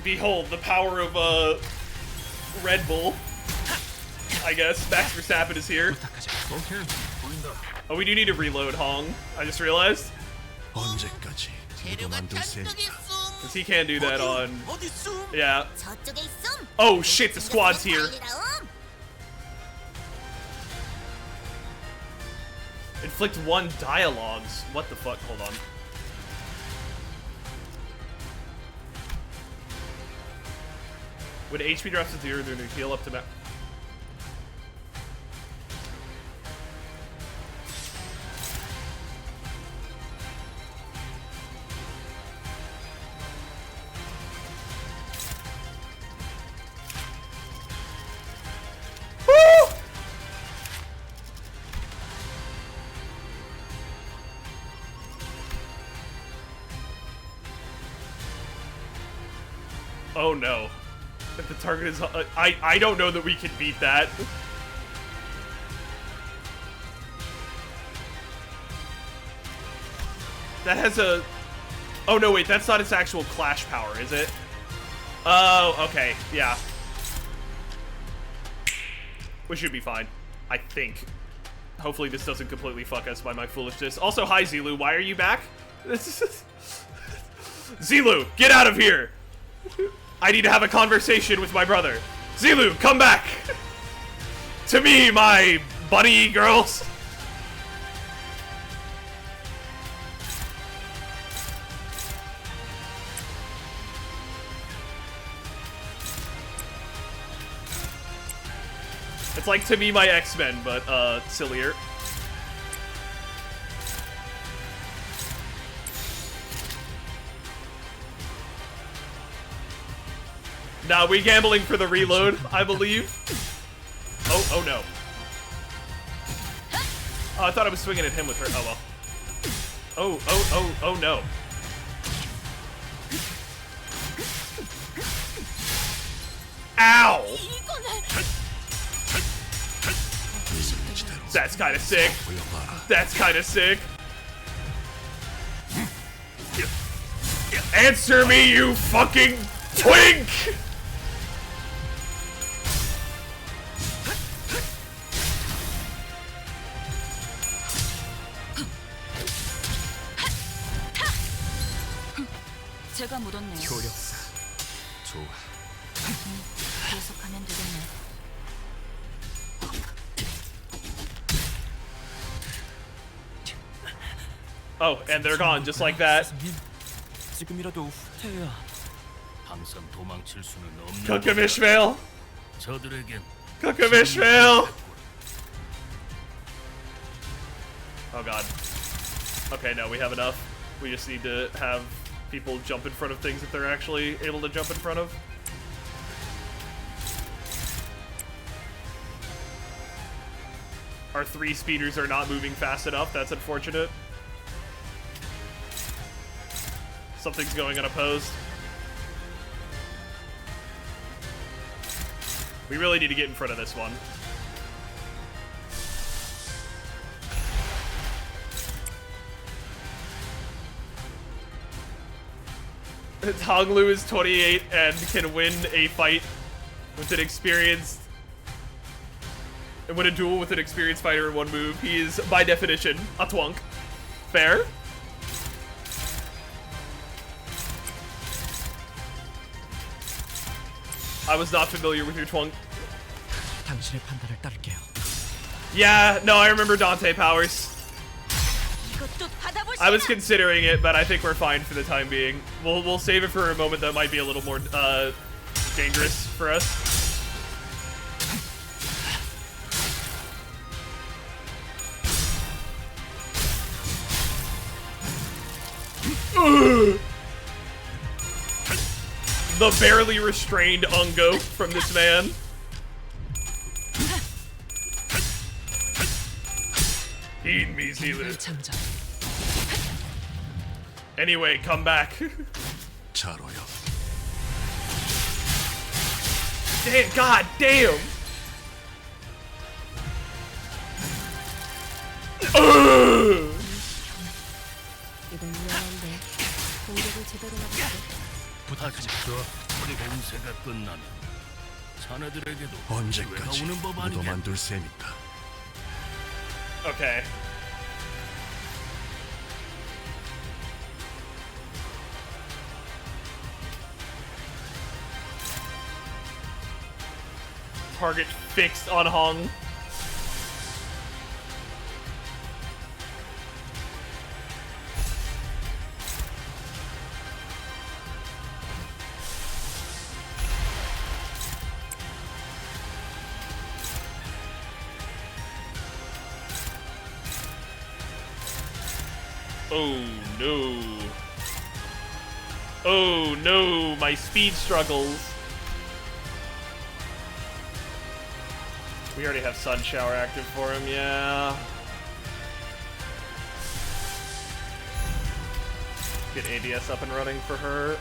Behold the power of Red Bull. I guess Max Verstappen is here. Oh, we do need to reload Hong. I just realized. Because he can't do that on. Yeah. Oh shit, the squad's here. Inflict 1 dialogues. What the fuck? Hold on. When HP drops to 0, then heal up to max. Oh no. If the target is... I don't know that we can beat that. That has a... Oh no, wait, that's not its actual clash power, is it? Oh, okay, yeah. We should be fine, I think. Hopefully this doesn't completely fuck us by my foolishness. Also, hi Zilu, why are you back? Zilu, get out of here! I need to have a conversation with my brother. Zilu, come back! To me, my bunny girls! It's like to me, my X-Men, but, sillier. Nah, we gambling for the reload, I believe. Oh no. Oh, I thought I was swinging at him with her. Oh well. Oh no. Ow! That's kind of sick. That's kind of sick. Answer me, you fucking twink! 제가 묻었네요. 효력사. 좋아. 계속하면 되겠네. Oh, and they're gone just like that. 지금이라도 후퇴해야. 항상 도망칠 수는 없는. Cook of Ishmael. 저들에겐 Cook of Ishmael. Oh god. Okay, no, we have enough. We just need to have people jump in front of things that they're actually able to jump in front of. Our 3 speeders are not moving fast enough. That's unfortunate. Something's going unopposed. We really need to get in front of this one. Honglu is 28 and can win a fight with an experienced... and win a duel with an experienced fighter in one move. He is, by definition, a twunk. Fair? I was not familiar with your twunk. 당신의 판단을 따를게요. Yeah, no, I remember Dante powers. I was considering it, but I think we're fine for the time being. We'll save it for a moment that might be a little more dangerous for us. The barely restrained ungo from this man. Heed me, Zealand. Anyway, come back. Damn, god damn! 이건 위험한데 공격을 제대로 하겠어. 부탁하지. 우리 공세가 끝나면 자네들에게도 언제까지 오는 법 아니냐? 묻어만둘 셈인가? Okay. Target fixed on Hong. Oh no. Oh no, my speed struggles. We already have Sun Shower active for him, yeah. Get ADS up and running for her.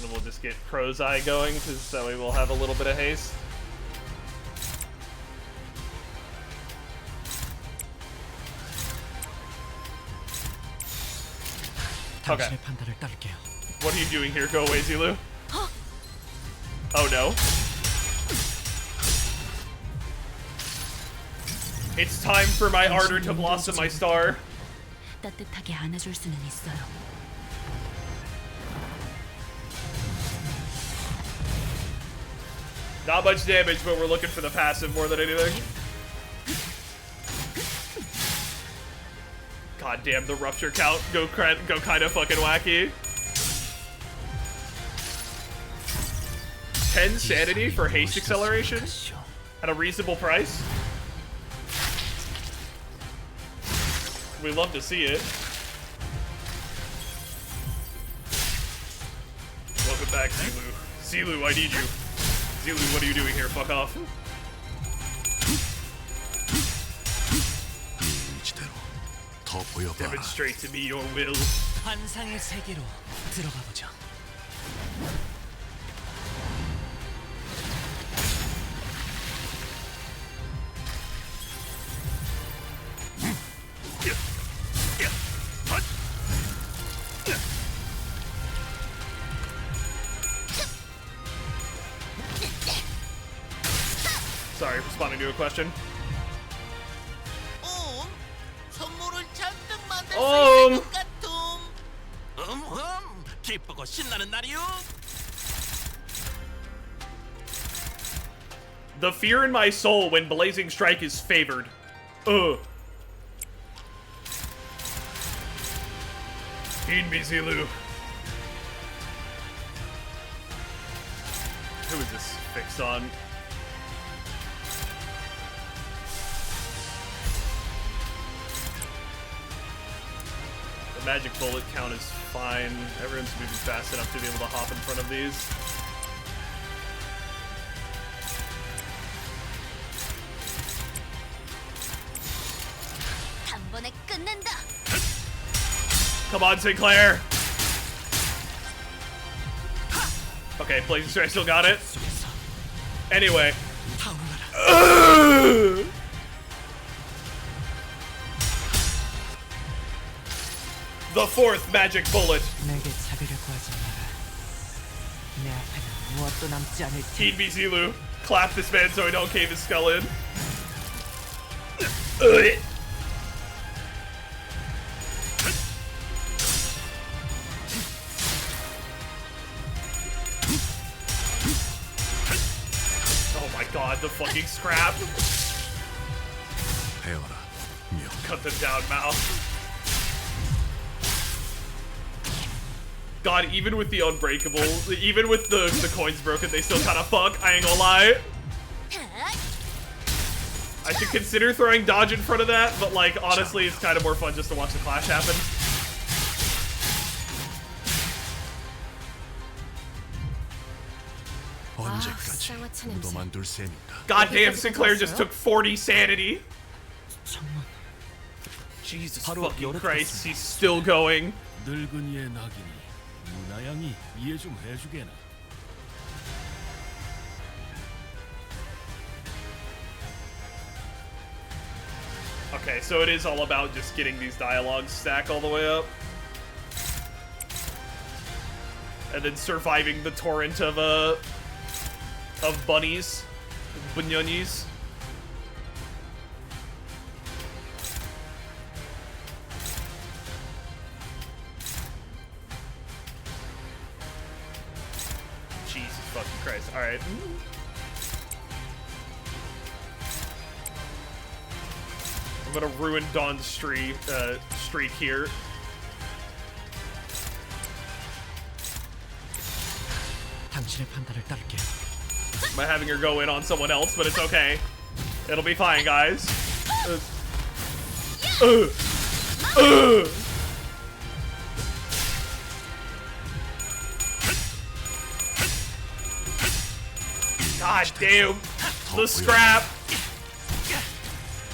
And we'll just get Crow's Eye going, because that way we'll have a little bit of haste. Okay. What are you doing here? Go away, Zilu. Oh no. It's time for my ardor to blossom my star. 따뜻하게 안아줄 수는 있어요. Not much damage, but we're looking for the passive more than anything. God damn, the rupture count go kind of fucking wacky. 10 sanity for haste acceleration at a reasonable price. We love to see it. Welcome back, Zilu. Zilu, I need you. Zilu, what are you doing here? Fuck off. Demonstrate to me your will. 환상의 세계로 들어가 보죠. Sorry, responding to a question. 선물을 잔뜩 만들 수 옴. 있을 것 같음. 기쁘고 신나는 날이요. The fear in my soul when Blazing Strike is favored. Ugh. Heed me, Zilu. Who is this fixed on? Magic bullet count is fine. Everyone's moving fast enough to be able to hop in front of these. 단번에 끝낸다. Come on, Sinclair. Okay, Blazing Strike still got it. Anyway. The fourth magic bullet. 내게 자비를 구하지 마라. 내 앞에는 무엇도 남지 않을 테니. Teen Zilu, clap this man so I don't cave his skull in. Oh my god, the fucking scrap. Cut them down, Mao. God, even with the unbreakable, even with the coins broken, they still kind of fuck. I ain't gonna lie. I should consider throwing dodge in front of that, but like, honestly, it's kind of more fun just to watch the clash happen. Goddamn, Sinclair just took 40 sanity. Jesus fucking Christ, he's still going. 늙은이의 낙이니 누나양이 이해 좀 해주게나. Okay, so it is all about just getting these dialogues stack all the way up. And then surviving the torrent of bunnies. Bunyonis. Jesus fucking Christ. Alright. I'm gonna ruin Dawn's streak here. 당신의 판단을 따를게. By having her go in on someone else, but it's okay. It'll be fine, guys. God damn, the scrap.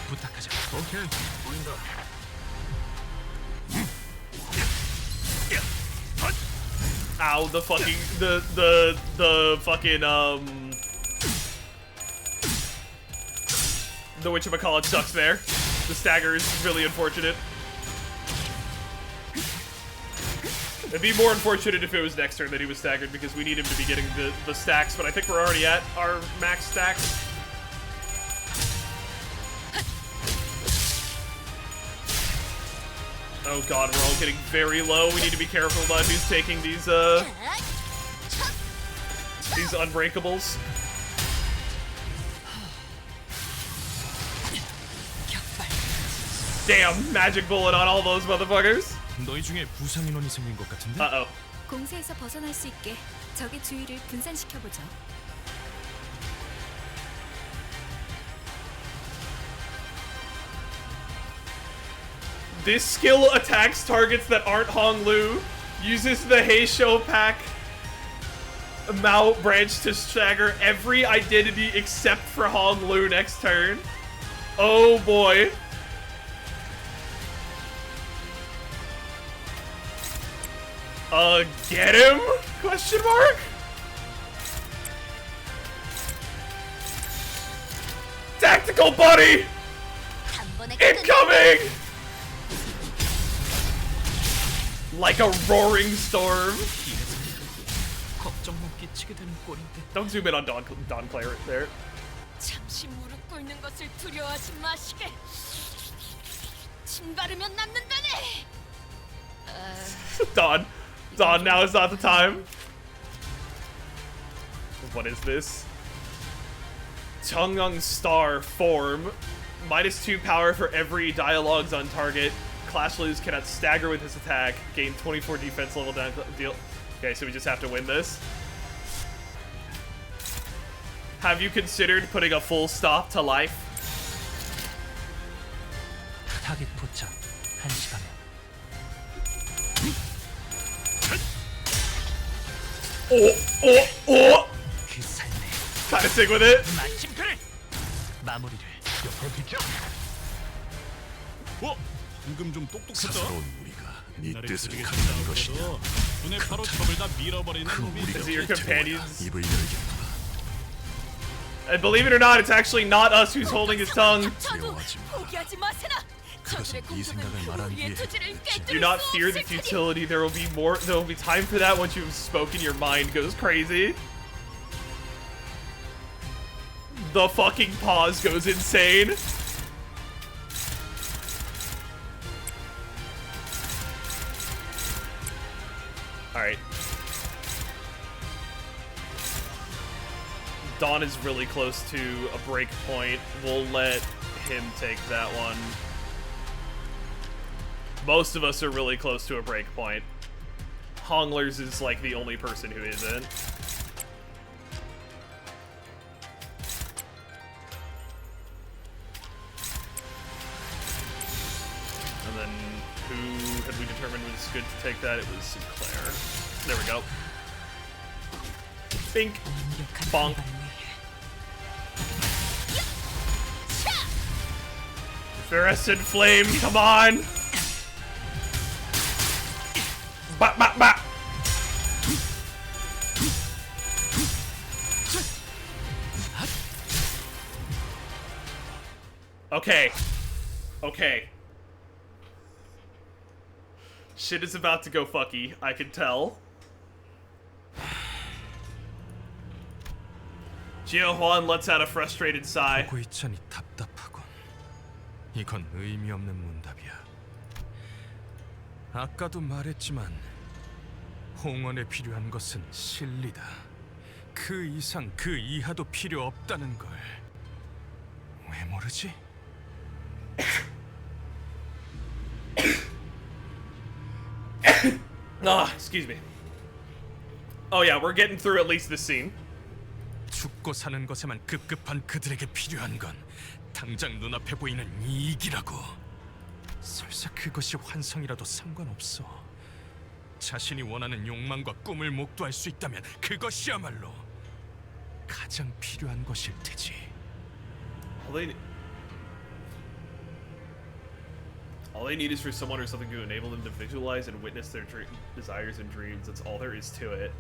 부탁하자. 오케이. 보인다. Ow, the fucking the fucking the whatchamacallit sucks there. The stagger is really unfortunate. It'd be more unfortunate if it was next turn that he was staggered, because we need him to be getting the stacks, but I think we're already at our max stacks. Oh god, we're all getting very low. We need to be careful about who's taking these unbreakables. Damn, magic bullet on all those motherfuckers. 너희 중에 부상 인원이 생긴 것 같은데? Uh-oh. 공세에서 벗어날 수 있게 적의 주의를 분산시켜보죠. This skill attacks targets that aren't Hong Lu, uses the Heisho Pack Mao branch to stagger every identity except for Hong Lu next turn. Oh boy. Get him? Question mark? Tactical buddy! Incoming! Like a roaring storm. Don't zoom in on Don Clay right there. 잠시 무릎 꿇는 것을 두려워하지 마시게. 침 바르면 낫는다네. Don, now is not the time. What is this? Chang'ang Star form. -2 power for every dialogues on target. Clash Lose cannot stagger with his attack. Gain 24 defense level down deal. Okay, so we just have to win this. Have you considered putting a full stop to life? 타겟 포착 1시간에 그 삶의 Kind of sick with it. 마침표를 마무리를. 옆으로 비켜. 방금 좀 똑똑했다. 사사로운 우리가 네 옛날에 뜻을 그들에게 가리는 것이냐? 싸우고도 눈에 바로 첩을 다 밀어버리는 놈이 Is it your companions? 입을 열겠구나. And believe it or not, it's actually not us who's holding his tongue. 저도 포기하지 마세나. 저들의 공격은 우리의 토지를 Do 꿰뚫을 not 수 fear the 없을 테니. futility. There will be more. There will be time for that once you've spoken. Your mind goes crazy. The fucking pause goes insane. All right. Dawn is really close to a break point. We'll let him take that one. Most of us are really close to a break point. Honglers is like the only person who isn't. And then who had we determined was good to take that? It was Sinclair. There we go. Bink. Bonk. Fluorescent flame, come on! Bop, bop, bop! Okay. Okay. Shit is about to go fucky, I can tell. Gio Juan lets out a frustrated sigh. 보고 있자니 답답하군. 이건 의미 없는 문답이야. 아까도 말했지만 홍원에 필요한 것은 실리다. 그 이상 그 이하도 필요 없다는 걸. 왜 모르지? Excuse me. Oh yeah, we're getting through at least this scene. 죽고 사는 것에만 급급한 그들에게 필요한 건 당장 눈앞에 보이는 이익이라고. 설사 그것이 환상이라도 상관없어. 자신이 원하는 욕망과 꿈을 목도할 수 있다면 그것이야말로 가장 필요한 것일 테지. All they need is for someone or something to enable them to visualize and witness their desires and dreams. That's all there is to it.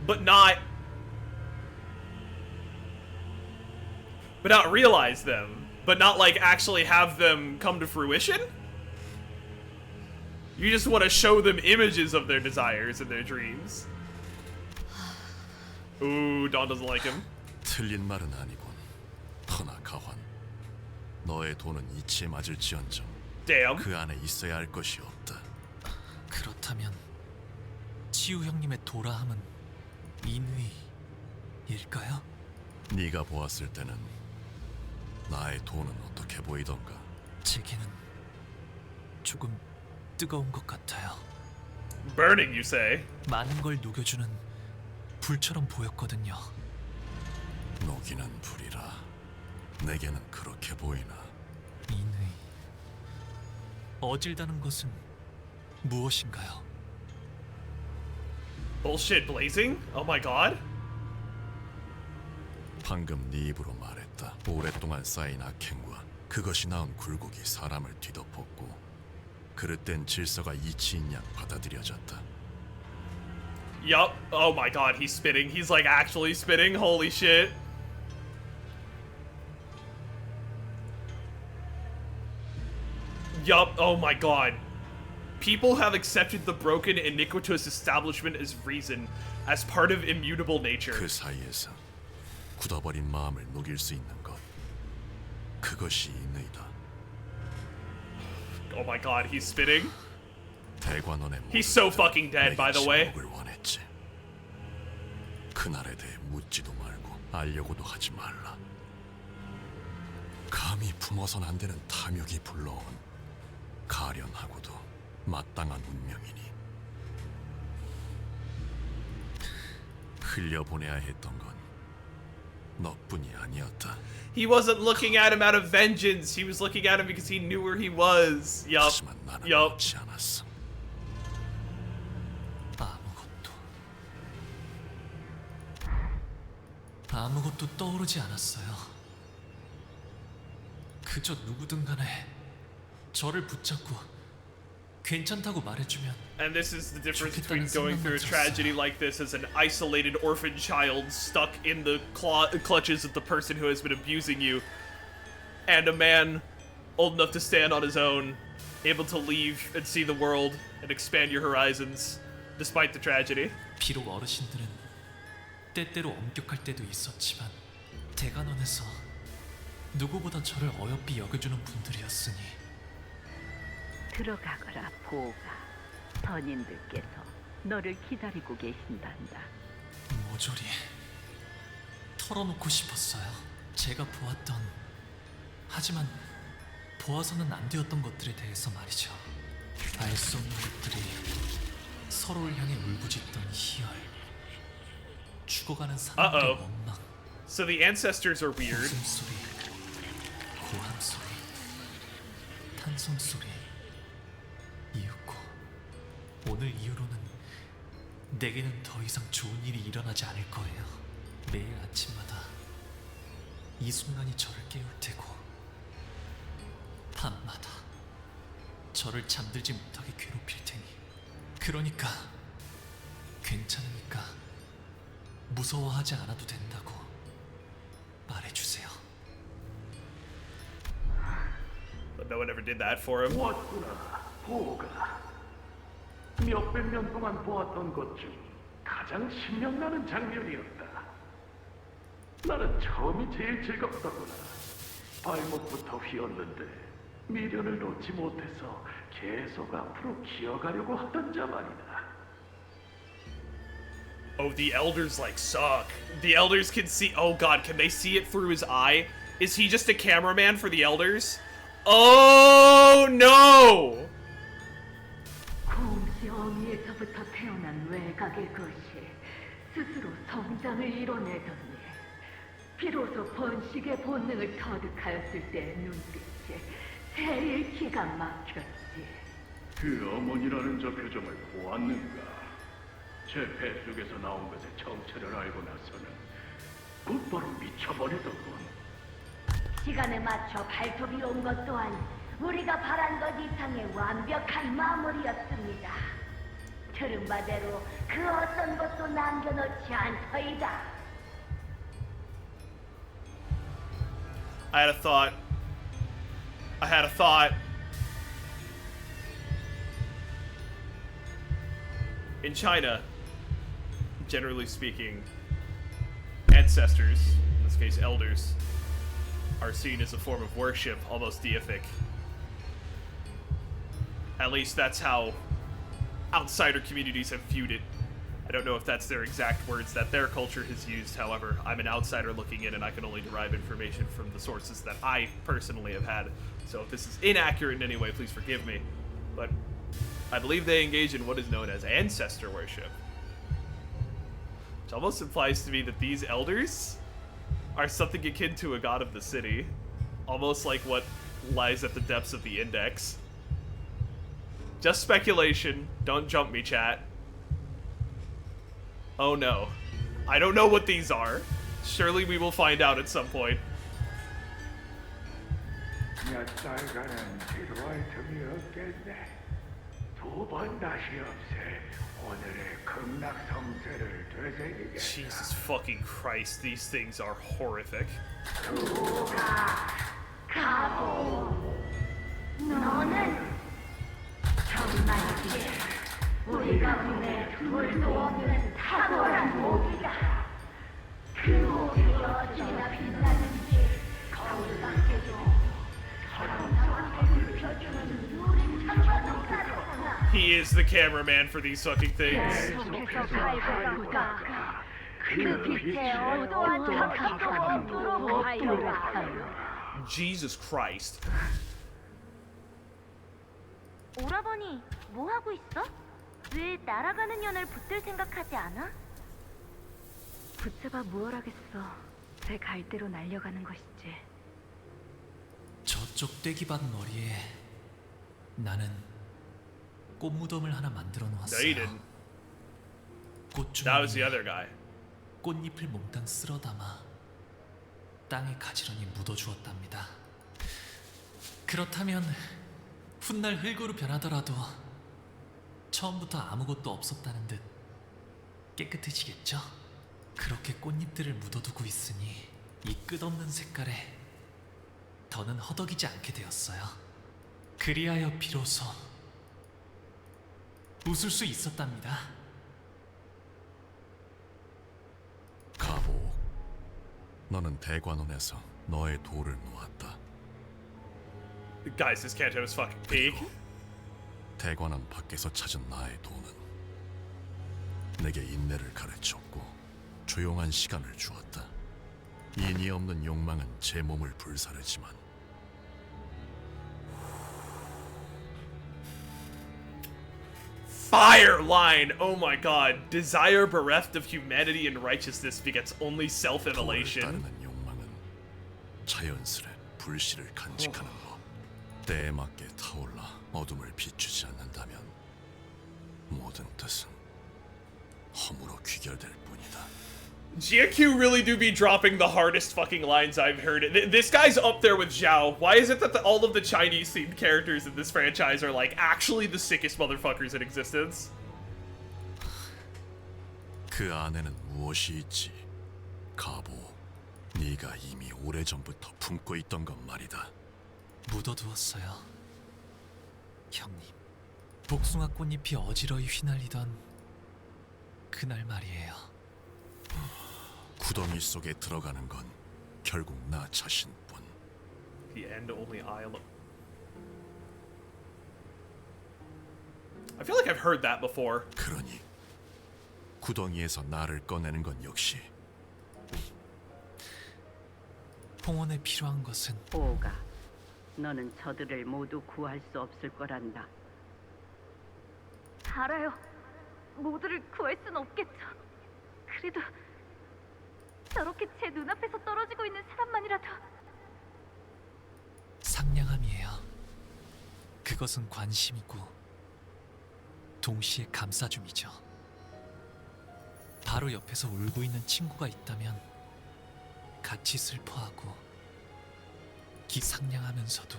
But not realize them. But not, like, actually have them come to fruition? You just want to show them images of their desires and their dreams. Ooh, Dawn doesn't like him. 틀린 말은 아니군. 허나 가환, 너의 돈은 이치에 맞을지언정 Damn. 그 안에 있어야 할 것이 없다. 그렇다면 치우 형님의 도라함은 인위일까요? 네가 보았을 때는 나의 돈은 어떻게 보이던가? 제게는 조금 뜨거운 것 같아요. Burning, you say? 많은 걸 녹여주는 불처럼 보였거든요. 녹이는 불이라 내게는 그렇게 보이나? 인의 어질다는 것은 무엇인가요? Bullshit blazing? Oh my god. 방금 네 입으로 말했다. 오랫동안 쌓인 악행과 그것이 낳은 굴곡이 사람을 뒤덮었고 그릇된 질서가 이치인 양 받아들여졌다. Yup. Oh my god, he's spitting. He's like actually spitting. Holy shit. Yup. Oh my god. People have accepted the broken, iniquitous establishment as reason, as part of immutable nature. 그 사이에서 굳어버린 마음을 녹일 수 있는 것, 그것이 인의다. Oh my god, he's spitting. 대관원의 He's so fucking dead, by the way. 지목을 원했지. 그날에 대해 묻지도 말고 알려고도 하지 말라. 감히 품어선 안 되는 탐욕이 불러온 가련하고도 마땅한 운명이니 흘려보내야 했던 건 너뿐이 아니었다. He wasn't looking at him out of vengeance. He was looking at him because he knew where he was. Yup. 하지만 나는 Yup. 없지 않았어. 아무것도 아무것도 떠오르지 않았어요. 그저 누구든 간에 저를 붙잡고 괜찮다고 말해주면. And this is the difference between going through a tragedy like this as an isolated orphan child stuck in the clutches of the person who has been abusing you, and a man old enough to stand on his own, able to leave and see the world and expand your horizons despite the tragedy. 비록 어르신들은 때때로 엄격할 때도 있었지만 대간원에서 누구보다 저를 어여삐 여겨주는 분들이었으니. 들어가거라, 보가. 선인들께서 너를 기다리고 계신단다. 모조리 털어놓고 싶었어요. 제가 보았던, 하지만 보아서는 안 되었던 것들에 대해서 말이죠. 알 수 없는 것들이 서로를 향해 울부짖던 희열, 죽어가는 사람들의 원망. So the ancestors are weird. 웃음소리, 고함소리, 탄성소리, 이윽고 오늘 이후로는 내게는 더 이상 좋은 일이 일어나지 않을 거예요. 매일 아침마다 이 순간이 저를 깨울 테고 밤마다 저를 잠들지 못하게 괴롭힐 테니. 그러니까 괜찮으니까 무서워하지 않아도 된다고 말해주세요. But no one ever did that for him. 왔구나, 보가. 몇백 년 동안 보았던 것 중 가장 신명나는 장면이었다. 나는 처음이 제일 즐겁더구나. 발목부터 휘었는데 미련을 놓지 못해서 계속 앞으로 기어가려고 하던 자 말이다. Oh, the elders like suck. The elders can see. Oh god, can they see it through his eye? Is he just a cameraman for the elders? Oh no! 공시 어미에서부터 태어난 외곽의 것이 스스로 성장을 이뤄내더니 비로소 번식의 본능을 터득하였을 때의 눈빛에 새일 기가 막혔지. 그 어머니라는 저 표정을 보았는가? 제 뱃속에서 나온 것의 정체를 알고 나서는 곧바로 미쳐버리더군. 시간에 맞춰 발톱이 온 것 또한 우리가 바란 것 이상의 완벽한 마무리였습니다. 들은 바대로 그 어떤 것도 남겨놓지 않더이다. I had a thought. I had a thought. In China, generally speaking, ancestors, in this case elders, are seen as a form of worship, almost deific. At least that's how outsider communities have viewed it. I don't know if that's their exact words that their culture has used, however, I'm an outsider looking in and I can only derive information from the sources that I personally have had. So if this is inaccurate in any way, please forgive me. But I believe they engage in what is known as ancestor worship. Which almost implies to me that these elders are something akin to a god of the city. Almost like what lies at the depths of the index. Just speculation. Don't jump me, chat. Oh no. I don't know what these are. Surely we will find out at some point. 몇 달간은 지루할 틈이 없겠네. 두 번 다시 없애 오늘의 극락성세를 되새기겠다. Jesus fucking Christ, these things are horrific. 가보. 너는 정말이지. 우리가 보내 둘도 없는 탁월한 모기다. 그 모기가 어찌나 빛나는지 거울 밖에도 서로서로 펴주는 우리 상관없다. He is the cameraman for these fucking things. 계속해서 발견하다. 그 빛에 어떠한 작품도 없도록 하여라. Jesus Christ. 오라버니, 뭐 하고 있어? 왜 날아가는 년을 붙들 생각하지 않아? 붙잡아 무얼 하겠어. 제 갈대로 날려가는 것이지. 저쪽 떼기밭 머리에 나는 꽃무덤을 하나 만들어 No, you 놓았어요. didn't. That was the other guy. 꽃잎을 몽땅 쓸어 담아 땅에 가지런히 묻어주었답니다. 그렇다면 훗날 흙으로 변하더라도 처음부터 아무것도 없었다는 듯 깨끗해지겠죠? 그렇게 꽃잎들을 묻어두고 있으니 이 끝없는 색깔에 더는 허덕이지 않게 되었어요. 그리하여 비로소 웃을 수 있었답니다. 가보, 너는 대관원에서 너의 돌을 놓았다. Guys, this Canto is fucking peak. 대관원 밖에서 찾은 나의 돈은 내게 인내를 가르쳤고 조용한 시간을 주었다. 인이 없는 욕망은 제 몸을 불사르지만 Fire line! Oh my god. Desire bereft of humanity and righteousness begets only self-immolation. 따르는 욕망은 자연스레 불씨를 간직하는 법. 때에 맞게 타올라 어둠을 비추지 않는다면 모든 뜻은 허무로 귀결될 뿐이다. Jaku really do be dropping the hardest fucking lines I've heard. This guy's up there with Zhao. Why is it that all of the Chinese-themed characters in this franchise are, like, actually the sickest motherfuckers in existence? 그 안에는 무엇이 있지? 가보, 네가 이미 오래전부터 품고 있던 것 말이다. 묻어두었어요. 형님, 복숭아 꽃잎이 어지러이 휘날리던 그날 말이에요. 구덩이 속에 들어가는 건 결국 나 자신뿐. The end only I alone. I feel like I've heard that before. 그러니 구덩이에서 나를 꺼내는 건 역시 봉헌에 필요한 것은 오가, 너는 저들을 모두 구할 수 없을 거란다. 알아요. 모두를 구할 순 없겠죠. 그래도 저렇게 제 눈앞에서 떨어지고 있는 사람만이라도 상냥함이에요. 그것은 관심이고 동시에 감싸줌이죠. 바로 옆에서 울고 있는 친구가 있다면 같이 슬퍼하고 상냥하면서도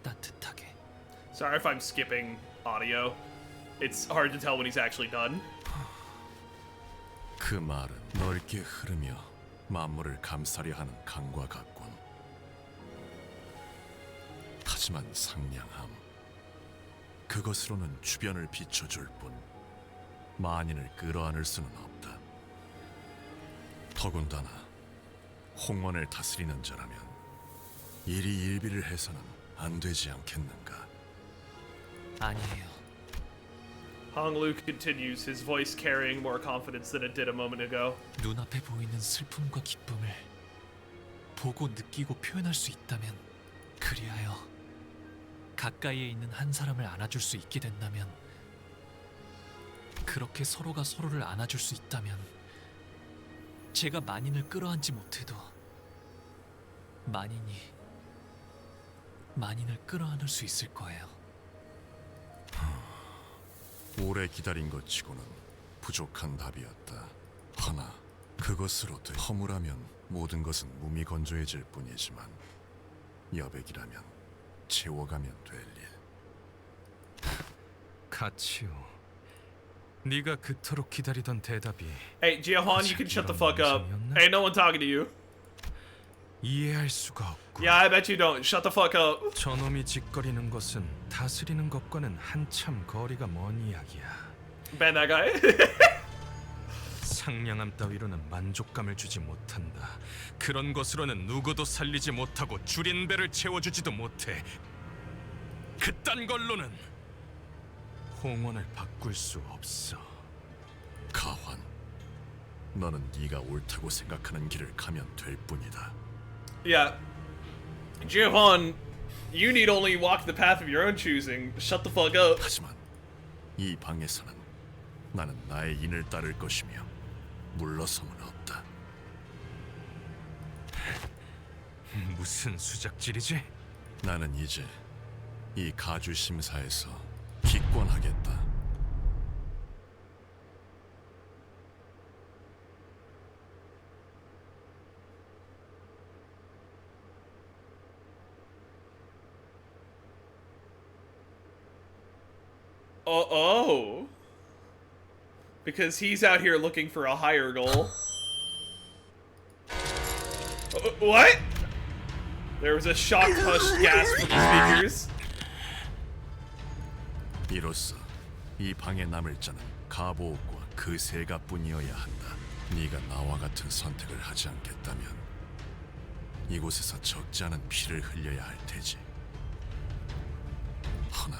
따뜻하게. Sorry if I'm skipping audio. It's hard to tell when he's actually done. 그 말은 넓게 흐르며 만물을 감싸려 하는 강과 같군. 하지만 상냥함, 그것으로는 주변을 비춰줄 뿐 만인을 끌어안을 수는 없다. 더군다나 홍원을 다스리는 자라면 일희일비를 해서는 안 되지 않겠는가? 아니에요. Honglu continues, his voice carrying more confidence than it did a moment ago. 눈앞에 보이는 슬픔과 기쁨을 보고 느끼고 표현할 수 있다면, 그리하여 가까이에 있는 한 사람을 안아줄 수 있게 된다면, 그렇게 서로가 서로를 안아줄 수 있다면, 제가 만인을 끌어안지 못해도 만인을 끌어안을 수 있을 거예요. 오래 기다린 것 치고는 부족한 답이었다. 허나 그것으로 허무라면 모든 것은 무미건조해질 뿐이지만 여백이라면 채워가면 될 일. 가치요. 네가 그토록 기다리던 대답이 Hey, Jiahan, you can shut the fuck up. Ain't no one talking to you. 이해할 수가 없고. Yeah, I bet you don't. Shut the fuck up. 저놈이 짓거리는 것은 다스리는 것과는 한참 거리가 먼 이야기야. Ban that guy. 상냥함 따위로는 만족감을 주지 못한다. 그런 것으로는 누구도 살리지 못하고 줄인 배를 채워주지도 못해. 그딴 걸로는 홍원을 바꿀 수 없어. 가환, 너는 네가 옳다고 생각하는 길을 가면 될 뿐이다. Yeah. Jiahan, you need only walk the path of your own choosing. Shut the fuck up. 하지만 이 방에서는 나는 나의 인을 따를 것이며 물러섬은 없다. 무슨 수작질이지? 나는 이제 이 가주 심사에서 기권하겠다. Oh. Because he's out here looking for a higher goal. What? There was a shocked hushed gasp from the speakers. 이로써 이 방에 남을 자는 가보옥과 그 세가뿐이어야 한다. 네가 나와 같은 선택을 하지 않겠다면 이곳에서 적지 않은 피를 흘려야 할 테지. 허나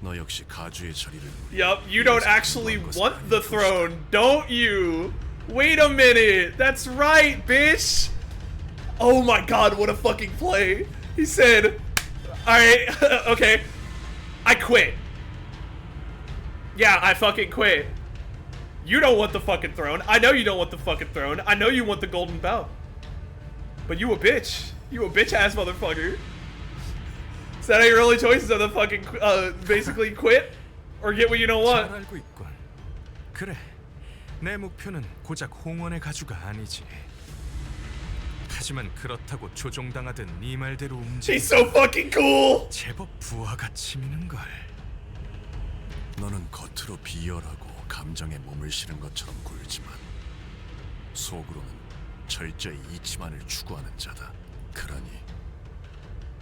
너 역시 가주의 자리를 Yup, you don't actually want the throne, don't you? Wait a minute, that's right, bitch! Oh my god, what a fucking play. He said, alright, okay, I quit. Yeah, I fucking quit. You don't want the fucking throne. I know you don't want the fucking throne. I know you want the golden bell. But you a bitch. You a bitch ass motherfucker. Is that your only choices? Are the fucking basically quit or get what you don't want? 잘 알고 있군. 그래, 내 목표는 고작 홍원의 가주가 아니지. 하지만 그렇다고 조종당하듯 네 말대로 움직여. He's so fucking cool. 제법 부하가 치미는 걸. 너는 겉으로 비열하고 감정에 몸을 실은 것처럼 굴지만 속으로는 철저히 이치만을 추구하는 자다. 그러니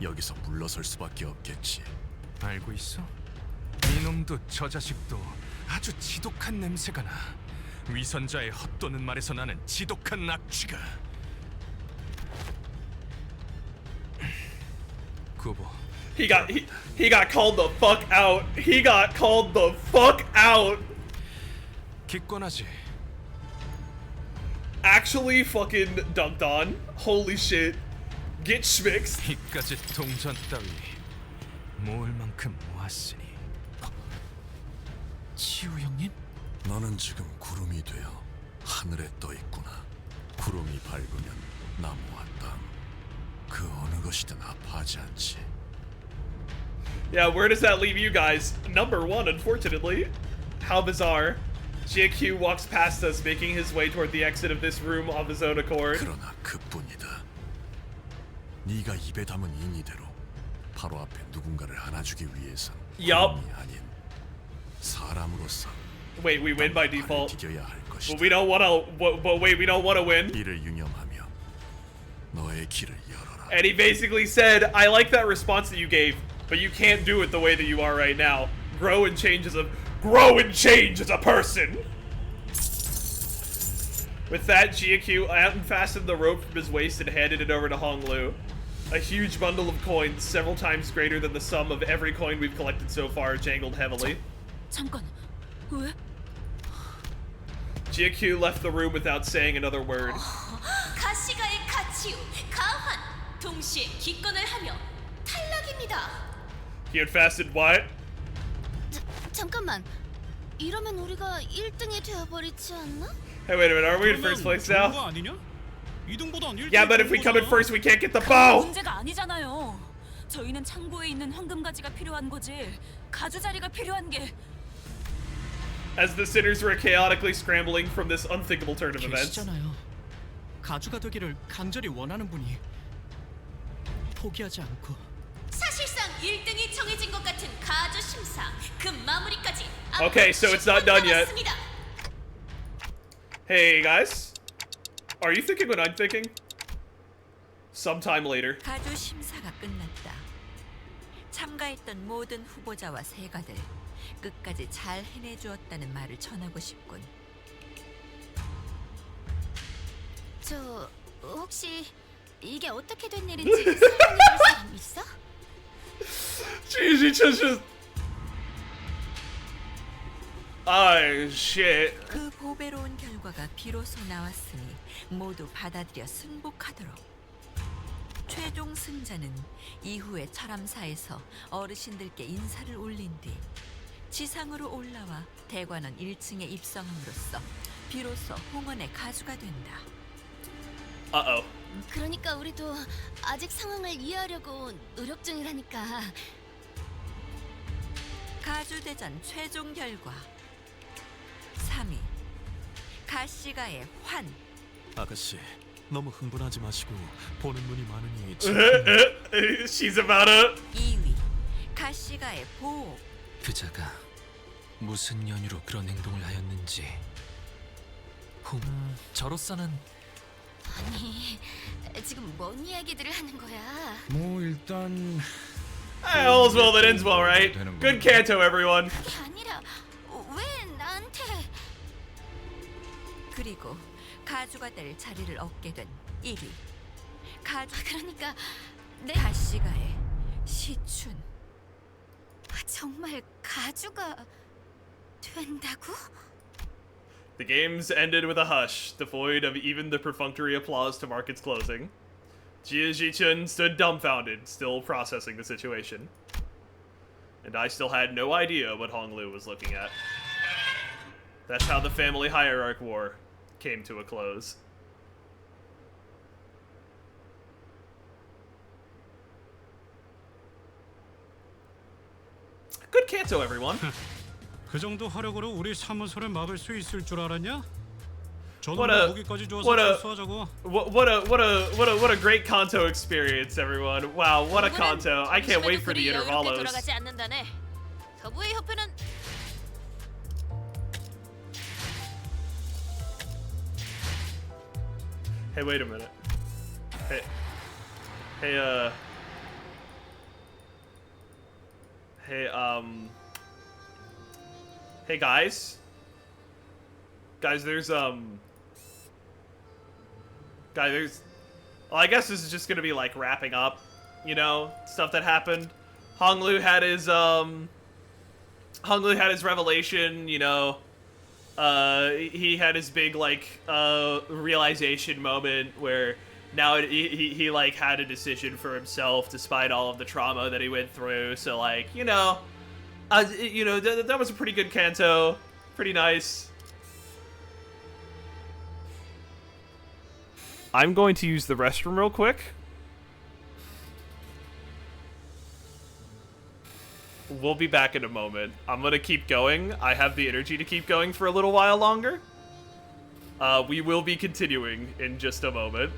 여기서 물러설 수밖에 없겠지. 알고 있어? 이놈도 저 자식도 아주 지독한 냄새가 나. 위선자의 헛도는 말에서 나는 지독한 악취가. 구보. He got called the fuck out. He got called the fuck out. 기권하지. Actually fucking dunked on. Holy shit. Get schmixed. 이까지 동전 따위 모을 만큼 모았으니. 치우 형님? 너는 지금 구름이 되어 하늘에 떠 있구나. 구름이 밝으면 나무와 땅, 그 어느 것이든 아파하지 않지. Yeah, where does that leave you guys? Number 1, unfortunately. How bizarre. Jaku walks past us, making his way toward the exit of this room of his own accord. 그러나 그뿐이다. 네가 입에 담은 인이대로 바로 앞에 누군가를 안아주기 위해선 Yup. 구름이 아닌 사람으로서 Wait, we win by default. 디뎌야 할 것이다. But we don't wanna. But wait, we don't wanna win. 이를 유념하며 너의 길을 열어라. And he basically said, "I like that response that you gave, but you can't do it the way that you are right now. Grow and change as a person." With that, Jaku unfastened the rope from his waist and handed it over to Honglu. A huge bundle of coins, several times greater than the sum of every coin we've collected so far, jangled heavily. 잠깐, 왜? Jaku left the room without saying another word. 가시가의 가치우, 가환, 동시에 기권을 하며 탈락입니다. He unfastened what? 잠깐만. 이러면 우리가 1등이 되어버리지 않나? Hey, wait a minute, are we in first place now? 거 아니냐? 2등보단 1등. Yeah, but if we come in first, we can't get the bow! 문제가 아니잖아요. 저희는 창고에 있는 황금가지가 필요한 거지. 가주 자리가 필요한 게. As the sinners were chaotically scrambling from this unthinkable turn of events. 계시잖아요. 가주가 되기를 간절히 원하는 분이 포기하지 않고. 사실상 1등이 정해진 것 같은 가주 심사 그 마무리까지 Okay, so it's not done yet. 남았습니다. Hey guys, are you thinking what I'm thinking? Sometime later. 가주 심사가 끝났다. 참가했던 모든 후보자와 세가들 끝까지 잘 해내주었다는 말을 전하고 싶군. 저 혹시 이게 어떻게 된 일인지 설명해 줄 사람 있어? just. Oh shit. 그 보배로운 결과가 비로소 나왔으니 모두 받아들여 승복하도록. 최종 승자는 이후에 철암사에서 어르신들께 인사를 올린 뒤 지상으로 올라와 대관원 1층에 입성함으로써 비로소 홍원의 가주가 된다. Uh-oh. 그러니까 우리도 아직 상황을 이해하려고 노력 중이라니까. 가주대전 최종 결과 3위 가시가의 환. 아가씨, 너무 흥분하지 마시고 보는 눈이 많으니 She's about it. 2위 가시가의 보호. 그자가 무슨 연유로 그런 행동을 하였는지 저로서는 아니, 지금 뭔 이야기들을 하는 거야? 뭐 일단 All's well that ends well, right? Good Canto, everyone. 그게 아니라 왜 나한테? 그리고 가주가 될 자리를 얻게 된 1위. 그러니까 가시가의 시춘. 정말 가주가 된다고? The games ended with a hush, devoid of even the perfunctory applause to mark its closing. Jia Ji-chun stood dumbfounded, still processing the situation. And I still had no idea what Hong Lu was looking at. That's how the family hierarch war came to a close. Good Canto, everyone. 그 정도 화력으로 우리 사무소를 막을 수 있을 줄 알았냐? What a 무기까지 줘서 what a 철수하자고. what a great Canto experience, everyone. Wow, what a Canto. I can't wait for the intervalos. 돌아가지 않는다네. 서부의 협회는 Hey, wait a minute. Hey, hey, guys, there's well, I guess this is just gonna be like wrapping up, you know, stuff that happened. Hong Lu had his revelation, you know. He had his big like realization moment where now he like had a decision for himself despite all of the trauma that he went through. So like, you know, that was a pretty good Canto, pretty nice. I'm going to use the restroom real quick. We'll be back in a moment. I'm gonna keep going. I have the energy to keep going for a little while longer. We will be continuing in just a moment.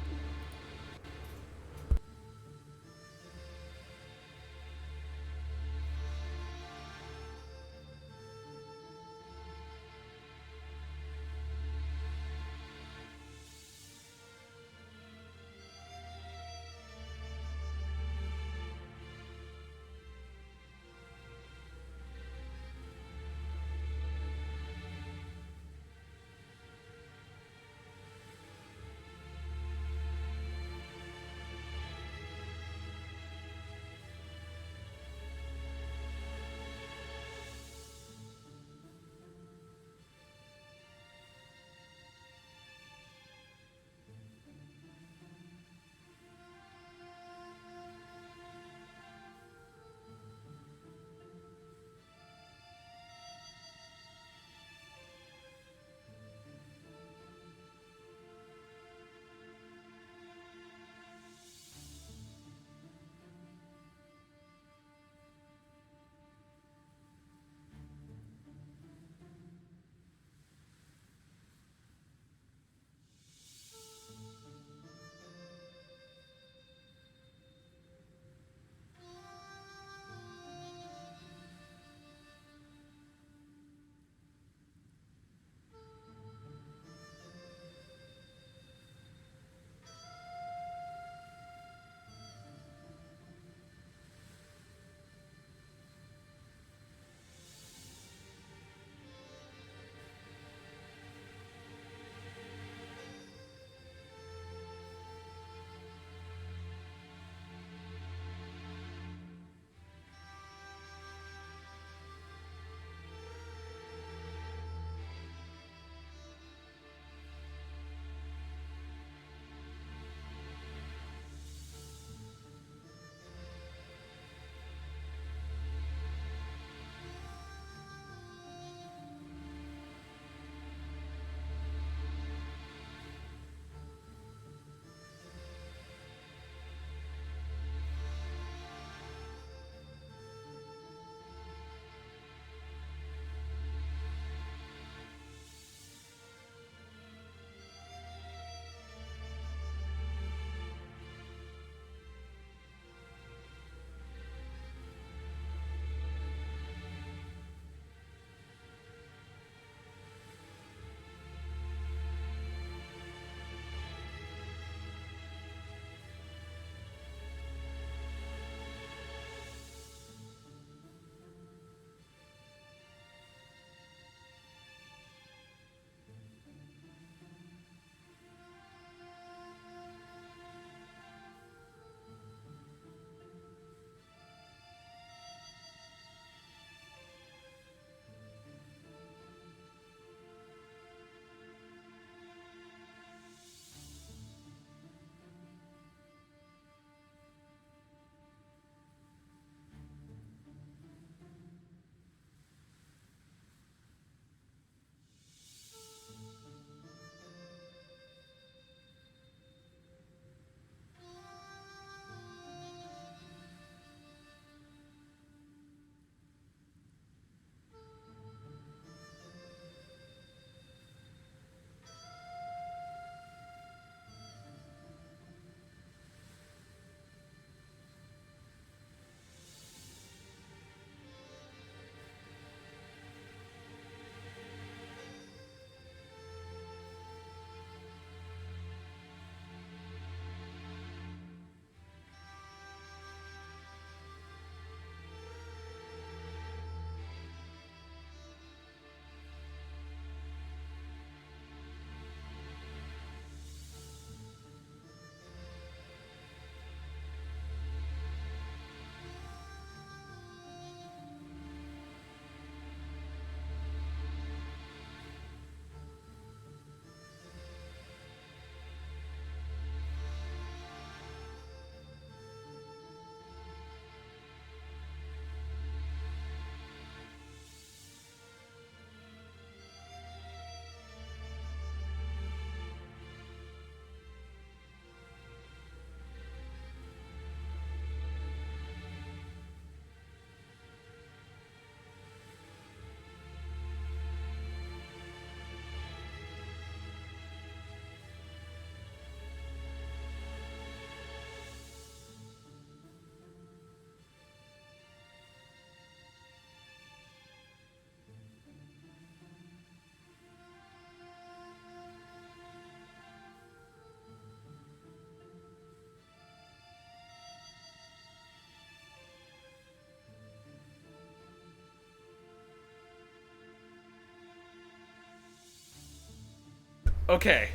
Okay.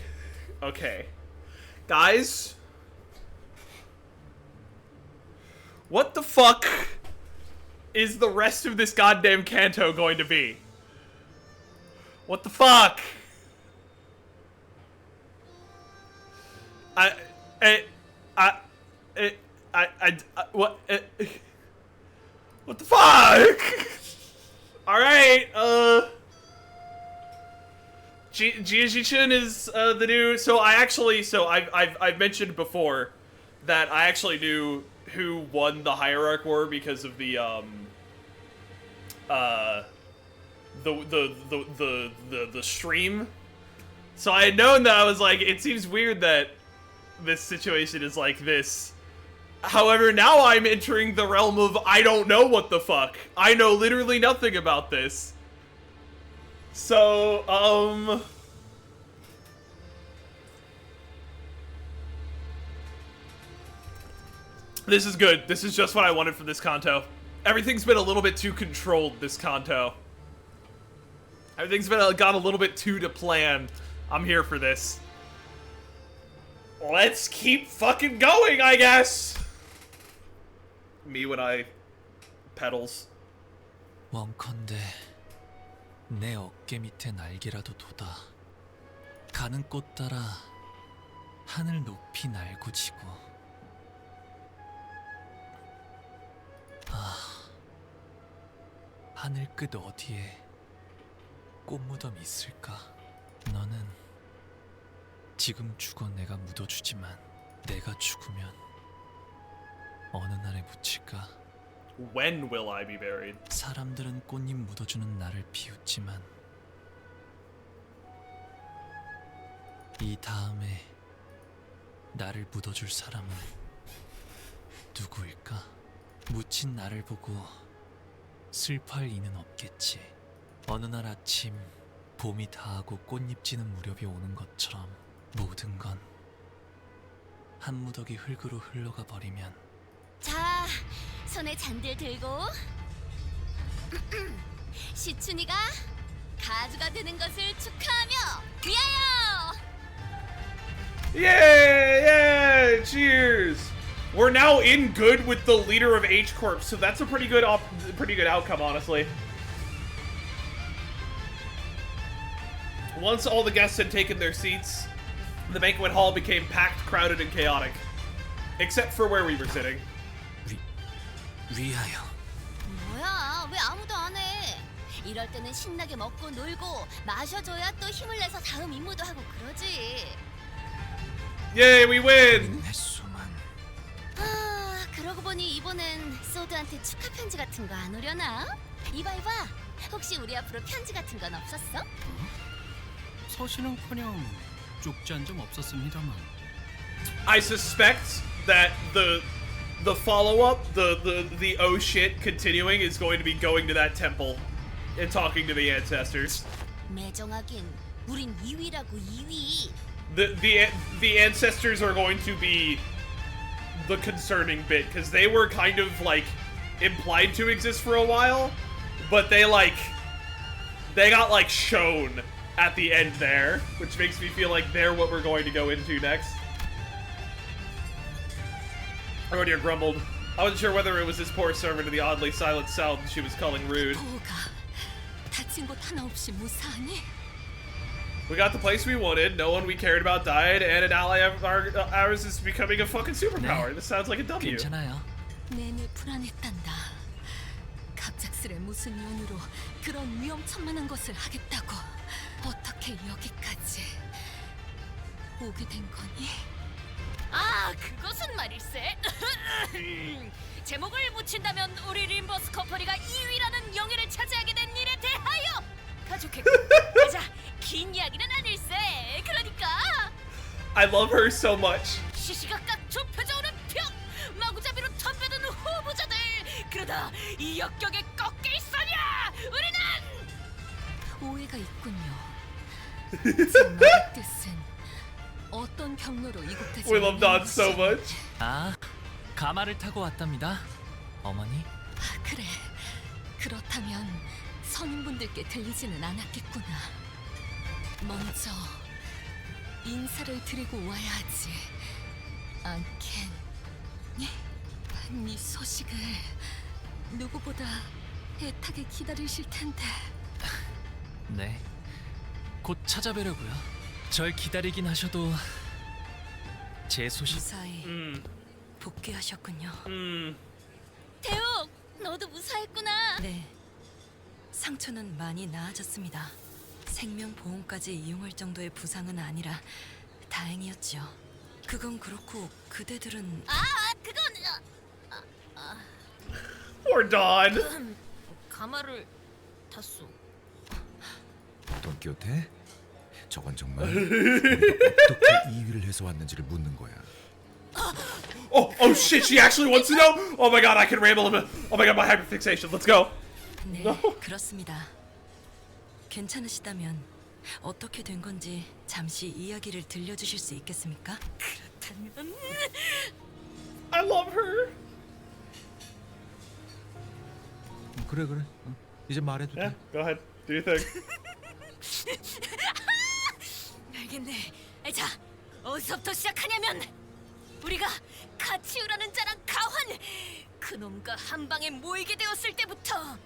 Okay. Guys. What the fuck is the rest of this goddamn Canto going to be? What the fuck? What the fuck? Alright, Jiaji-chun is, the new, so I've mentioned before that I actually knew who won the Hierarch War because of the stream. So I had known that I was like, it seems weird that this situation is like this. However, now I'm entering the realm of I don't know what the fuck. I know literally nothing about this. So, this is good. This is just what I wanted from this Canto. Everything's been a little bit too controlled, this Canto. Everything's been gone a little bit too to plan. I'm here for this. Let's keep fucking going, I guess. Me when I pedals. 원컨대 내 어깨 밑에 날개라도 돋아 가는 꽃 따라 하늘 높이 날고 지고 하늘 끝 어디에 꽃무덤 있을까? 너는 지금 죽어 내가 묻어주지만 내가 죽으면 어느 날에 묻힐까? When will I be buried? 사람들은 꽃잎 묻어주는 나를 비웃지만 이 다음에 나를 묻어줄 사람은 누구일까? 묻힌 나를 보고 슬퍼할 이는 없겠지. 어느 날 아침 봄이 다하고 꽃잎 지는 무렵이 오는 것처럼 모든 건 한 무더기 흙으로 흘러가 버리면 자, 손에 잔들 들고 시춘이가 가주가 되는 것을 축하하며 위하여! Yeah! Cheers! We're now in good with the leader of H Corp, so that's a pretty good outcome, honestly. Once all the guests had taken their seats, the banquet hall became packed, crowded, and chaotic. Except for where we were sitting. 위하여. 뭐야, 왜 아무도 안 해? 이럴 때는 신나게 먹고 놀고 마셔줘야 또 힘을 내서 다음 임무도 하고 그러지. Yay, we win! 아, 그러고 보니 이번엔 소드한테 축하 편지 같은 거 안 오려나? 이봐. 혹시 우리 앞으로 편지 같은 건 없었어? 서신은커녕 쪽지 한 점 없었습니다만. I suspect that the follow-up, the oh shit continuing is going to be going to that temple and talking to the ancestors. 매정하긴 우린 2위라고 2위. The ancestors are going to be the concerning bit because they were kind of like implied to exist for a while, but they got like shown at the end there, which makes me feel like they're what we're going to go into next. Oh dear, grumbled. I wasn't sure whether it was this poor servant or the oddly silent sound she was calling rude. 다친 곳 하나 없이 무사하니? We got the place we wanted, no one we cared about died, and an ally of ours is becoming a fucking superpower. This sounds like a W. 괜찮아요. 내내 불안했단다. 갑작스레 무슨 이유로 그런 위험천만한 것을 하겠다고. 어떻게 여기까지 오게 된 거니? 아, 그것은 말일세. 제목을 붙인다면 우리 림버스 커퍼니가 2위라는 영예를 차지하게 된 일에 대하여 가족했고. 자, 긴 이야기는 아닐세. 그러니까 I love her so much. 시시각각 좁혀져오는 벽, 마구잡이로 덤벼든 후보자들. 그러다 이 역경에 꺾여 있으냐? 우리는 오해가 있군요. 정말 뜻은 어떤 경로로 이곳까지 We love Don so much. 아, 가마를 타고 왔답니다. 어머니? 아, 그래. 그렇다면 선임분들께 들리지는 않았겠구나. 먼저 인사를 드리고 와야 하지. 않겠니? 네 소식을 누구보다 애타게 기다리실 텐데. 네, 곧 찾아뵈려고요. 절 기다리긴 하셔도 제 소식 무사히 복귀하셨군요. 태욱, 너도 무사했구나. 네, 상처는 많이 나아졌습니다. 생명보험까지 이용할 정도의 부상은 아니라 다행이었죠. 그건 그렇고 그대들은 그건 Poor Dawn. 가마를 탔어. 돈키호테? 저건 정말 우리가 어떻게 이 일을 해서 왔는지를 묻는 거야. Oh shit, she actually wants to know? Oh my god, I can ramble him. Oh my god, my hyperfixation. Let's go. 네, 그렇습니다. 괜찮으시다면 어떻게 된 건지 잠시 이야기를 들려주실 수 있겠습니까? 그렇다면 I love her. 그래. 이제 말해도 돼. Yeah, go ahead. Do your thing. 알겠네. 자, 어디서부터 시작하냐면 우리가 가치우라는 자랑 가환 그놈과 한 방에 모이게 되었을 때부터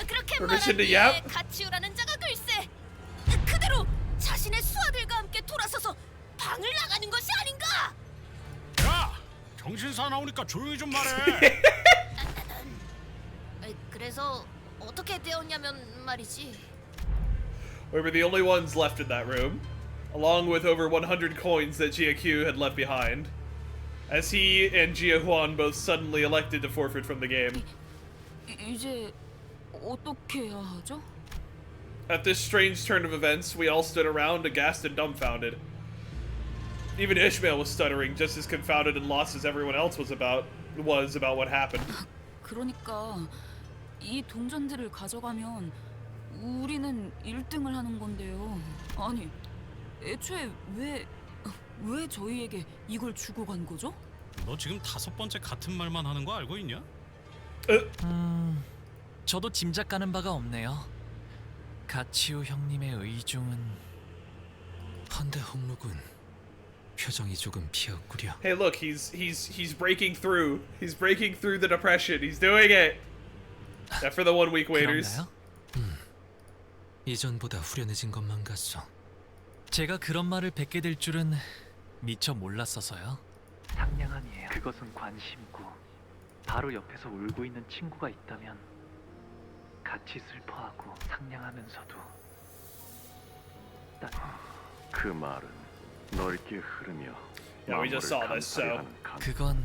그렇게 Permission to 말하기에 yap? 가치우라는 자가 글쎄 그대로 자신의 수하들과 함께 돌아서서 방을 나가는 것이 아닌가? 야! 정신사 나오니까 조용히 좀 말해. 그래서 어떻게 되었냐면 말이지. We were the only ones left in that room, along with over 100 coins that Jaku had left behind, as he and Jia Huan both suddenly elected to forfeit from the game. 이제 어떻게 해야 하죠? At this strange turn of events, we all stood around, aghast and dumbfounded. Even Ishmael was stuttering, just as confounded and lost as everyone else was about what happened. 그러니까 이 동전들을 가져가면 우리는 1등을 하는 건데요. 아니, 애초에 왜 저희에게 이걸 주고 간 거죠? 너 지금 5번째 같은 말만 하는 거 알고 있냐? 저도 짐작 가는 바가 없네요. 가치우 형님의 의중은 헌데 홍록은 표정이 조금 비었구려. Hey, look, he's breaking through. He's breaking through the depression. He's doing it. Except for the 1 week waiters. 그런가요? 이전보다 후련해진 것만 같소. 제가 그런 말을 뱉게 될 줄은 미처 몰랐어서요. 상냥함이에요. 그것은 관심이고 바로 옆에서 울고 있는 친구가 있다면 같이 슬퍼하고 상냥하면서도 그 말은 넓게 흐르며 Yeah, we just saw this, so. 그건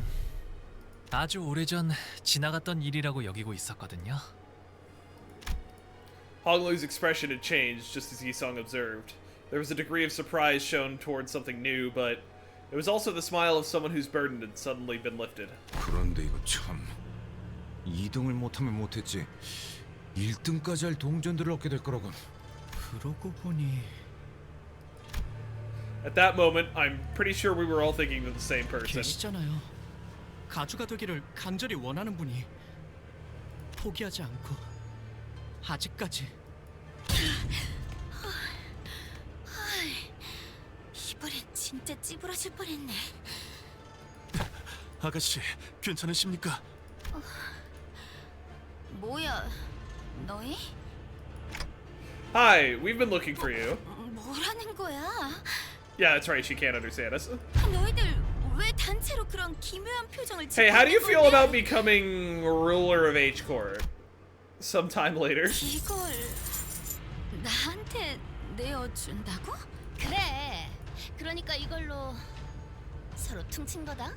아주 오래전 지나갔던 일이라고 여기고 있었거든요. Honglu's expression had changed, just as Yisong observed. There was a degree of surprise shown towards something new, but it was also the smile of someone whose burden had suddenly been lifted. 그런데 이거 참 2등을 못하면 못했지 1등까지 할 동전들을 얻게 될 거라곤. 그러고 보니 At that moment, I'm pretty sure we were all thinking of the same person. 계시잖아요. 가주가 되기를 간절히 원하는 분이 포기하지 않고 아직까지. 이번엔 진짜 찌부러질 뻔했네. 아가씨, 괜찮으십니까? 뭐야, 너희? Hi, we've been looking for you. 뭐라는 거야? Yeah, that's right, she can't understand us. 너희들 왜 단체로 그런 기묘한 표정을 짓고 Hey, how do you 있는 feel 건데? about becoming ruler of H Court sometime later? 이걸 나한테 내어준다고? 그래. 그러니까 이걸로 서로 퉁친 거다.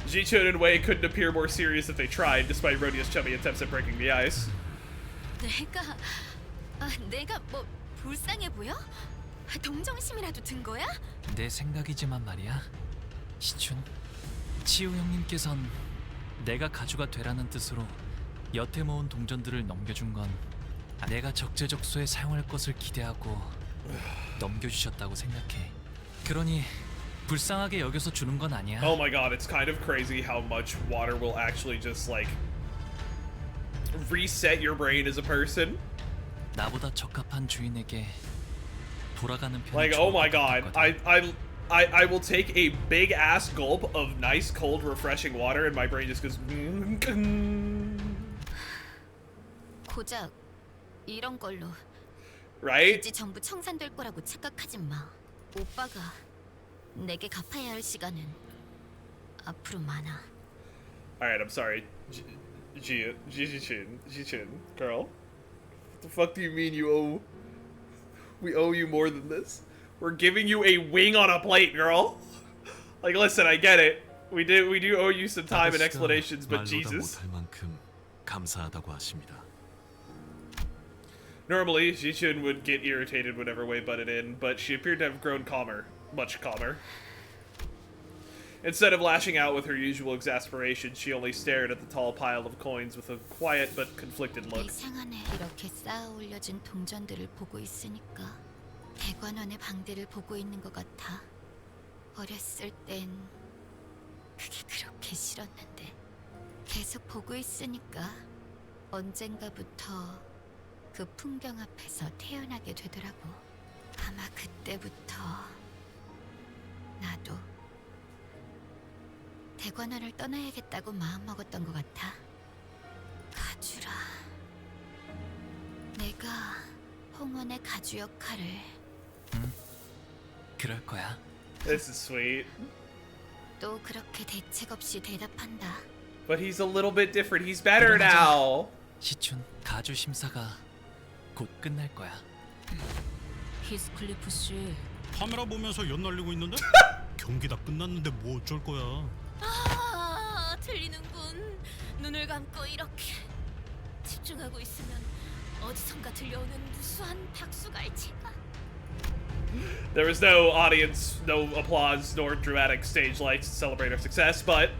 Jichun and Wei couldn't appear more serious if they tried, despite Rodia's chummy attempts at breaking the ice. 내가 뭐 불쌍해 보여? 동정심이라도 든 거야? 내 생각이지만 말이야. 시춘, 치우 형님께선 내가 가주가 되라는 뜻으로 여태 모은 동전들을 넘겨준 건 내가 적재적소에 사용할 것을 기대하고 넘겨주셨다고 생각해. 그러니 불쌍하게 여겨서 주는 건 아니야. Oh my god, it's kind of crazy how much water will actually just like reset your brain as a person. 나보다 적합한 주인에게 돌아가는 편이 Like, 좋을 oh my 것 god. 같거든. I will take a big ass gulp of nice, cold, refreshing water, and my brain just goes. 고작 이런 걸로 Right? 빚이 전부 청산될 거라고 착각하지 마. 오빠가 내게 갚아야 할 시간은 앞으로 많아. Alright, I'm sorry. Ji-chin, girl. What the fuck do you mean we owe you more than this? We're giving you a wing on a plate, girl. Like, listen, I get it. We do owe you some time and explanations, but Jesus. 못할 만큼 감사하다고 하십니다. Normally, Ji-chun would get irritated whenever Wei butted in, but she appeared to have grown calmer. Much calmer. Instead of lashing out with her usual exasperation, she only stared at the tall pile of coins with a quiet but conflicted look. 이상하네. 이렇게 쌓아 올려진 동전들을 보고 있으니까 대관원의 방대를 보고 있는 것 같아. 어렸을 땐 그게 그렇게 싫었는데 계속 보고 있으니까 언젠가부터 그 풍경 앞에서 태어나게 되더라고. 아마 그때부터 나도 대관원을 떠나야겠다고 마음먹었던 것 같아. 가주라. 내가 홍원의 가주 역할을. 그럴 거야. This is sweet. 또 그렇게 대책 없이 대답한다. But he's a little bit different. He's better now. 시춘 가주 심사가 곧 끝날 거야. 히스클리프 씨. 카메라 보면서 연 날리고 있는데? 경기 다 끝났는데 뭐 어쩔 거야. 아, 들리는군. 눈을 감고 이렇게 집중하고 있으면 어디선가 들려오는 무수한 박수갈채가. There was no audience, no applause, nor dramatic stage lights to celebrate our success, but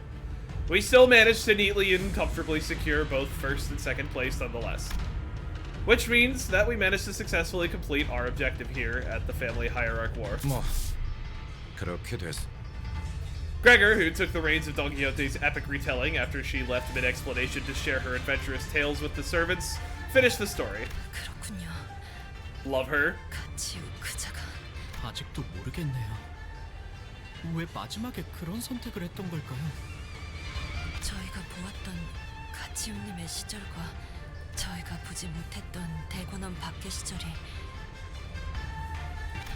we still managed to neatly and comfortably secure both first and second place nonetheless. Which means that we managed to successfully complete our objective here at the Family Hierarch War. 뭐 그렇게 됐어. Gregor, who took the reins of Don Quixote's epic retelling after she left mid-explanation to share her adventurous tales with the servants, finished the story. 그렇군요. Love her. 같이 그자가 아직도 모르겠네요. 왜 마지막에 그런 선택을 했던 걸까요? 저희가 보았던 가치우님의 시절과 저희가 보지 못했던 대관원 밖의 시절이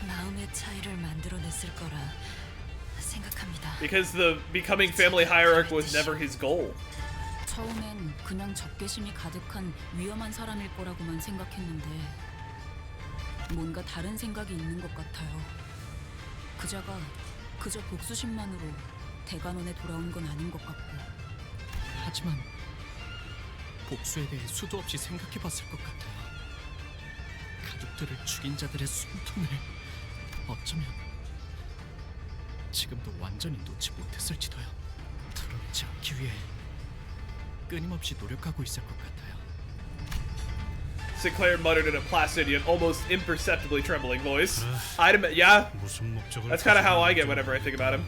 마음의 차이를 만들어냈을 거라 생각합니다. Because the becoming family hierarch was never his goal. 처음엔 그냥 적개심이 가득한 위험한 사람일 거라고만 생각했는데 뭔가 다른 생각이 있는 것 같아요. 그자가 그저 복수심만으로 대관원에 돌아온 건 아닌 것 같고. 하지만 복수에 대해 수도 없이 생각해봤을 것 같아요. 가족들을 죽인 자들의 숨통을 어쩌면 지금도 완전히 놓지 못했을지도요. 더럽지 않기 위해 끊임없이 노력하고 있을 것 같아요. Sinclair muttered in a placid yet almost imperceptibly trembling voice. I'd admit, yeah, that's kind of how I get whenever I think about him.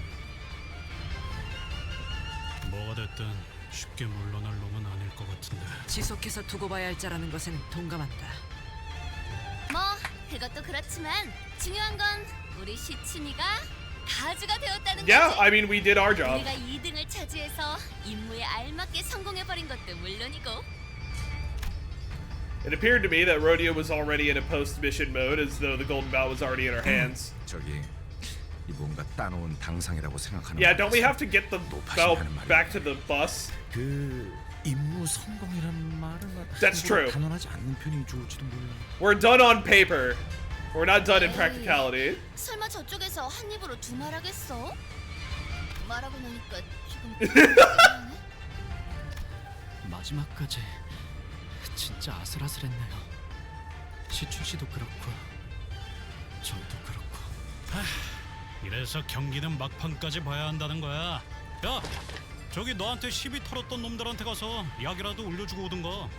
뭐가 됐든 쉽게 물러날 놈은 아닐 것 같은데. 지속해서 두고 봐야 할 자라는 것에는 동감한다. 뭐 그것도 그렇지만 중요한 건 우리 시춘이가 가주가 되었다는 거지. Yeah, I mean, we did our job. 우리가 2등을 차지해서 임무에 알맞게 성공해버린 것도 물론이고. It appeared to me that Rodeo was already in a post-mission mode, as though the golden bough was already in our hands. 저기 이 뭔가 따놓은 당상이라고 생각하는. Yeah, don't we have to get the bow back to the bus? 그 임무 성공이란 말은 That's true. 단언하지 않는 편이 좋을지도 몰라. We're done on paper. We're not done in practicality. 설마 저쪽에서 한 입으로 두 말 하겠어? 말하고 나니까 조금 마지막까지 진짜 아슬아슬했네요. 시춘 씨도 그렇고 저도 그렇고. 이래서 경기는 막판까지 봐야 한다는 거야. 야, 저기 너한테 시비 털었던 놈들한테 가서 약이라도 올려주고 오든가.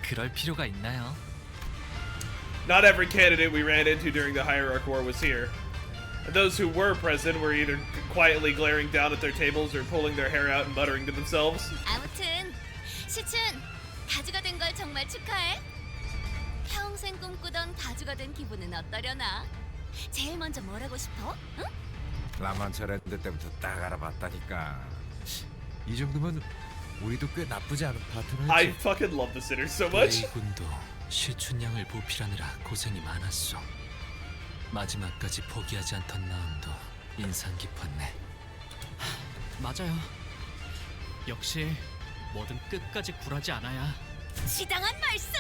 그럴 필요가 있나요? Not every candidate we ran into during the Hierarch War was here. And those who were present were either quietly glaring down at their tables or pulling their hair out and muttering to themselves. 아무튼 시춘 가주가 된 걸 정말 축하해. 평생 꿈꾸던 가주가 된 기분은 어떠려나? 제일 먼저 뭘 하고 싶어? 응? 라만차랜드 때부터 딱 알아봤다니까. 이 정도면 우리도 꽤 나쁘지 않은 파트너지. I fucking love the sitter so much. 군도 시춘양을 보필하느라 고생이 많았어. 마지막까지 포기하지 않던 마음도 인상 깊었네. 맞아요. 역시 뭐든 끝까지 굴하지 않아야. 지당한 말씀!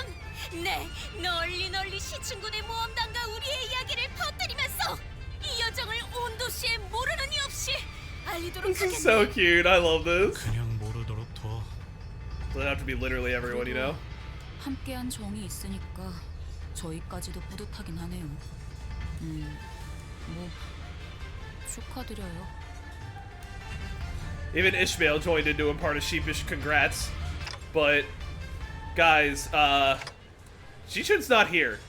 네, 널리 시춘군의 모험단과 우리의 이야기를 퍼뜨리면서 이 여정을 온 도시에 모르는 이 없이 알리도록 This is 하겠네. so cute. I love this. 그냥 모르도록 둬. Doesn't have to be literally everyone, you know. 함께한 정이 있으니까 저희까지도 뿌듯하긴 하네요. 뭐 축하드려요. Even Ishmael joined in to impart a sheepish congrats. But, guys, Jichun's not here.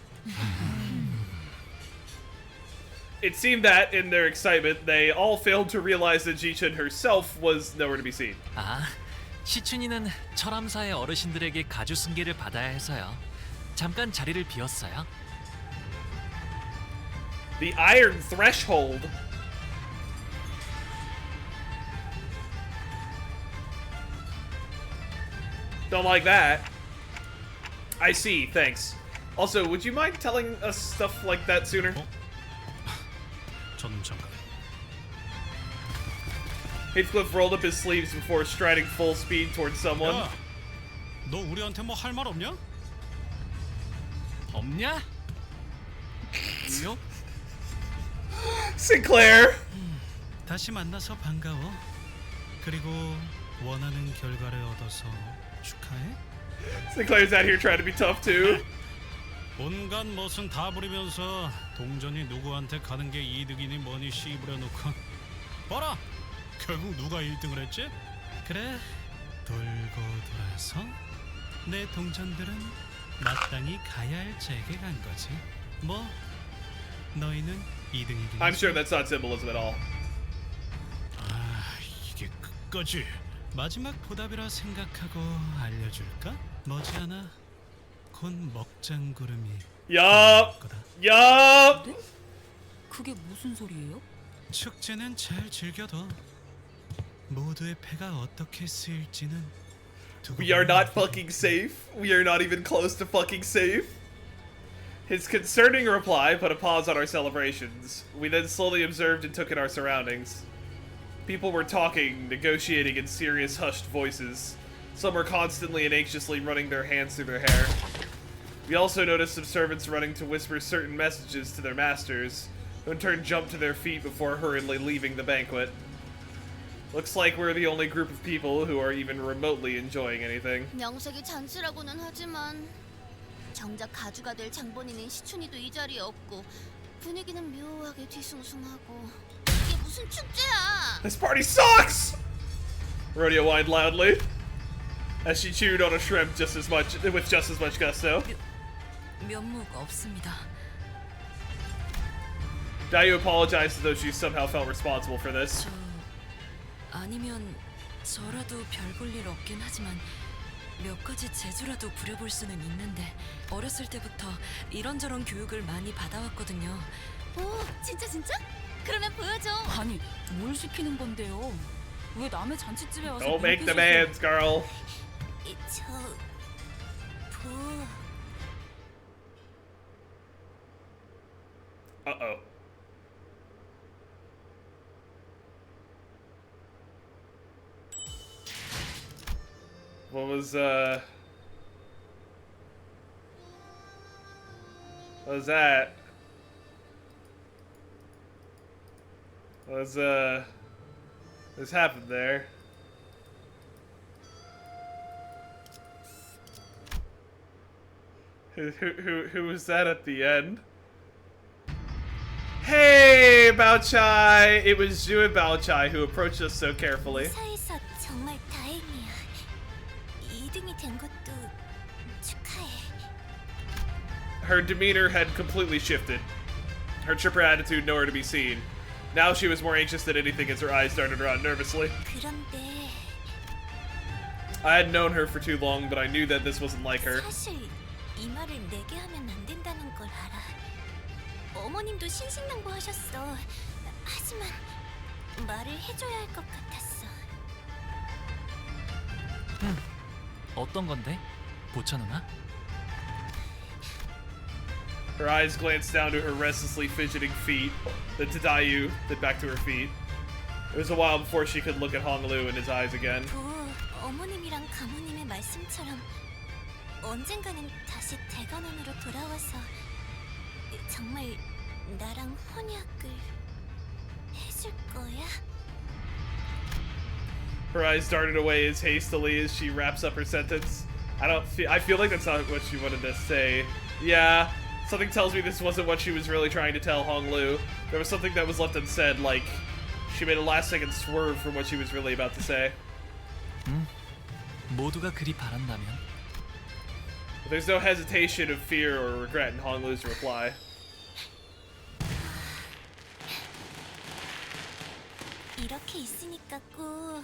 It seemed that, in their excitement, they all failed to realize that Jichun herself was nowhere to be seen. 아, 시춘이는 철암사의 어르신들에게 가주 승계를 받아야 해서요. 잠깐 자리를 비웠어요. The Iron Threshold. Don't like that. I see, thanks. Also, would you mind telling us stuff like that sooner? 저는 잠깐. Heathcliff rolled up his sleeves before striding full speed towards someone. 야, 너 우리한테 뭐 할 말 없냐? 없냐? 요? Sinclair. 다시 만나서 반가워. 그리고 원하는 결과를 얻어서 축하해. Sinclair's out here trying to be tough too. 온갖 멋은 다 부리면서 동전이 누구한테 가는 게 이득이니 뭐니 씨부려놓고 봐라! 결국 누가 1등을 했지? 그래, 돌고 돌아서 내 동전들은 마땅히 가야 할 잭에 간 거지. 뭐 너희는 2등이긴 I'm sure that's not symbolism at all. 아, 이게 끝까지 마지막 보답이라 생각하고 알려줄까? 머지않아 곧 먹장구름이 Yup. Yup. 그게 무슨 소리예요? 축제는 잘 즐겨둬. 모두의 패가 어떻게 쓰일지는 두고 We are not fucking safe. We are not even close to fucking safe. His concerning reply put a pause on our celebrations. We then slowly observed and took in our surroundings. People were talking, negotiating in serious, hushed voices. Some were constantly and anxiously running their hands through their hair. We also noticed some servants running to whisper certain messages to their masters, who in turn jumped to their feet before hurriedly leaving the banquet. Looks like we're the only group of people who are even remotely enjoying anything. 명색이 잔치라고는 하지만 정작 가주가 될 장본인인 시춘이도 이 자리에 없고 분위기는 묘하게 뒤숭숭하고 이게 무슨 축제야? This party sucks! Rodeo whined loudly, as she chewed on a shrimp with just as much gusto. 면목 없습니다. Dayu apologized as though she somehow felt responsible for this. 아니면 저라도 별 볼 일 없긴 하지만 몇 가지 재주라도 부려볼 수는 있는데 어렸을 때부터 이런저런 교육을 많이 받아왔거든요. 오, 진짜? 그러면 보여줘. 아니, 뭘 시키는 건데요? 왜 남의 잔치집에 와서 Don't make demands, girl. Uh-oh. What was that? What happened there? Who was that at the end? Hey, Baochai! It was Zhu and Baochai who approached us so carefully. 사에서 정말 다행이야. 2등이 된 것도 축하해. Her demeanor had completely shifted. Her chipper attitude nowhere to be seen. Now she was more anxious than anything as her eyes darted around nervously. 그런데 I hadn't known her for too long, but I knew that this wasn't like her. 사실 이 말을 내게 하면 안 된다는 걸 알아. 어머님도 신신당부하셨어. 하지만 말을 해줘야 할 것 같았어. 어떤 건데? 보차 누나? Her eyes glanced down to her restlessly fidgeting feet, then to Dayu, then back to her feet. It was a while before she could look at Honglu in his eyes again. 어머님이랑 가모님의 말씀처럼 언젠가는 다시 대관원으로 돌아와서 정말 나랑 혼약을 해줄 거야? Her eyes darted away as hastily as she wraps up her sentence. I feel like that's not what she wanted to say. Yeah, something tells me this wasn't what she was really trying to tell Honglu. There was something that was left unsaid, like she made a last-second swerve from what she was really about to say. 모두가 그리 바란다면. There's no hesitation of fear or regret in Honglu's reply. 이렇게 있으니까 꼭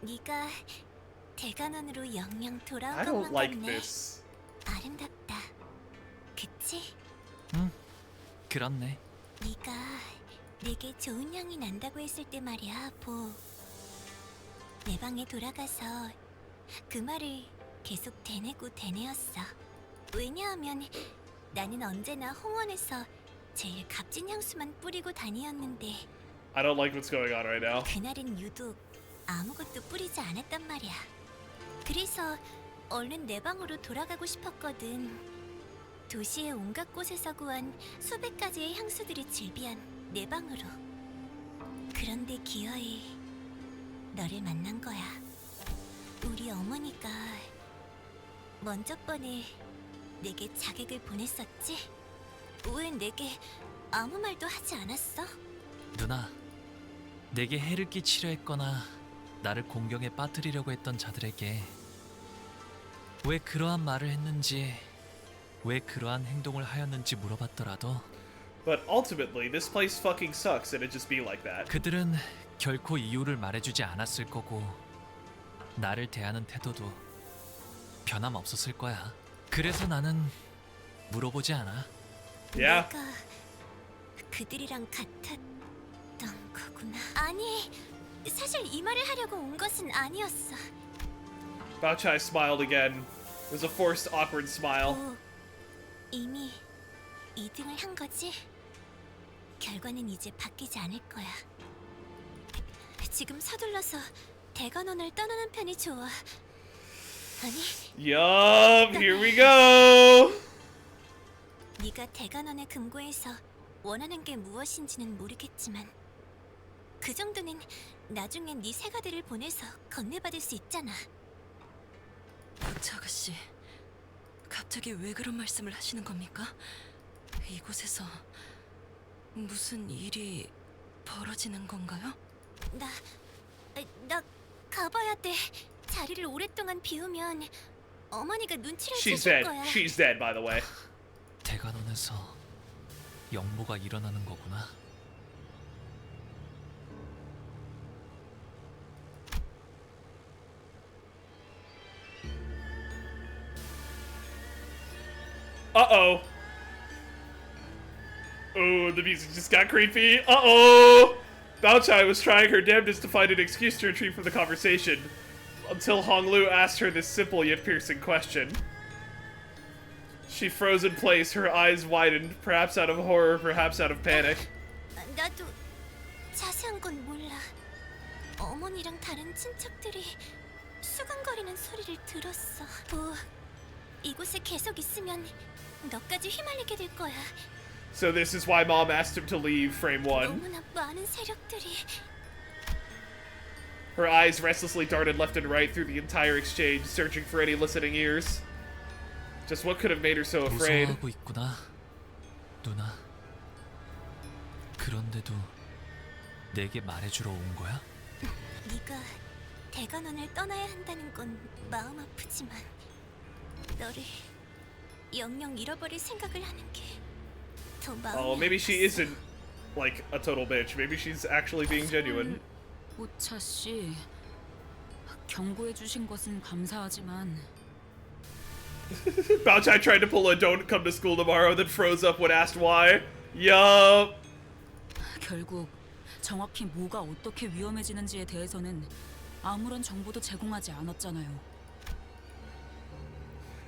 네가 대관원으로 영영 I 돌아온 don't 것만 like 같네. this. 아름답다. 그치? 그렇네. 네가 내게 좋은 향이 난다고 했을 때 말이야, 내 방에 돌아가서 그 말을 계속 되뇌고 되뇌었어. 왜냐하면 나는 언제나 홍원에서 제일 값진 향수만 뿌리고 다니었는데 I don't like what's going on right now. 그날은 유독 아무것도 뿌리지 않았단 말이야. 그래서 얼른 내 방으로 돌아가고 싶었거든. 도시의 온갖 곳에서 구한 수백 가지의 향수들이 즐비한 내 방으로. 그런데 기어이 너를 만난 거야. 우리 어머니가 먼저 번에 내게 자객을 보냈었지? 왜 내게 아무 말도 하지 않았어? 누나, 내게 해를 끼치려 했거나 나를 공경에 빠뜨리려고 했던 자들에게 왜 그러한 말을 했는지, 왜 그러한 행동을 하였는지 물어봤더라도 But ultimately, this place fucking sucks and it just be like that. 그들은 결코 이유를 말해주지 않았을 거고 나를 대하는 태도도 변함없었을 거야. 그래서 나는 물어보지 않아. Yeah. 내가 그들이랑 같았던 거구나. 아니, 사실 이 말을 하려고 온 것은 아니었어. Bao Chai smiled again. It was a forced, awkward smile. 이미 2등을 한 거지? 결과는 이제 바뀌지 않을 거야. 지금 서둘러서 대관원을 떠나는 편이 좋아. 아니, Yup, here we go. 네가 대관원의 금고에서 원하는 게 무엇인지는 모르겠지만 그 정도는 나중엔 네 세가들을 보내서 건네받을 수 있잖아. 보차 아가씨, 갑자기 왜 그런 말씀을 하시는 겁니까? 이곳에서 무슨 일이 벌어지는 건가요? 나 가봐야 돼. 자리를 오랫동안 비우면 어머니가 눈치를 She's 채실 dead. 거야. She's dead, by the way. 대관원에서 영모가 일어나는 거구나. Uh-oh. Oh, the music just got creepy. Uh-oh. Bao Chai was trying her damnedest to find an excuse to retreat from the conversation until Honglu asked her this simple yet piercing question. She froze in place, her eyes widened, perhaps out of horror, perhaps out of panic. 나도 자세한 건 몰라. 어머니랑 다른 친척들이 수근거리는 소리를 들었어. 이곳에 계속 있으면 너까지 휘말리게 될 거야. So this is why Mom asked him to leave frame 1. 너무나 많은 세력들이. Her eyes restlessly darted left and right through the entire exchange, searching for any listening ears. Just what could have made her so afraid? 무서워하고 있구나, 누나. 그런데도 내게 말해주러 온 거야? 네가 대관원을 떠나야 한다는 건 마음 아프지만 너를 영영 잃어버릴 생각을 하는 게 더 마음이 Oh, maybe she isn't like a total bitch. Maybe she's actually being genuine. 보차 씨, 경고해 주신 것은 감사하지만 Baochai tried to pull a don't come to school tomorrow, then froze up when asked why. Yup. 결국 정확히 뭐가 어떻게 위험해지는지에 대해서는 아무런 정보도 제공하지 않았잖아요.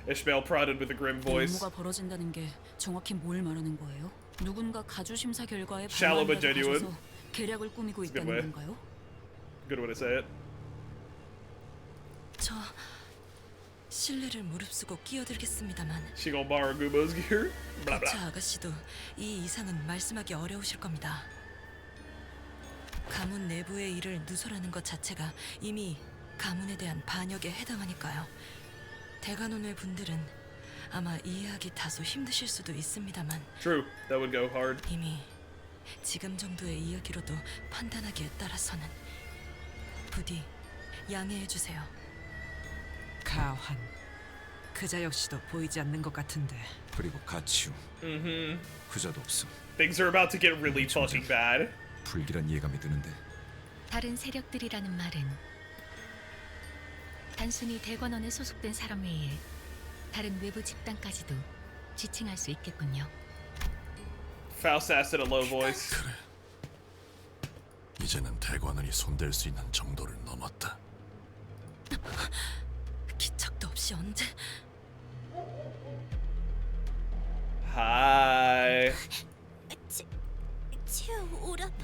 Ishmael prodded with a grim voice. 업무가 벌어진다는 게 정확히 뭘 말하는 거예요? 누군가 가주 심사 결과에 Shallow but 반발이라도 genuine. 하셔서 계략을 꾸미고 That's a good way. 있다는 건가요? Good way to say it. 저 신뢰를 무릅쓰고 끼어들겠습니다만 She gonna borrow Gumo's gear? Blah 거차 blah. 아가씨도 이 이상은 말씀하기 어려우실 겁니다. 가문 내부의 일을 누설하는 것 자체가 이미 가문에 대한 반역에 해당하니까요. 대관원의 분들은 아마 이해하기 다소 힘드실 수도 있습니다만 True, that would go hard. 이미 지금 정도의 이야기로도 판단하기에 따라서는 부디 양해해 주세요. 가환, 그자 역시도 보이지 않는 것 같은데. 그리고 가치우. 그자도 없음. Things are about to get really fucking bad. 불길한 예감이 드는데. 다른 세력들이라는 말은 단순히 대관원에 소속된 사람 외에 다른 외부 집단까지도 지칭할 수 있겠군요. Faust asked in a low voice. 그래. 이제는 대관원이 손댈 수 있는 정도를 넘었다. 기척도 없이 언제? Hi.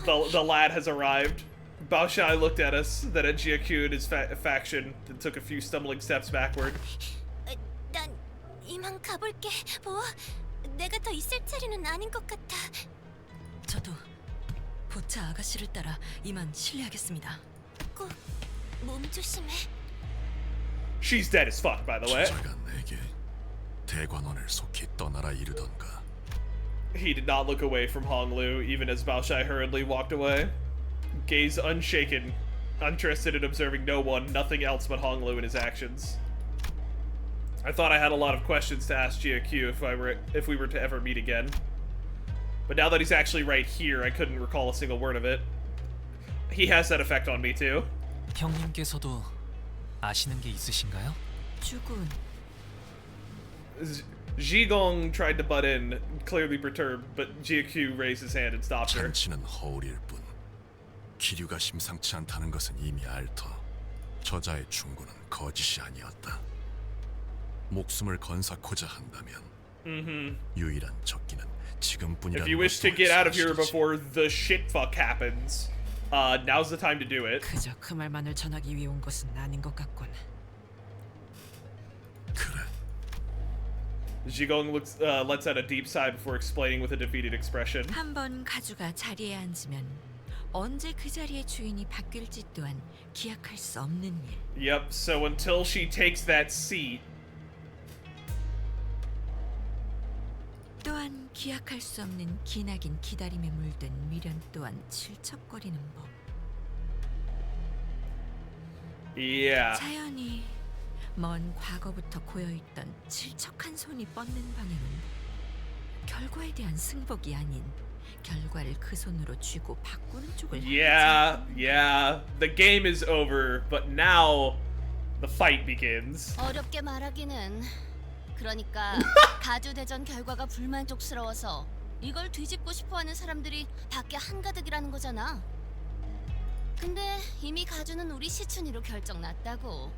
The lad has arrived. Baoshai looked at us, then at Jaku and his faction, then took a few stumbling steps backward. 난 이만 가볼게. 뭐 내가 더 있을 자리는 아닌 것 같아. 저도 보차 아가씨를 따라 이만 실례하겠습니다. 꼭 몸 조심해. She's dead as fuck, by the way. 저자가 내게 대관원을 속히 떠나라 이르던가. He did not look away from Honglu, even as Baoshai hurriedly walked away. Gaze unshaken, interested in observing no one, nothing else but Honglu and his actions. I thought I had a lot of questions to ask Jaku if we were to ever meet again. But now that he's actually right here, I couldn't recall a single word of it. He has that effect on me too. 형님께서도 아시는 게 있으신가요? 주군. Zhigong tried to butt in, clearly perturbed, but Jaku raised his hand and stopped her. 잔치는 허울일 뿐. 기류가 심상치 않다는 것은 이미 알터. 저자의 충고는 거짓이 아니었다. 목숨을 건사코자 한다면 유일한 적기는 지금뿐이라는 If you wish to get out of here before the shit fuck happens, now's the time to do it. 그저 그 말만을 전하기 위해 온 것은 아닌 것 같군. 그래. Zhigong lets out a deep sigh before explaining with a defeated expression. 한번 가주가 자리에 앉으면 언제 그 자리의 주인이 바뀔지 또한 기약할 수 없는 일. Yep, so until she takes that seat. 또한 기약할 수 없는 기나긴 기다림에 물든 미련 또한 질척거리는 법. Yeah. 자연히 먼 과거부터 고여있던 질척한 손이 뻗는 방향은 결과에 대한 승복이 아닌 결과를 그 손으로 쥐고 바꾸는 쪽을 Yeah. The game is over, but now the fight begins. 어렵게 말하기는. 그러니까 가주 대전 결과가 불만족스러워서 이걸 뒤집고 싶어하는 사람들이 밖에 한가득이라는 거잖아. 근데 이미 가주는 우리 시춘이로 결정났다고.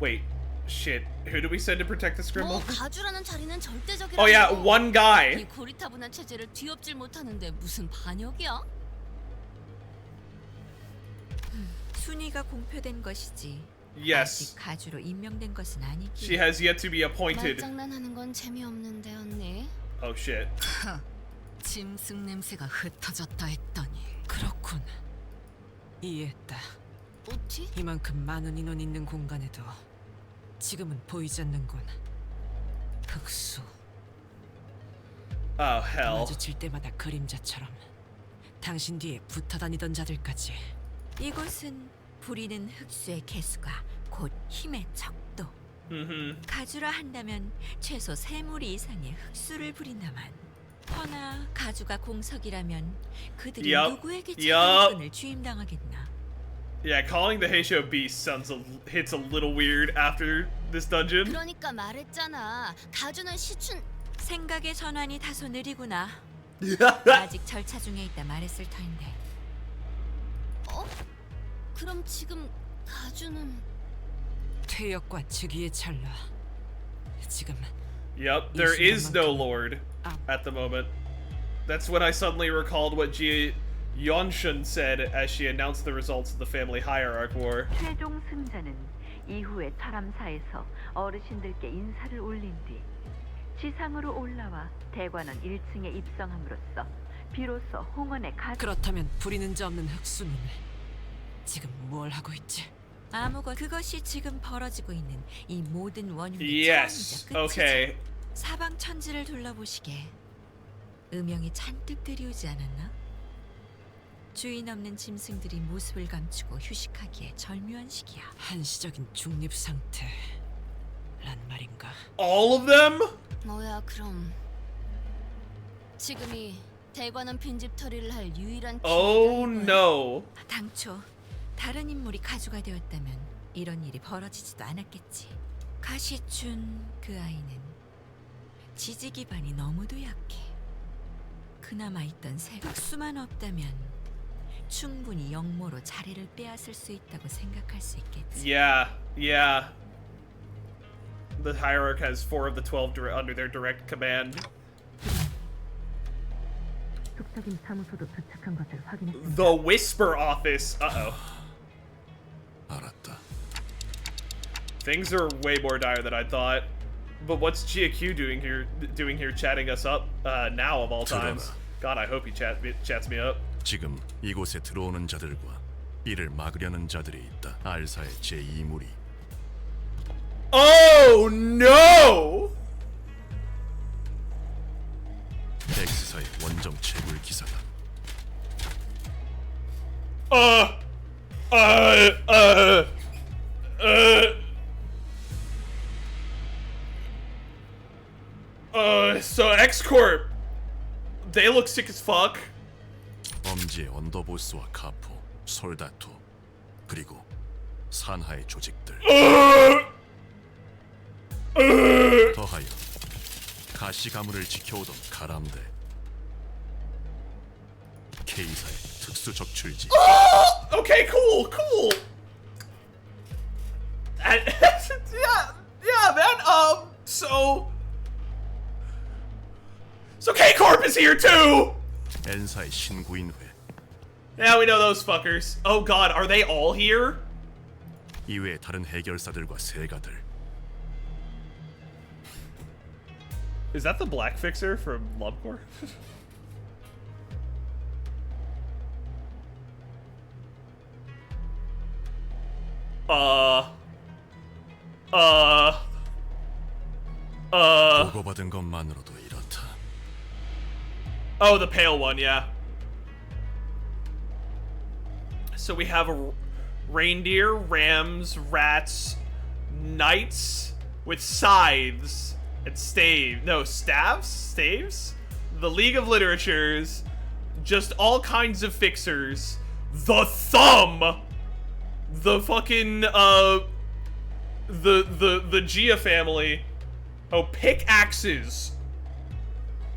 Wait, shit. Who do we send to protect the 뭐 Scrimmel? 가주라는 자리는 절대적이라고. Oh yeah, one guy. 이 고리타분한 체제를 뒤엎질 못하는데 무슨 반역이야? 순위가 공표된 것이지. Yes. 아직 가주로 임명된 것은 아니기. She has yet to be appointed. 말장난하는 건 재미없는데 언니. Oh shit. 짐승 냄새가 흩어졌다 했더니. 그렇군. 이해했다. 어찌? 이만큼 많은 인원 있는 공간에도 지금은 보이지 않는군. 흑수. Oh hell. 마주칠 때마다 그림자처럼 당신 뒤에 붙어 다니던 자들까지. 이곳은 부리는 흑수의 개수가 곧 힘의 척도. 가주라 한다면 최소 3무리 이상의 흑수를 부린다만. 허나 가주가 공석이라면 그들이 누구에게 자기의 끈을 주임당하겠나. Yeah, calling the Heisho beast hits a little weird after this dungeon. 그러니까 말했잖아. 가주는 시춘. 생각의 전환이 다소 느리구나. 아직 절차 중에 있다 말했을 터인데. 어? 그럼 지금 가주는 퇴역과 즉위의 찰나. 지금 Yep, there is no lord at the moment. That's when I suddenly recalled what Jia Yonshun said as she announced the results of the family hierarch war. 최종 승자는 이후에 철암사에서 어르신들께 인사를 올린 뒤 지상으로 올라와 대관원 1층에 입성함으로써 비로소 홍원의 그렇다면 부리는 자 없는 흑수는 지금 뭘 하고 있지? 아무것 그것이 지금 벌어지고 있는 이 모든 원흉의 Yes. 처음이자 끝이지. Okay. 사방 천지를 둘러보시게. 음영이 잔뜩 들이오지 않았나? 주인 없는 짐승들이 모습을 감추고 휴식하기에 절묘한 시기야. 한시적인 중립 상태란 말인가? All of them? 뭐야 그럼 지금이 대관원 빈집털이를 할 유일한 Oh no. 당초 다른 인물이 가주가 되었다면 이런 일이 벌어지지도 않았겠지. 가시춘 그 아이는 지지 기반이 너무도 약해. 그나마 있던 흑수만 없다면 충분히 영모로 자리를 빼앗을 수 있다고 생각할 수 있겠지. Yeah, yeah. The hierarch has 4 of the 12 under their direct command. 속삭임 사무소도 도착한 것을 확인했습니다. The Whisper Office. Uh-oh. 알았다. Things are way more dire than I thought. But what's Jaku doing here chatting us up now of all times? God, I hope he chats me up. 지금 이곳에 들어오는 자들과 이를 막으려는 자들이 있다. 알사의 제2무리. Oh no! 엑스사의 원정 채굴 기사다. So X-Corp, they look sick as fuck. 엄지의 언더보스와 카포, 솔다토, 그리고 산하의 조직들. 더하여 가시 가문을 지켜오던 가람대, K사의 특수 적출지. Okay, cool. Yeah, man. So K-Corp is here too. 엔사의 신구인회. Yeah, we know those fuckers. Oh God, are they all here? 이외의 다른 해결사들과 세가들. Is that the Black Fixer from Lovecore? 보고받은 것만으로도 이렇다. Oh, the pale one, yeah. So we have reindeer, rams, rats, knights with scythes and staves? The League of Literatures, just all kinds of fixers. The Thumb! The fucking, the Gia family. Oh, pickaxes.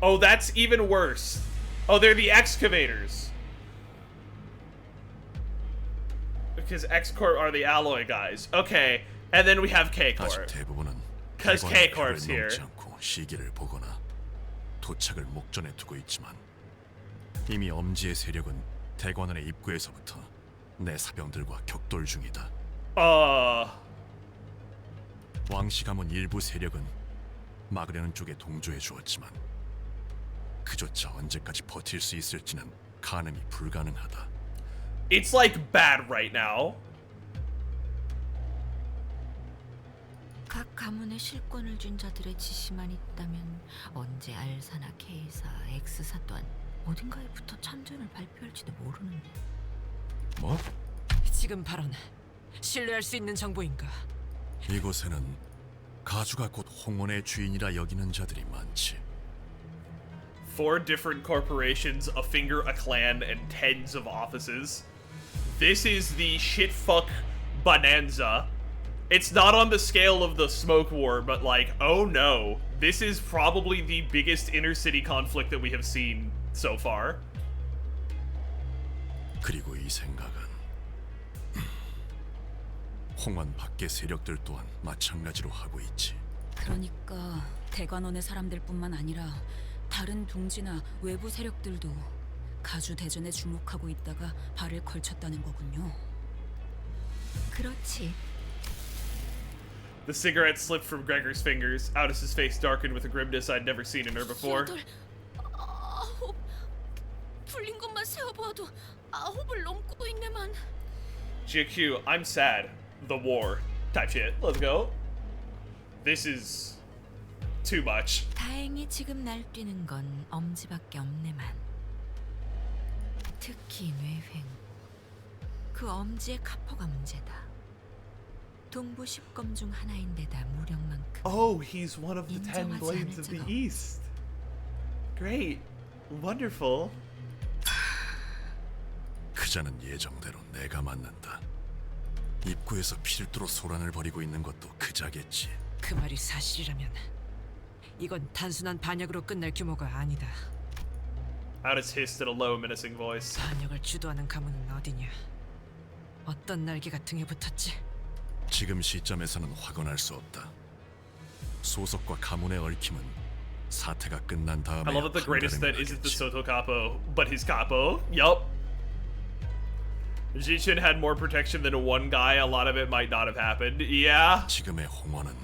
Oh, that's even worse. Oh, they're the excavators. Because X-Corp are the alloy guys. Okay, and then we have K-Corp. Because K-Corp's here. 시기를 보거나 도착을 목전에 두고 있지만 이미 엄지의 세력은 대관원의 입구에서부터 내 사병들과 격돌 중이다. 왕씨 가문 일부 세력은 막으려는 쪽에 동조해 주었지만 그조차 언제까지 버틸 수 있을지는 가늠이 불가능하다. It's like bad right now. 각 가문에 실권을 쥔 자들의 지시만 있다면 언제 알사나 K사, X사 또한 어딘가에 붙어 참전을 발표할지도 모르는데. 뭐? 지금 발언 신뢰할 수 있는 정보인가? 이곳에는 가주가 곧 홍원의 주인이라 여기는 자들이 많지. 4 different corporations, a finger, a clan, and tens of offices. this is the shitfuck bonanza. It's not on the scale of the smoke war, but like, oh no. This is probably the biggest inner-city conflict that we have seen so far. 그리고 이 생각은 홍원 밖의 세력들 또한 마찬가지로 하고 있지. 그러니까 대관원의 사람들뿐만 아니라 다른 둥지나 외부 세력들도 가주 대전에 주목하고 있다가 발을 걸쳤다는 거군요. 그렇지. The cigarette slipped from Gregor's fingers. Aldous' face darkened with a grimness I'd never seen in her before. 8, 9 풀린 것만 세어보아도 9을 넘고 있네만. Jaku, I'm sad. The war. Type shit. Let's go. This is too much. 다행히 지금 날뛰는 건 엄지밖에 없네만. 특히 뇌횡. 그 엄지의 카포가 문제다. 동부 10검 중 하나인데다 무력만큼. Oh, he's one of the 10 인정하지 blades 않을 of the 자가 East. Great. Wonderful. 그자는 예정대로 내가 맞는다. 입구에서 필두로 소란을 벌이고 있는 것도 그자겠지. 그 말이 사실이라면 이건 단순한 반역으로 끝날 규모가 아니다. Aldous hissed in a low, menacing voice. 반역을 주도하는 가문은 어디냐? 어떤 날개가 등에 붙었지? 지금 시점에서는 확언할 수 없다. 소속과 가문의 얽힘은 사태가 끝난 다음에 I love that the greatest that 판가름을 isn't the 하겠지. Soto capo, but his capo. Yup. Jichin had more protection than one guy. A lot of it might not have happened. Yeah. 지금의 홍원은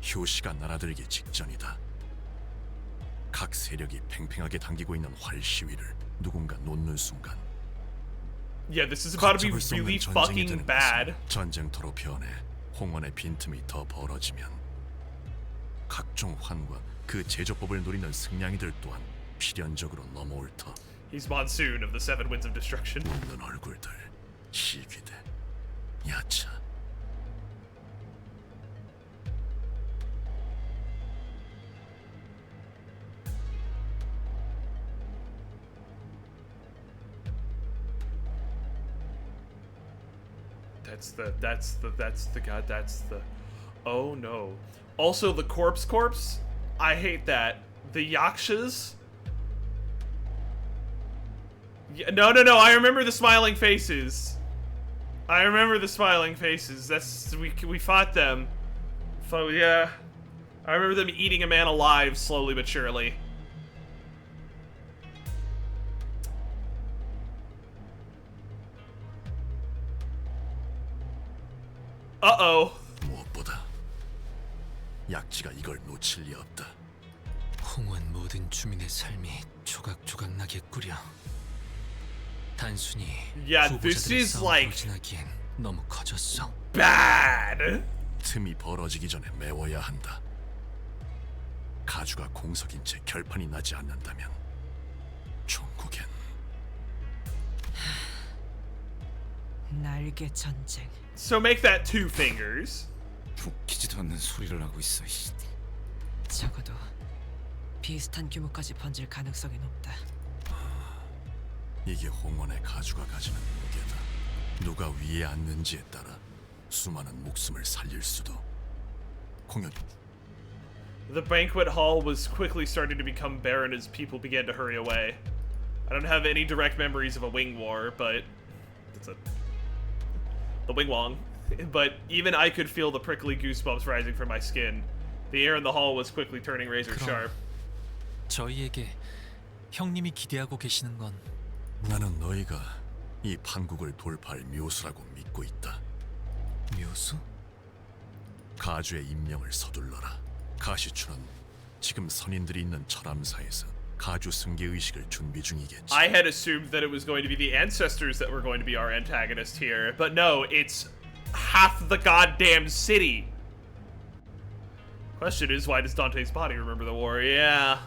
효시가 날아들기 직전이다. 각 세력이 팽팽하게 당기고 있는 활 시위를 누군가 놓는 순간 Yeah, this is about to be 걷잡을 수 없는 really 전쟁이 fucking 되는 bad. 것은 전쟁터로 변해 홍원의 빈틈이 더 벌어지면 각종 환과 그 제조법을 노리는 승냥이들 또한 필연적으로 넘어올 터. He's Monsoon of the Seven Winds of Destruction. 웃는 얼굴들, 시귀대, 야차. That's the god, that's the oh no. Also the corpse, I hate that. The yakshas. Yeah, no, I remember the smiling faces. That's we fought them. Yeah. I remember them eating a man alive slowly but surely. Uh-oh. 무엇보다 약지가 이걸 놓칠 리 없다. 홍원 모든 주민의 삶이 조각조각 나게 꾸려. 단순히 Yeah, this 후보자들의 is 싸움으로 like 지나기엔 너무 커졌어. bad. 틈이 벌어지기 전에 메워야 한다. 가주가 공석인 채 결판이 나지 않는다면 종국엔 날개 전쟁. So make that 2 fingers. 웃기지도 않는 소리를 하고 있어. 적어도 비슷한 규모까지 번질 가능성이 높다. 이게 홍원의 가주가 가지는 무게다. 누가 위에 앉는지에 따라 수많은 목숨을 살릴 수도. 공연 The banquet hall was quickly starting to become barren as people began to hurry away. I don't have any direct memories of a wing war, but the wing wong. But even I could feel the prickly goosebumps rising from my skin. The air in the hall was quickly turning razor sharp. 저희에게 형님이 기대하고 계시는 건 나는 너희가 이 판국을 돌파할 묘수라고 믿고 있다. 묘수? 가주의 임명을 서둘러라. 가시추는 지금 선인들이 있는 철암사에서 가주 승계 의식을 준비 중이겠지. I had assumed that it was going to be the ancestors that were going to be our antagonist here, but no, it's half the goddamn city. Question is, why does Dante's body remember the war? Yeah.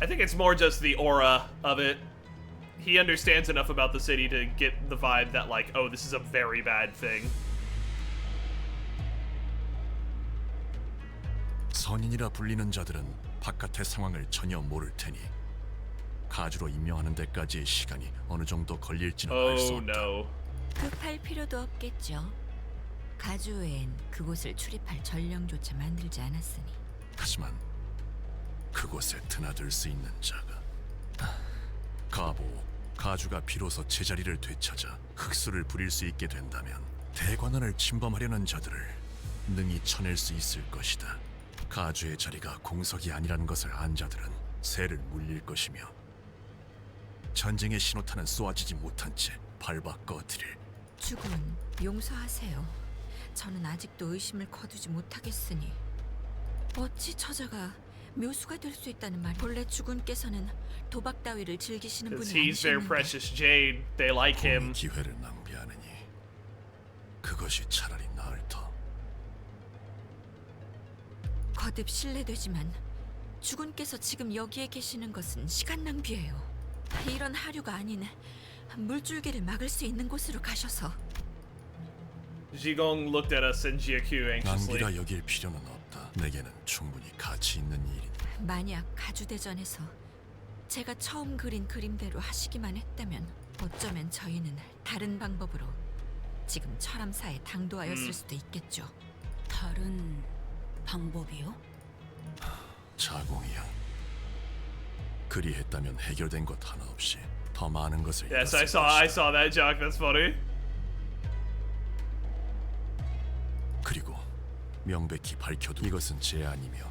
I think it's more just the aura of it. He understands enough about the city to get the vibe that, like, oh, this is a very bad thing. 선인이라 불리는 자들은 바깥의 상황을 전혀 모를 테니 가주로 임명하는 데까지의 시간이 어느 정도 걸릴지는 알 수 Oh 없다. no. 급할 필요도 없겠죠. 가주 외엔 그곳을 출입할 전령조차 만들지 않았으니. 하지만 그곳에 드나들 수 있는 자가 가보 가주가 비로소 제자리를 되찾아 흑수를 부릴 수 있게 된다면 대관원을 침범하려는 자들을 능히 쳐낼 수 있을 것이다. 가주의 자리가 공석이 아니라는 것을 안 자들은 새를 물릴 것이며 전쟁의 신호탄은 쏘아지지 못한 채 밟아 꺼뜨릴. 주군, 용서하세요. 저는 아직도 의심을 거두지 못하겠으니 어찌 저자가 묘수가 될 수 있다는 말. 본래 주군께서는 도박 따위를 즐기시는 Because 분이 he's their 아니셨는데 precious jade. They like him. 기회를 낭비하느니 그것이 차라리 나을 터. 거듭 실례되지만 주군께서 지금 여기에 계시는 것은 시간 낭비예요. 이런 하류가 아닌 물줄기를 막을 수 있는 곳으로 가셔서. Zhigong looked at us and Jaku anxiously. 낭비라 여길 필요는 없다. 내게는 충분히 가치 있는 일이니. 만약 가주대전에서 제가 처음 그린 그림대로 하시기만 했다면 어쩌면 저희는 다른 방법으로 지금 철암사에 당도하였을 수도 있겠죠. 다른 방법이요? 자공이야. 그리했다면 해결된 것 하나 없이 더 많은 것을 Yes, 잃었을 I 것이다. saw that, Jack. That's funny. 그리고 명백히 밝혀도 이것은 제안이며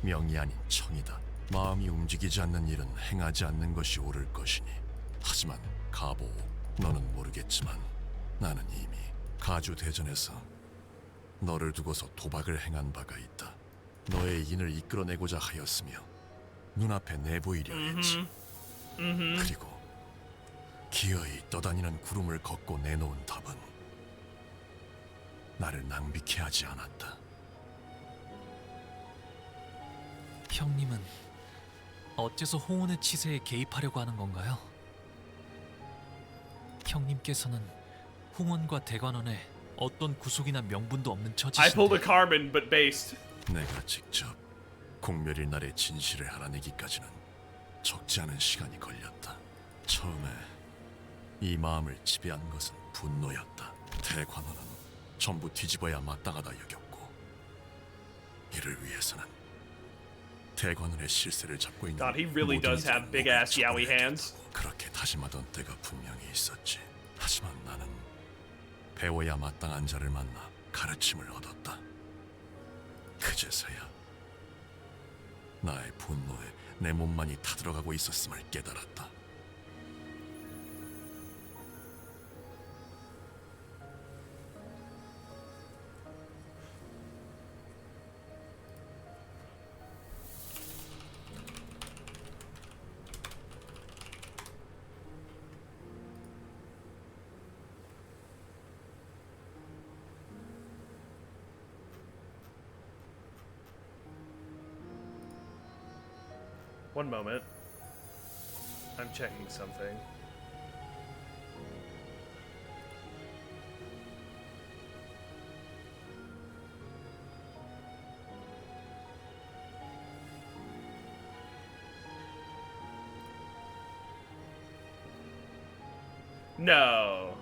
명이 아닌 청이다. 마음이 움직이지 않는 일은 행하지 않는 것이 옳을 것이니. 하지만 가보, 너는 모르겠지만 나는 이미 가주 대전에서 너를 두고서 도박을 행한 바가 있다. 너의 인을 이끌어내고자 하였으며 눈앞에 내보이려 했지. 그리고 기어이 떠다니는 구름을 걷고 내놓은 답은 나를 낭비케 하지 않았다. 형님은 어째서 홍원의 치세에 개입하려고 하는 건가요? 형님께서는 홍원과 대관원에 어떤 구속이나 명분도 없는 I pulled a 처지신데 Carmen, but based. 내가 직접 공멸일 날의 진실을 알아내기까지는 적지 않은 시간이 걸렸다. 처음에 이 마음을 지배한 것은 분노였다. 대관원은 전부 뒤집어야 마땅하다 여겼고 이를 위해서는 대관원의 실세를 잡고 있는 God, he really 모든 does have 이들을 big ass 목을 yaoi 쳐버려야 hands. 됐다고 그렇게 다짐하던 때가 분명히 있었지. 하지만 나는 배워야 마땅한 자를 만나 가르침을 얻었다. 그제서야 나의 분노에 내 몸만이 타들어가고 있었음을 깨달았다. One moment. I'm checking something. No.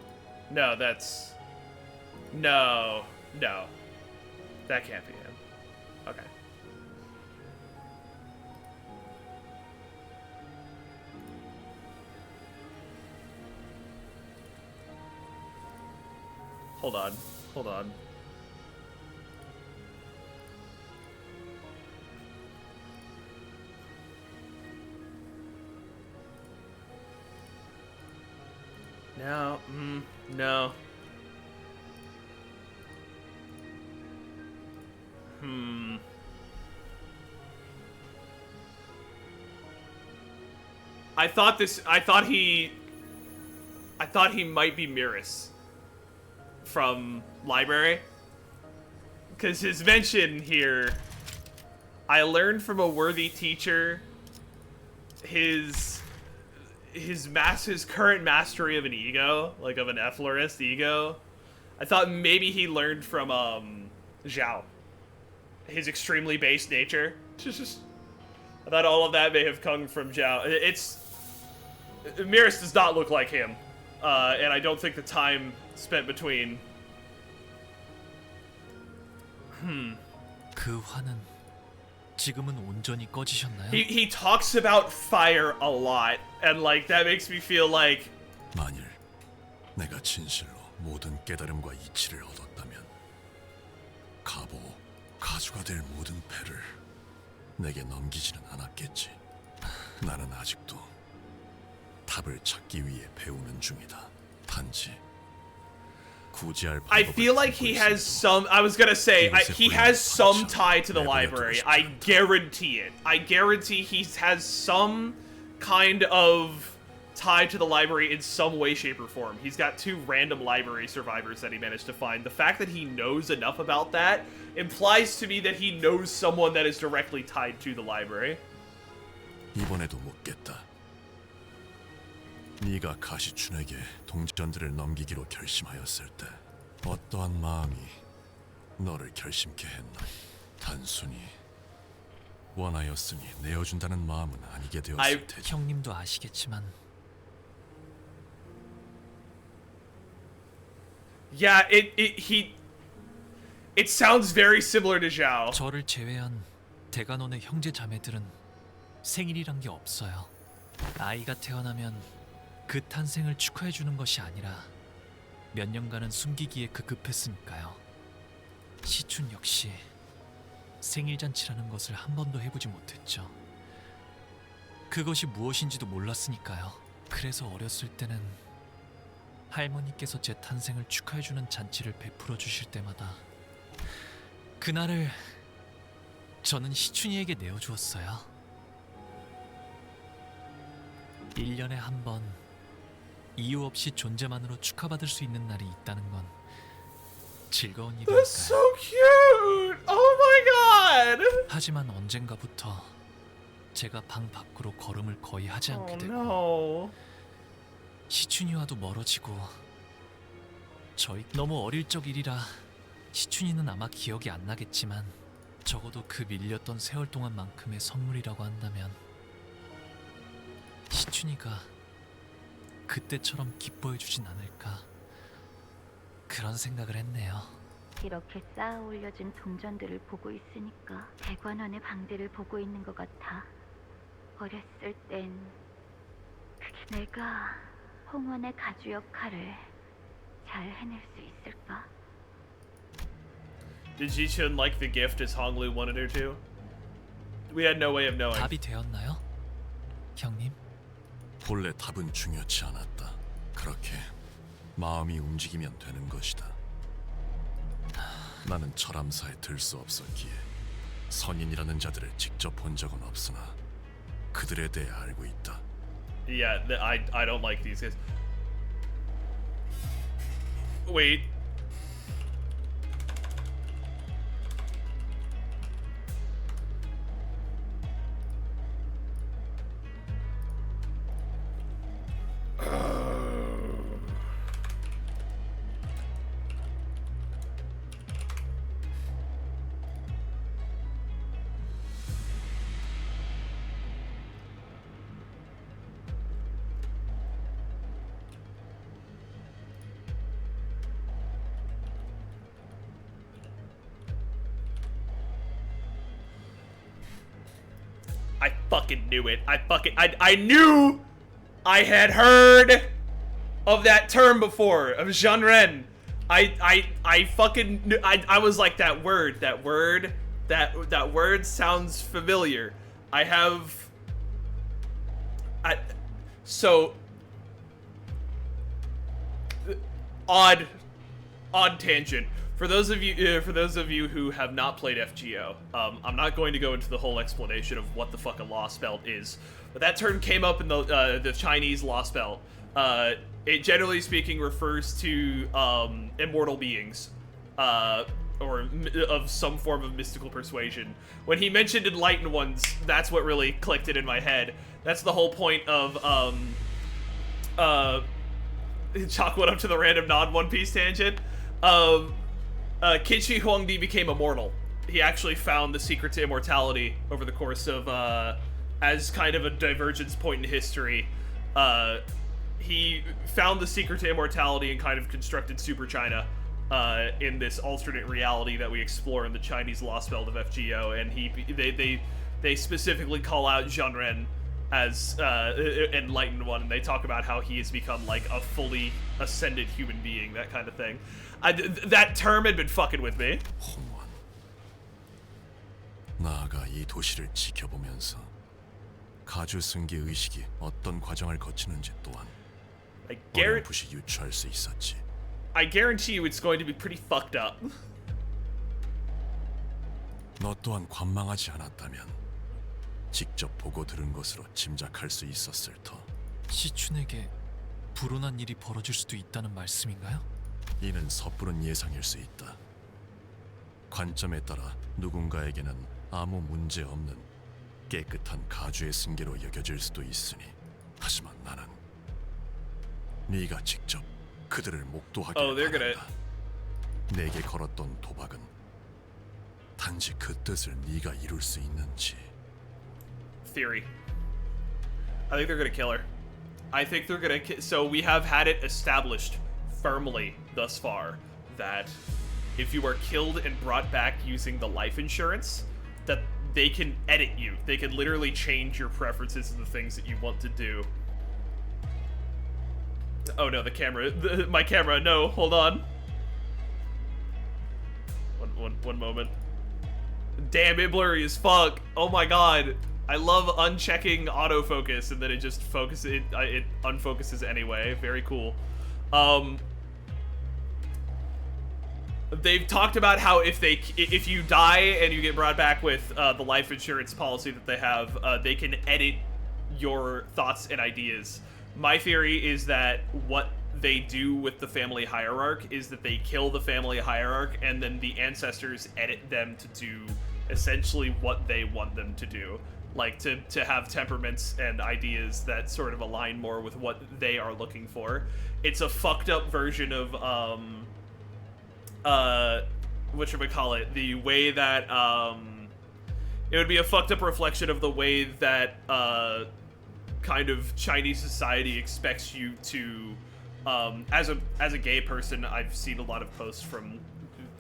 No, that's... No. No. That can't be him. Okay. Hold on. Hold on. No. No. I thought he might be Miris from library, because his mention here, I learned from a worthy teacher his current mastery of an ego, like of an efflorist ego. I thought maybe he learned from Zhao, his extremely base nature. I thought all of that may have come from Zhao. Miris does not look like him. And I don't think the time spent between... 그 화는 지금은 온전히 꺼지셨나요? He talks about fire a lot, and like that makes me feel like 만일 내가 진실로 모든 깨달음과 이치를 얻었다면 가주가 될 모든 패를 내게 넘기지는 않았겠지. 나는 아직도 답을 찾기 위해 배우는 중이다. 단지 I feel like he has some. I was gonna say he has some tie to the library. I guarantee it. I guarantee he has some kind of tie to the library in some way, shape, or form. He's got 2 random library survivors that he managed to find. The fact that he knows enough about that implies to me that he knows someone that is directly tied to the library. 이번에도 묻겠다. 네가 가시춘에게 동전들을 넘기기로 결심하였을 때 어떠한 마음이 너를 결심케 했나? 단순히 원하였으니 내어준다는 마음은 아니게 되었을 테지. 형님도 아시겠지만 Yeah, it sounds very similar to Zhao. 저를 제외한 대간원의 형제 자매들은 생일이란 게 없어요. 아이가 태어나면 그 탄생을 축하해 주는 것이 아니라 몇 년간은 숨기기에 급급했으니까요. 시춘 역시 생일 잔치라는 것을 한 번도 해보지 못했죠. 그것이 무엇인지도 몰랐으니까요. 그래서 어렸을 때는 할머니께서 제 탄생을 축하해주는 잔치를 베풀어 주실 때마다 그날을 저는 시춘이에게 내어주었어요. 1년에 한 번 이유 없이 존재만으로 축하받을 수 있는 날이 있다는 건 즐거운 일이니까요. That's so cute! Oh my god! 하지만 언젠가부터 제가 방 밖으로 걸음을 거의 하지 않게 되고 no. 시춘이와도 멀어지고 저희 너무 어릴 적 일이라 시춘이는 아마 기억이 안 나겠지만 적어도 그 밀렸던 세월 동안만큼의 선물이라고 한다면 시춘이가 그때처럼 기뻐해주진 않을까 그런 생각을 했네요. 이렇게 쌓아 올려진 동전들을 보고 있으니까 대관원의 방대를 보고 있는 것 같아. 어렸을 땐 내가 홍원의 가주 역할을 잘 해낼 수 있을까? Did Ji-chun like the gift as Honglu wanted her to? We had no way of knowing. 답이 되었나요? 형님? 본래 답은 중요치 않았다. 그렇게 마음이 움직이면 되는 것이다. 나는 철암사에 들 수 없었기에 선인이라는 자들을 직접 본 적은 없으나 그들에 대해 알고 있다. Yeah, I don't like these guys. Wait. I fucking knew it. I knew I had heard of that term before, of Zhenren. I fucking knew, I was like, that word sounds familiar. So odd tangent. For those of you who have not played FGO, I'm not going to go into the whole explanation of what the fuck a lost belt is, but that term came up in the Chinese lost belt. It generally speaking refers to immortal beings, or of some form of mystical persuasion. When he mentioned enlightened ones, that's what really clicked it in my head. That's the whole point of Chalk went up to the random non-One Piece tangent. Qin Huangdi became immortal. He actually found the secret to immortality over the course of, as kind of a divergence point in history. he found the secret to immortality and kind of constructed Super China in this alternate reality that we explore in the Chinese Lost Belt of FGO, and they specifically call out Zhenren as enlightened one, and they talk about how he has become like a fully ascended human being, that kind of thing. That term had been fucking with me. 나아가 이 도시를 지켜보면서 가주 승계 의식이 어떤 과정을 거치는지 또한 어렴풋이 유추할 수 있었지. I guarantee you it's going to be pretty fucked up. 너 또한 관망하지 않았다면 직접 보고 들은 것으로 짐작할 수 있었을 터. 시춘에게 불운한 일이 벌어질 수도 있다는 말씀인가요? 이는 섣부른 예상일 수 있다. 관점에 따라 누군가에게는 아무 문제 없는 깨끗한 가주의 승계로 여겨질 수도 있으니, 하지만 나는 네가 직접 그들을 목도하기를 바란다. 내게 걸었던 도박은 단지 그 뜻을 네가 이룰 수 있는지. Theory. I think they're gonna kill her. I think they're gonna so we have had it established firmly thus far that if you are killed and brought back using the life insurance, that they can edit you. They can literally change your preferences and the things that you want to do. Oh no, the camera. My camera. No, hold on. One moment. Damn, it blurry as fuck. Oh my god. I love unchecking autofocus and then it just focuses. It unfocuses anyway. Very cool. They've talked about how if you die and you get brought back with the life insurance policy that they have, they can edit your thoughts and ideas. My theory is that what they do with the family hierarch is that they kill the family hierarch and then the ancestors edit them to do essentially what they want them to do. Like to have temperaments and ideas that sort of align more with what they are looking for. It's a fucked up version of whatchamacallit, the way that it would be a fucked up reflection of the way that kind of Chinese society expects you to as a gay person. I've seen a lot of posts from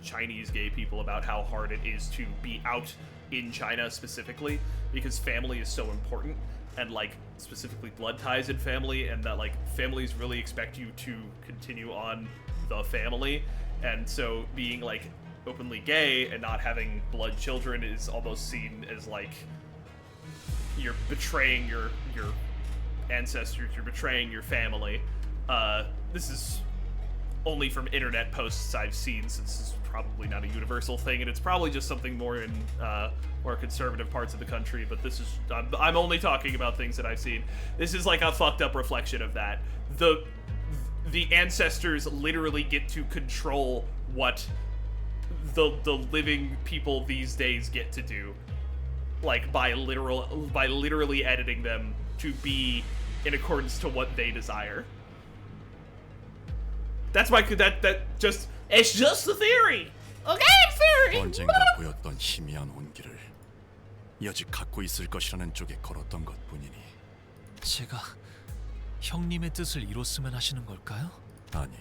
Chinese gay people about how hard it is to be out in China specifically because family is so important, and like specifically blood ties in family, and that like families really expect you to continue on the family. And so being like openly gay and not having blood children is almost seen as like you're betraying your ancestors, you're betraying your family. This is only from internet posts I've seen, since this is probably not a universal thing, and it's probably just something more in more conservative parts of the country, but this is, I'm only talking about things that I've seen. This is like a fucked up reflection of that. The ancestors literally get to control what the living people these days get to do, like by literally editing them to be in accordance to what they desire. That's my it's just the theory. Okay, theory. 언젠가 보였던 희미한 온기를 여직 갖고 있을 것이라는 쪽에 걸었던 것뿐이니. 제가 형님의 뜻을 이뤘으면 하시는 걸까요? 아니,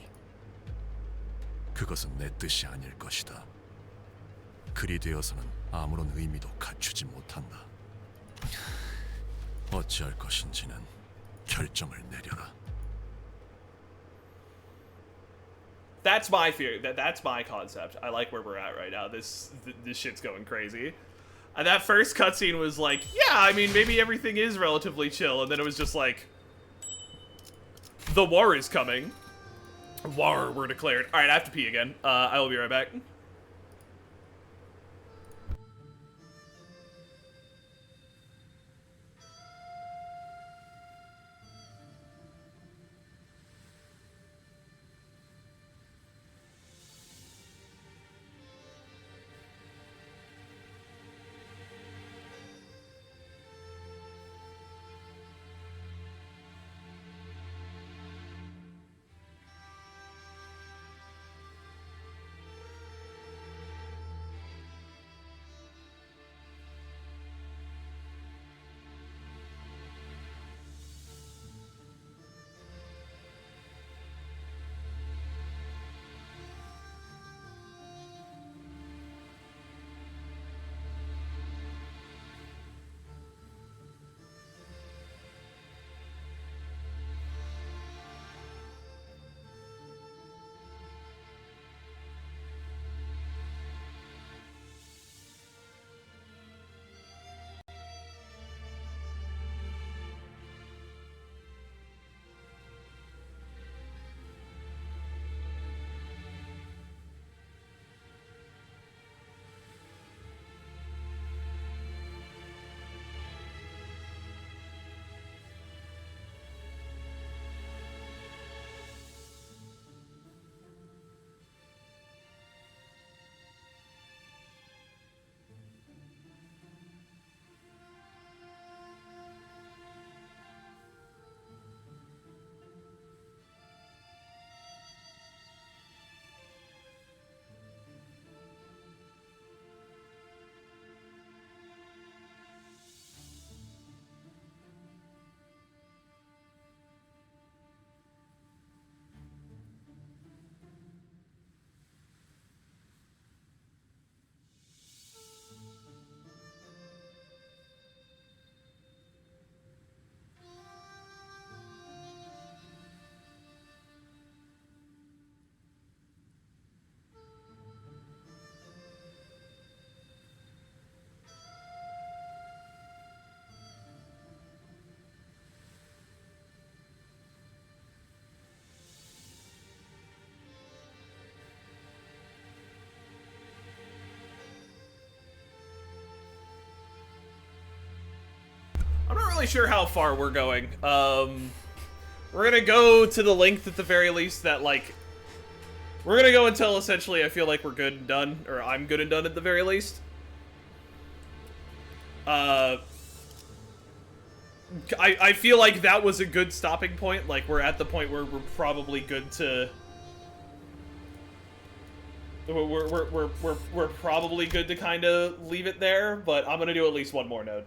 그것은 내 뜻이 아닐 것이다. 그리 되어서는 아무런 의미도 갖추지 못한다. 어찌할 것인지는 결정을 내려라. That's my theory. That's my concept. I like where we're at right now. This shit's going crazy. And that first cutscene was like, yeah, I mean, maybe everything is relatively chill, and then it was just like, the war is coming. War were declared. All right, I have to pee again. I will be right back. really sure how far we're going. We're gonna go to the length at the very least that, like, we're gonna go until essentially I feel like we're good and done, or I'm good and done at the very least. I feel like that was a good stopping point. Like, we're at the point where we're probably good to... We're probably good to kind of leave it there, but I'm gonna do at least one more node.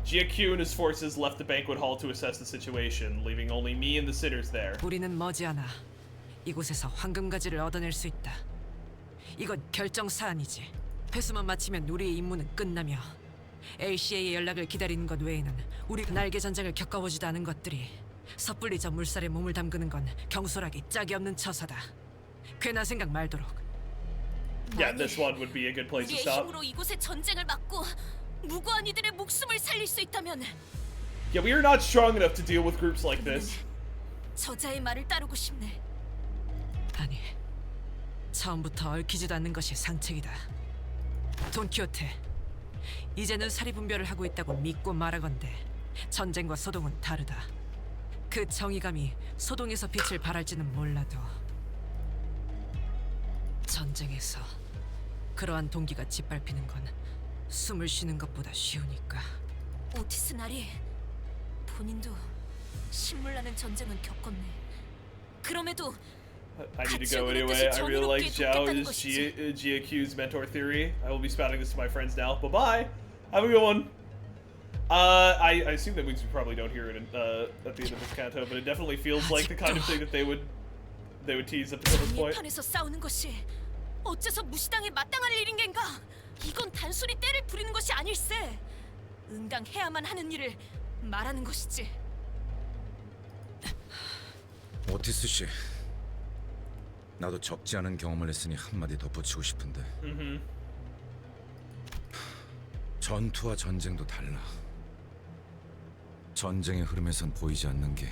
Jaku and his forces left the banquet hall to assess the situation, leaving only me and the sitters there. 우리는 머지않아 이곳에서 황금가지를 얻어낼 수 있다. 이건 결정 사안이지. 회수만 마치면 우리의 임무는 끝나며 LCA의 연락을 기다리는 것 외에는 우리 날개 전쟁을 겪어보지도 않은 것들이 섣불리 저 물살에 몸을 담그는 건 경솔하기 짝이 없는 처사다. 괜한 생각 말도록. Yeah, this one would be a good place to 우리의 stop. 힘으로 이곳의 전쟁을 막고 무고한 이들의 목숨을 살릴 수 있다면 Yeah, we are not strong enough to deal with groups like this. 저자의 말을 따르고 싶네. 아니, 처음부터 얽히지도 않는 것이 상책이다. 돈키호테, 이제는 사리분별을 하고 있다고 믿고 말하건대 전쟁과 소동은 다르다. 그 정의감이 소동에서 빛을 발할지는 몰라도 전쟁에서 그러한 동기가 짓밟히는 건 숨을 쉬는 것보다 쉬우니까. 오티스 나리, 본인도 신물나는 전쟁은 겪었네. 그럼에도 I need to go anyway. I really like Zhao is GAQ's mentor theory. I will be spouting this to my friends now. Bye-bye. Have a good one. I assume that means we probably don't hear it at the end of this Canto, but it definitely feels like the kind of thing that they would tease up until this point. 판에서 싸우는 것이 어째서 무시당에 마땅할 일인 겐가? 이건 단순히 때를 부리는 것이 아닐세. 응당해야만 하는 일을 말하는 것이지. 오티스 씨, 나도 적지 않은 경험을 했으니 한마디 덧붙이고 싶은데 전투와 전쟁도 달라. 전쟁의 흐름에선 보이지 않는 게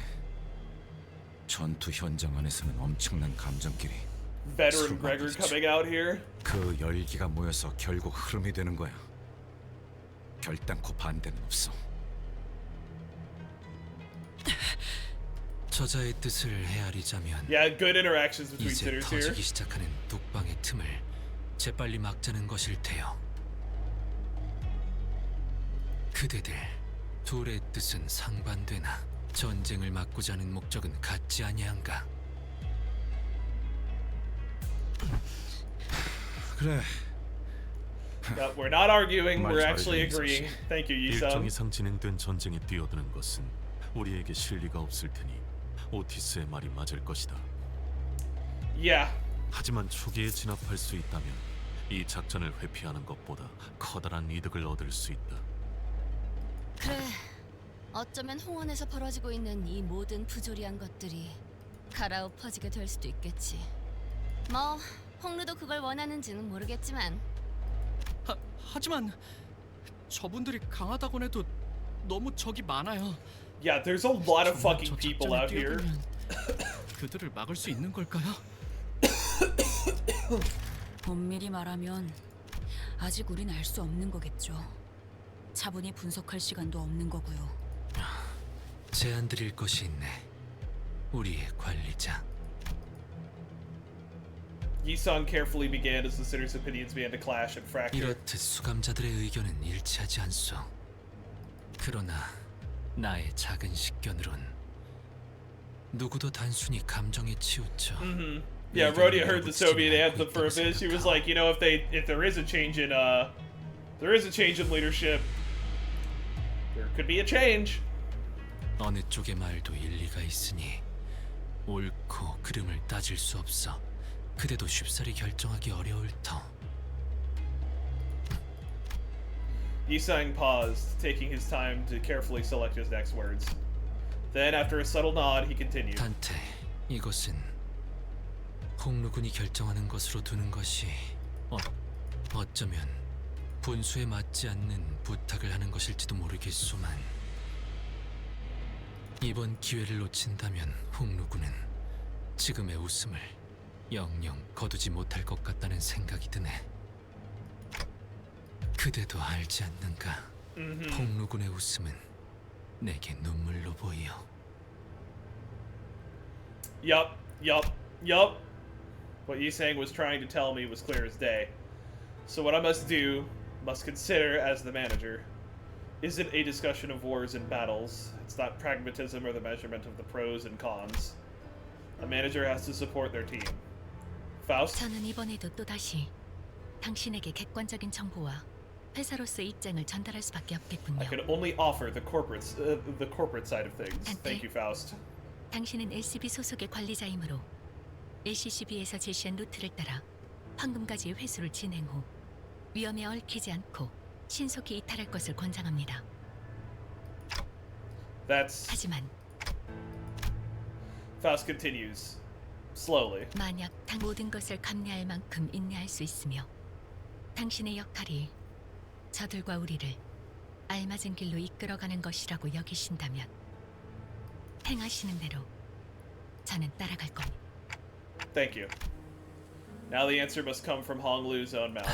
전투 현장 안에서는 엄청난 감정끼리 Veteran Gregor coming out here. 그 열기가 모여서 결국 흐름이 되는 거야. 결단코 반대는 없어. 저자의 뜻을 헤아리자면 Yeah, good interactions between 이제 sitters here. 터지기 시작하는 뚝방의 틈을 재빨리 막자는 것일 테요. 그대들 둘의 뜻은 상반되나 전쟁을 막고자 하는 목적은 같지 아니한가? 그래. We're not arguing. 말 We're 잘해줘, actually 이성 씨. agreeing. Thank you, 일정 Yi-sun. 이상 진행된 전쟁에 뛰어드는 것은 우리에게 실리가 없을 테니 오티스의 말이 맞을 것이다. Yeah. 하지만 초기에 진압할 수 있다면 이 작전을 회피하는 것보다 커다란 이득을 얻을 수 있다. 그래, 어쩌면 홍원에서 벌어지고 있는 이 모든 부조리한 것들이 갈아엎어지게 될 수도 있겠지. 뭐 홍루도 그걸 원하는지는 모르겠지만. 하지만 저분들이 강하다곤 해도 너무 적이 많아요. Yeah, there's a lot of fucking people out here. 그들을 막을 수 있는 걸까요? 엄밀히 말하면 아직 우린 알 수 없는 거겠죠. 차분히 분석할 시간도 없는 거고요. 제안 드릴 것이 있네. 우리의 관리자. Yi-sun carefully began as the sitters' opinions began to clash and fracture. 이렇듯 수감자들의 의견은 일치하지 않소. 그러나 나의 작은 식견으론 누구도 단순히 감정에 치우쳐. Yeah, Rhodia heard the Soviet anthem for a bit. She was like, you know, if there is a change in leadership, there could be a change. 어느 쪽의 말도 일리가 있으니 옳고 그름을 따질 수 없어. 그대도 쉽사리 결정하기 어려울 터. Yi-sun paused, taking his time to carefully select his next words. Then, after a subtle nod, he continued. 단테, 이것은 홍루군이 결정하는 것으로 두는 것이 어쩌면 분수에 맞지 않는 부탁을 하는 것일지도 모르겠소만 이번 기회를 놓친다면 홍루군은 지금의 웃음을 영영 거두지 못할 것 같다는 생각이 드네. 그대도 알지 않는가? 폭루군의 웃음은 내게 눈물로 보여. Yup. What Yisang was trying to tell me was clear as day. So what I must consider as the manager, isn't a discussion of wars and battles. It's not pragmatism or the measurement of the pros and cons. A manager has to support their team. Faust? 저는 이번에도 또다시 당신에게 객관적인 정보와 회사로서의 입장을 전달할 수밖에 없겠군요. I could only offer the corporate side of things. Thank you, Faust. 당신은 LCB 소속의 관리자이므로 LCCB에서 제시한 루트를 따라 황금가지의 회수를 진행 후 위험에 얽히지 않고 신속히 이탈할 것을 권장합니다. 하지만 Faust continues slowly. 만약 모든 것을 감내할 만큼 인내할 수 있으며 당신의 역할이 저들과 우리를 알맞은 길로 이끌어가는 것이라고 여기신다면 행하시는 대로 저는 따라갈 겁니다. Thank you. Now the answer must come from Hong Lu's own mouth.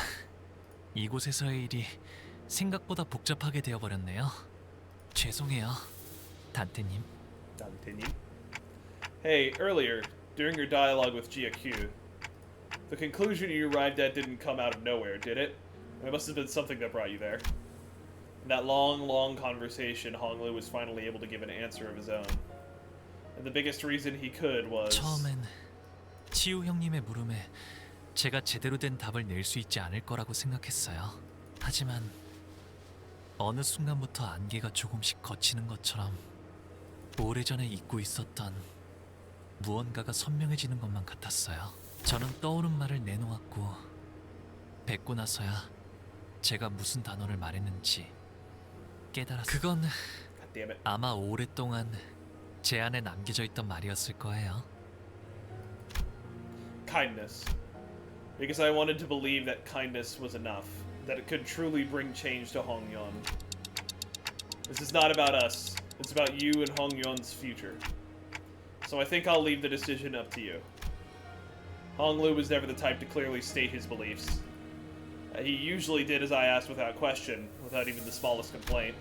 이곳에서의 일이 생각보다 복잡하게 되어버렸네요. 죄송해요, 단테님. Hey, earlier, during your dialogue with Jaku, the conclusion you arrived at didn't come out of nowhere, did it? It must have been something that brought you there. In that long conversation, Hong Lu was finally able to give an answer of his own. And the biggest reason he could was... 처음엔 치우 형님의 물음에 제가 제대로 된 답을 낼 수 있지 않을 거라고 생각했어요. 하지만 어느 순간부터 안개가 조금씩 걷히는 것처럼 오래전에 잊고 있었던 무언가가 선명해지는 것만 같았어요. 저는 떠오른 말을 내놓았고 뵙고 나서야 제가 무슨 단어를 말했는지 깨달았어요. 그건 아마 오랫동안 제 안에 남겨져 있던 말이었을 거예요. Kindness. Because I wanted to believe that kindness was enough. That it could truly bring change to Hong Yuan. This is not about us. It's about you and Hong Yuan's future. So I think I'll leave the decision up to you. Hong Lu was never the type to clearly state his beliefs. He usually did as I asked without question, without even the smallest complaint.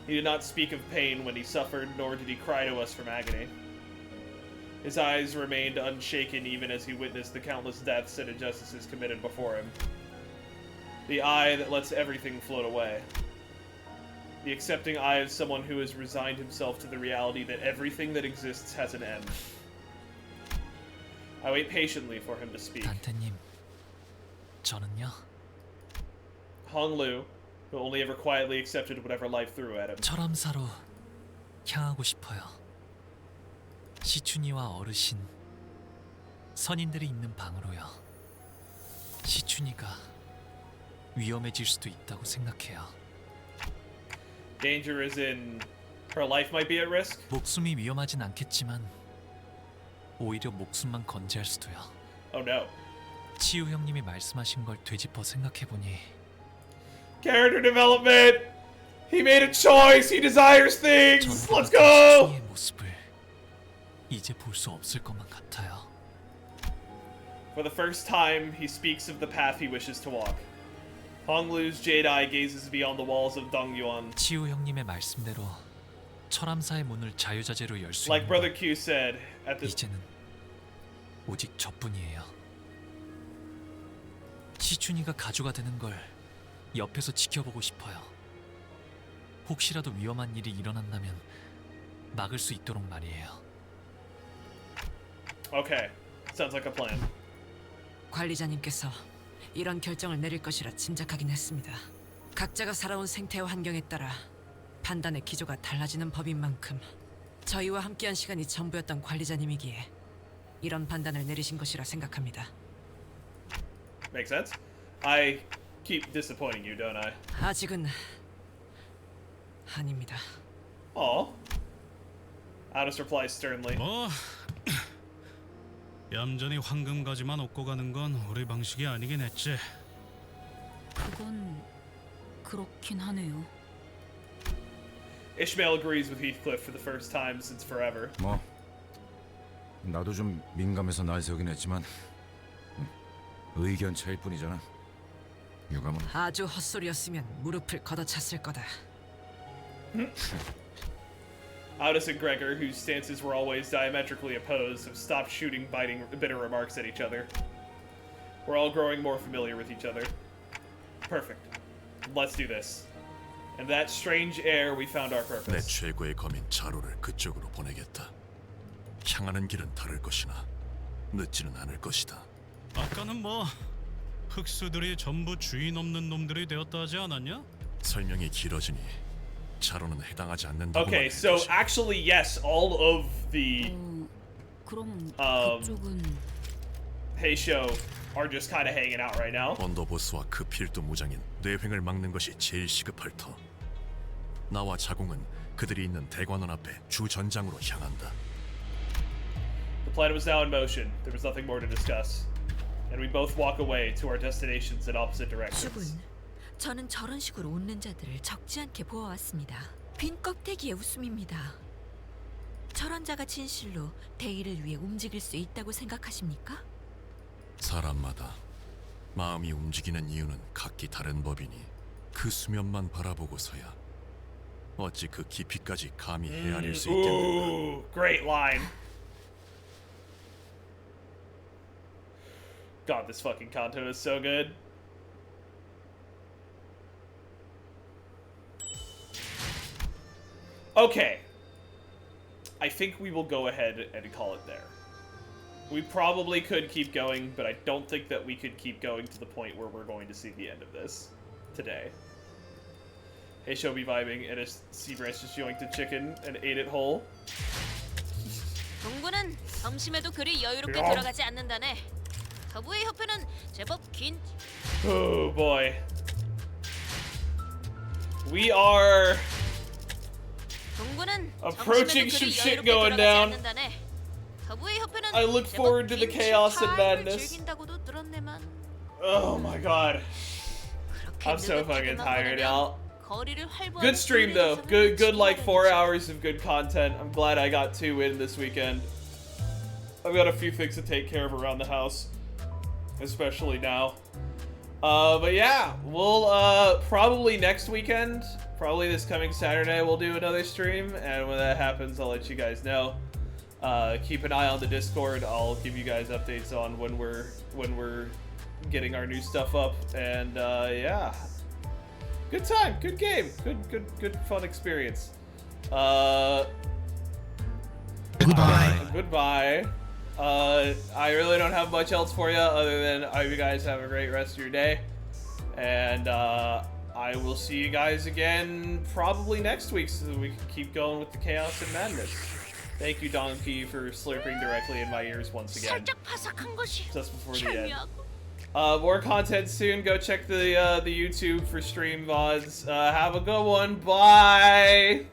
He did not speak of pain when he suffered, nor did he cry to us from agony. His eyes remained unshaken even as he witnessed the countless deaths and injustices committed before him. The eye that lets everything float away. The accepting eye of someone who has resigned himself to the reality that everything that exists has an end. I wait patiently for him to speak. 단테님, 저는요. Hong Lu, who only ever quietly accepted whatever life threw at him. 철암사로 향하고 싶어요. 시춘이와 어르신, 선인들이 있는 방으로요. 시춘이가 위험해질 수도 있다고 생각해요. Danger is in her life might be at risk? 목숨이 위험하진 않겠지만 오히려 목숨만 건재할 수도요. Oh no. 치유 형님이 말씀하신 걸 되짚어 생각해보니 Character development! He made a choice! He desires things! Let's go! 시춘이의 모습을 이제 볼 수 없을 것만 같아요. For the first time, he speaks of the path he wishes to walk. Hong Lu's jade eye gazes beyond the walls of Dongyuan. 치유 형님의 말씀대로 철암사의 문을 자유자재로 열 수 Like 있는 Brother Q said, at this 이제는 오직 저뿐이에요. 시춘이가 가주가 되는 걸 옆에서 지켜보고 싶어요. 혹시라도 위험한 일이 일어난다면 막을 수 있도록 말이에요. Okay, sounds like a plan. 관리자님께서 이런 결정을 내릴 것이라 짐작하긴 했습니다. 각자가 살아온 생태와 환경에 따라 판단의 기조가 달라지는 법인 만큼 저희와 함께한 시간이 전부였던 관리자님이기에 이런 판단을 내리신 것이라 생각합니다. Makes sense. I keep disappointing you, don't I? 아직은 아닙니다. Aw. Aldous replies sternly. 뭐 얌전히 황금가지만 얻고 가는 건 우리 방식이 아니긴 했지. 그건 그렇긴 하네요. Ishmael agrees with Heathcliff for the first time since forever. 뭐 나도 좀 민감해서 나서긴 했지만 의견 차일 뿐이잖아. 유감은 아주 헛소리였으면 무릎을 걷어찼을 거다. Aldous and Gregor, whose stances were always diametrically opposed, have stopped shooting bitter remarks at each other. We're all growing more familiar with each other. Perfect. Let's do this. In that strange air, we found our 내 purpose. 최고의 검인 자루를 그쪽으로 보내겠다. 향하는 길은 다를 것이나 늦지는 않을 것이다. 아까는 뭐 흑수들이 전부 주인 없는 놈들이 되었다 하지 않았냐? 설명이 길어지니 자루는 해당하지 않는다고 Okay, so actually, yes, all of the 그럼 그쪽은 Heisho are just kind of hanging out right now. 언더보스와 그 필두 무장인 뇌횡을 막는 것이 제일 시급할 터. 나와 자궁은 그들이 있는 대관원 앞에 주 전장으로 향한다. The plan was now in motion. There was nothing more to discuss. And we both walk away to our destinations in opposite directions. 주군, 저는 저런 식으로 웃는 자들을 적지 않게 보아왔습니다. 빈 껍데기의 웃음입니다. 저런 자가 진실로 대의를 위해 움직일 수 있다고 생각하십니까? 사람마다 마음이 움직이는 이유는 각기 다른 법이니 그 수면만 바라보고서야 어찌 그 깊이까지 감히 헤아릴 수 있겠는가. Ooh, great line. God, this fucking Canto is so good. Okay. I think we will go ahead and call it there. We probably could keep going, but I don't think that we could keep going to the point where we're going to see the end of this today. Hey, show me vibing, and a sea branch just yoinked a chicken and ate it whole. 동구는 점심에도 그리 여유롭게 야. 들어가지 않는다네. 서부의 협회는 제법 긴. Oh boy. We are 동구는 approaching some 점심에도 그리 shit 여유롭게 going 들어가지 down. 않는다네. 서부의 협회는 I look 제법 forward to the 긴 chaos and 식탐을 madness. 즐긴다고도 들었네만. Oh my god. I'm so fucking tired, y'all. 거리를 활보하는 Good stream though. Good like 4 hours of good content. I'm glad I got 2 in this weekend. I've got a few things to take care of around the house, especially now. But yeah, we'll probably next weekend, probably this coming Saturday, we'll do another stream, and when that happens, I'll let you guys know. Keep an eye on the Discord. I'll give you guys updates on when we're getting our new stuff up, and yeah. Good time, good game, good fun experience. Goodbye. I really don't have much else for you other than I hope you guys have a great rest of your day, and I will see you guys again probably next week so that we can keep going with the chaos and madness. Thank you, Donkey, for slurping directly in my ears once again. 살짝 바삭한 것이 Just before the end. 현미하고. More content soon. Go check the YouTube for stream VODs. Have a good one. Bye.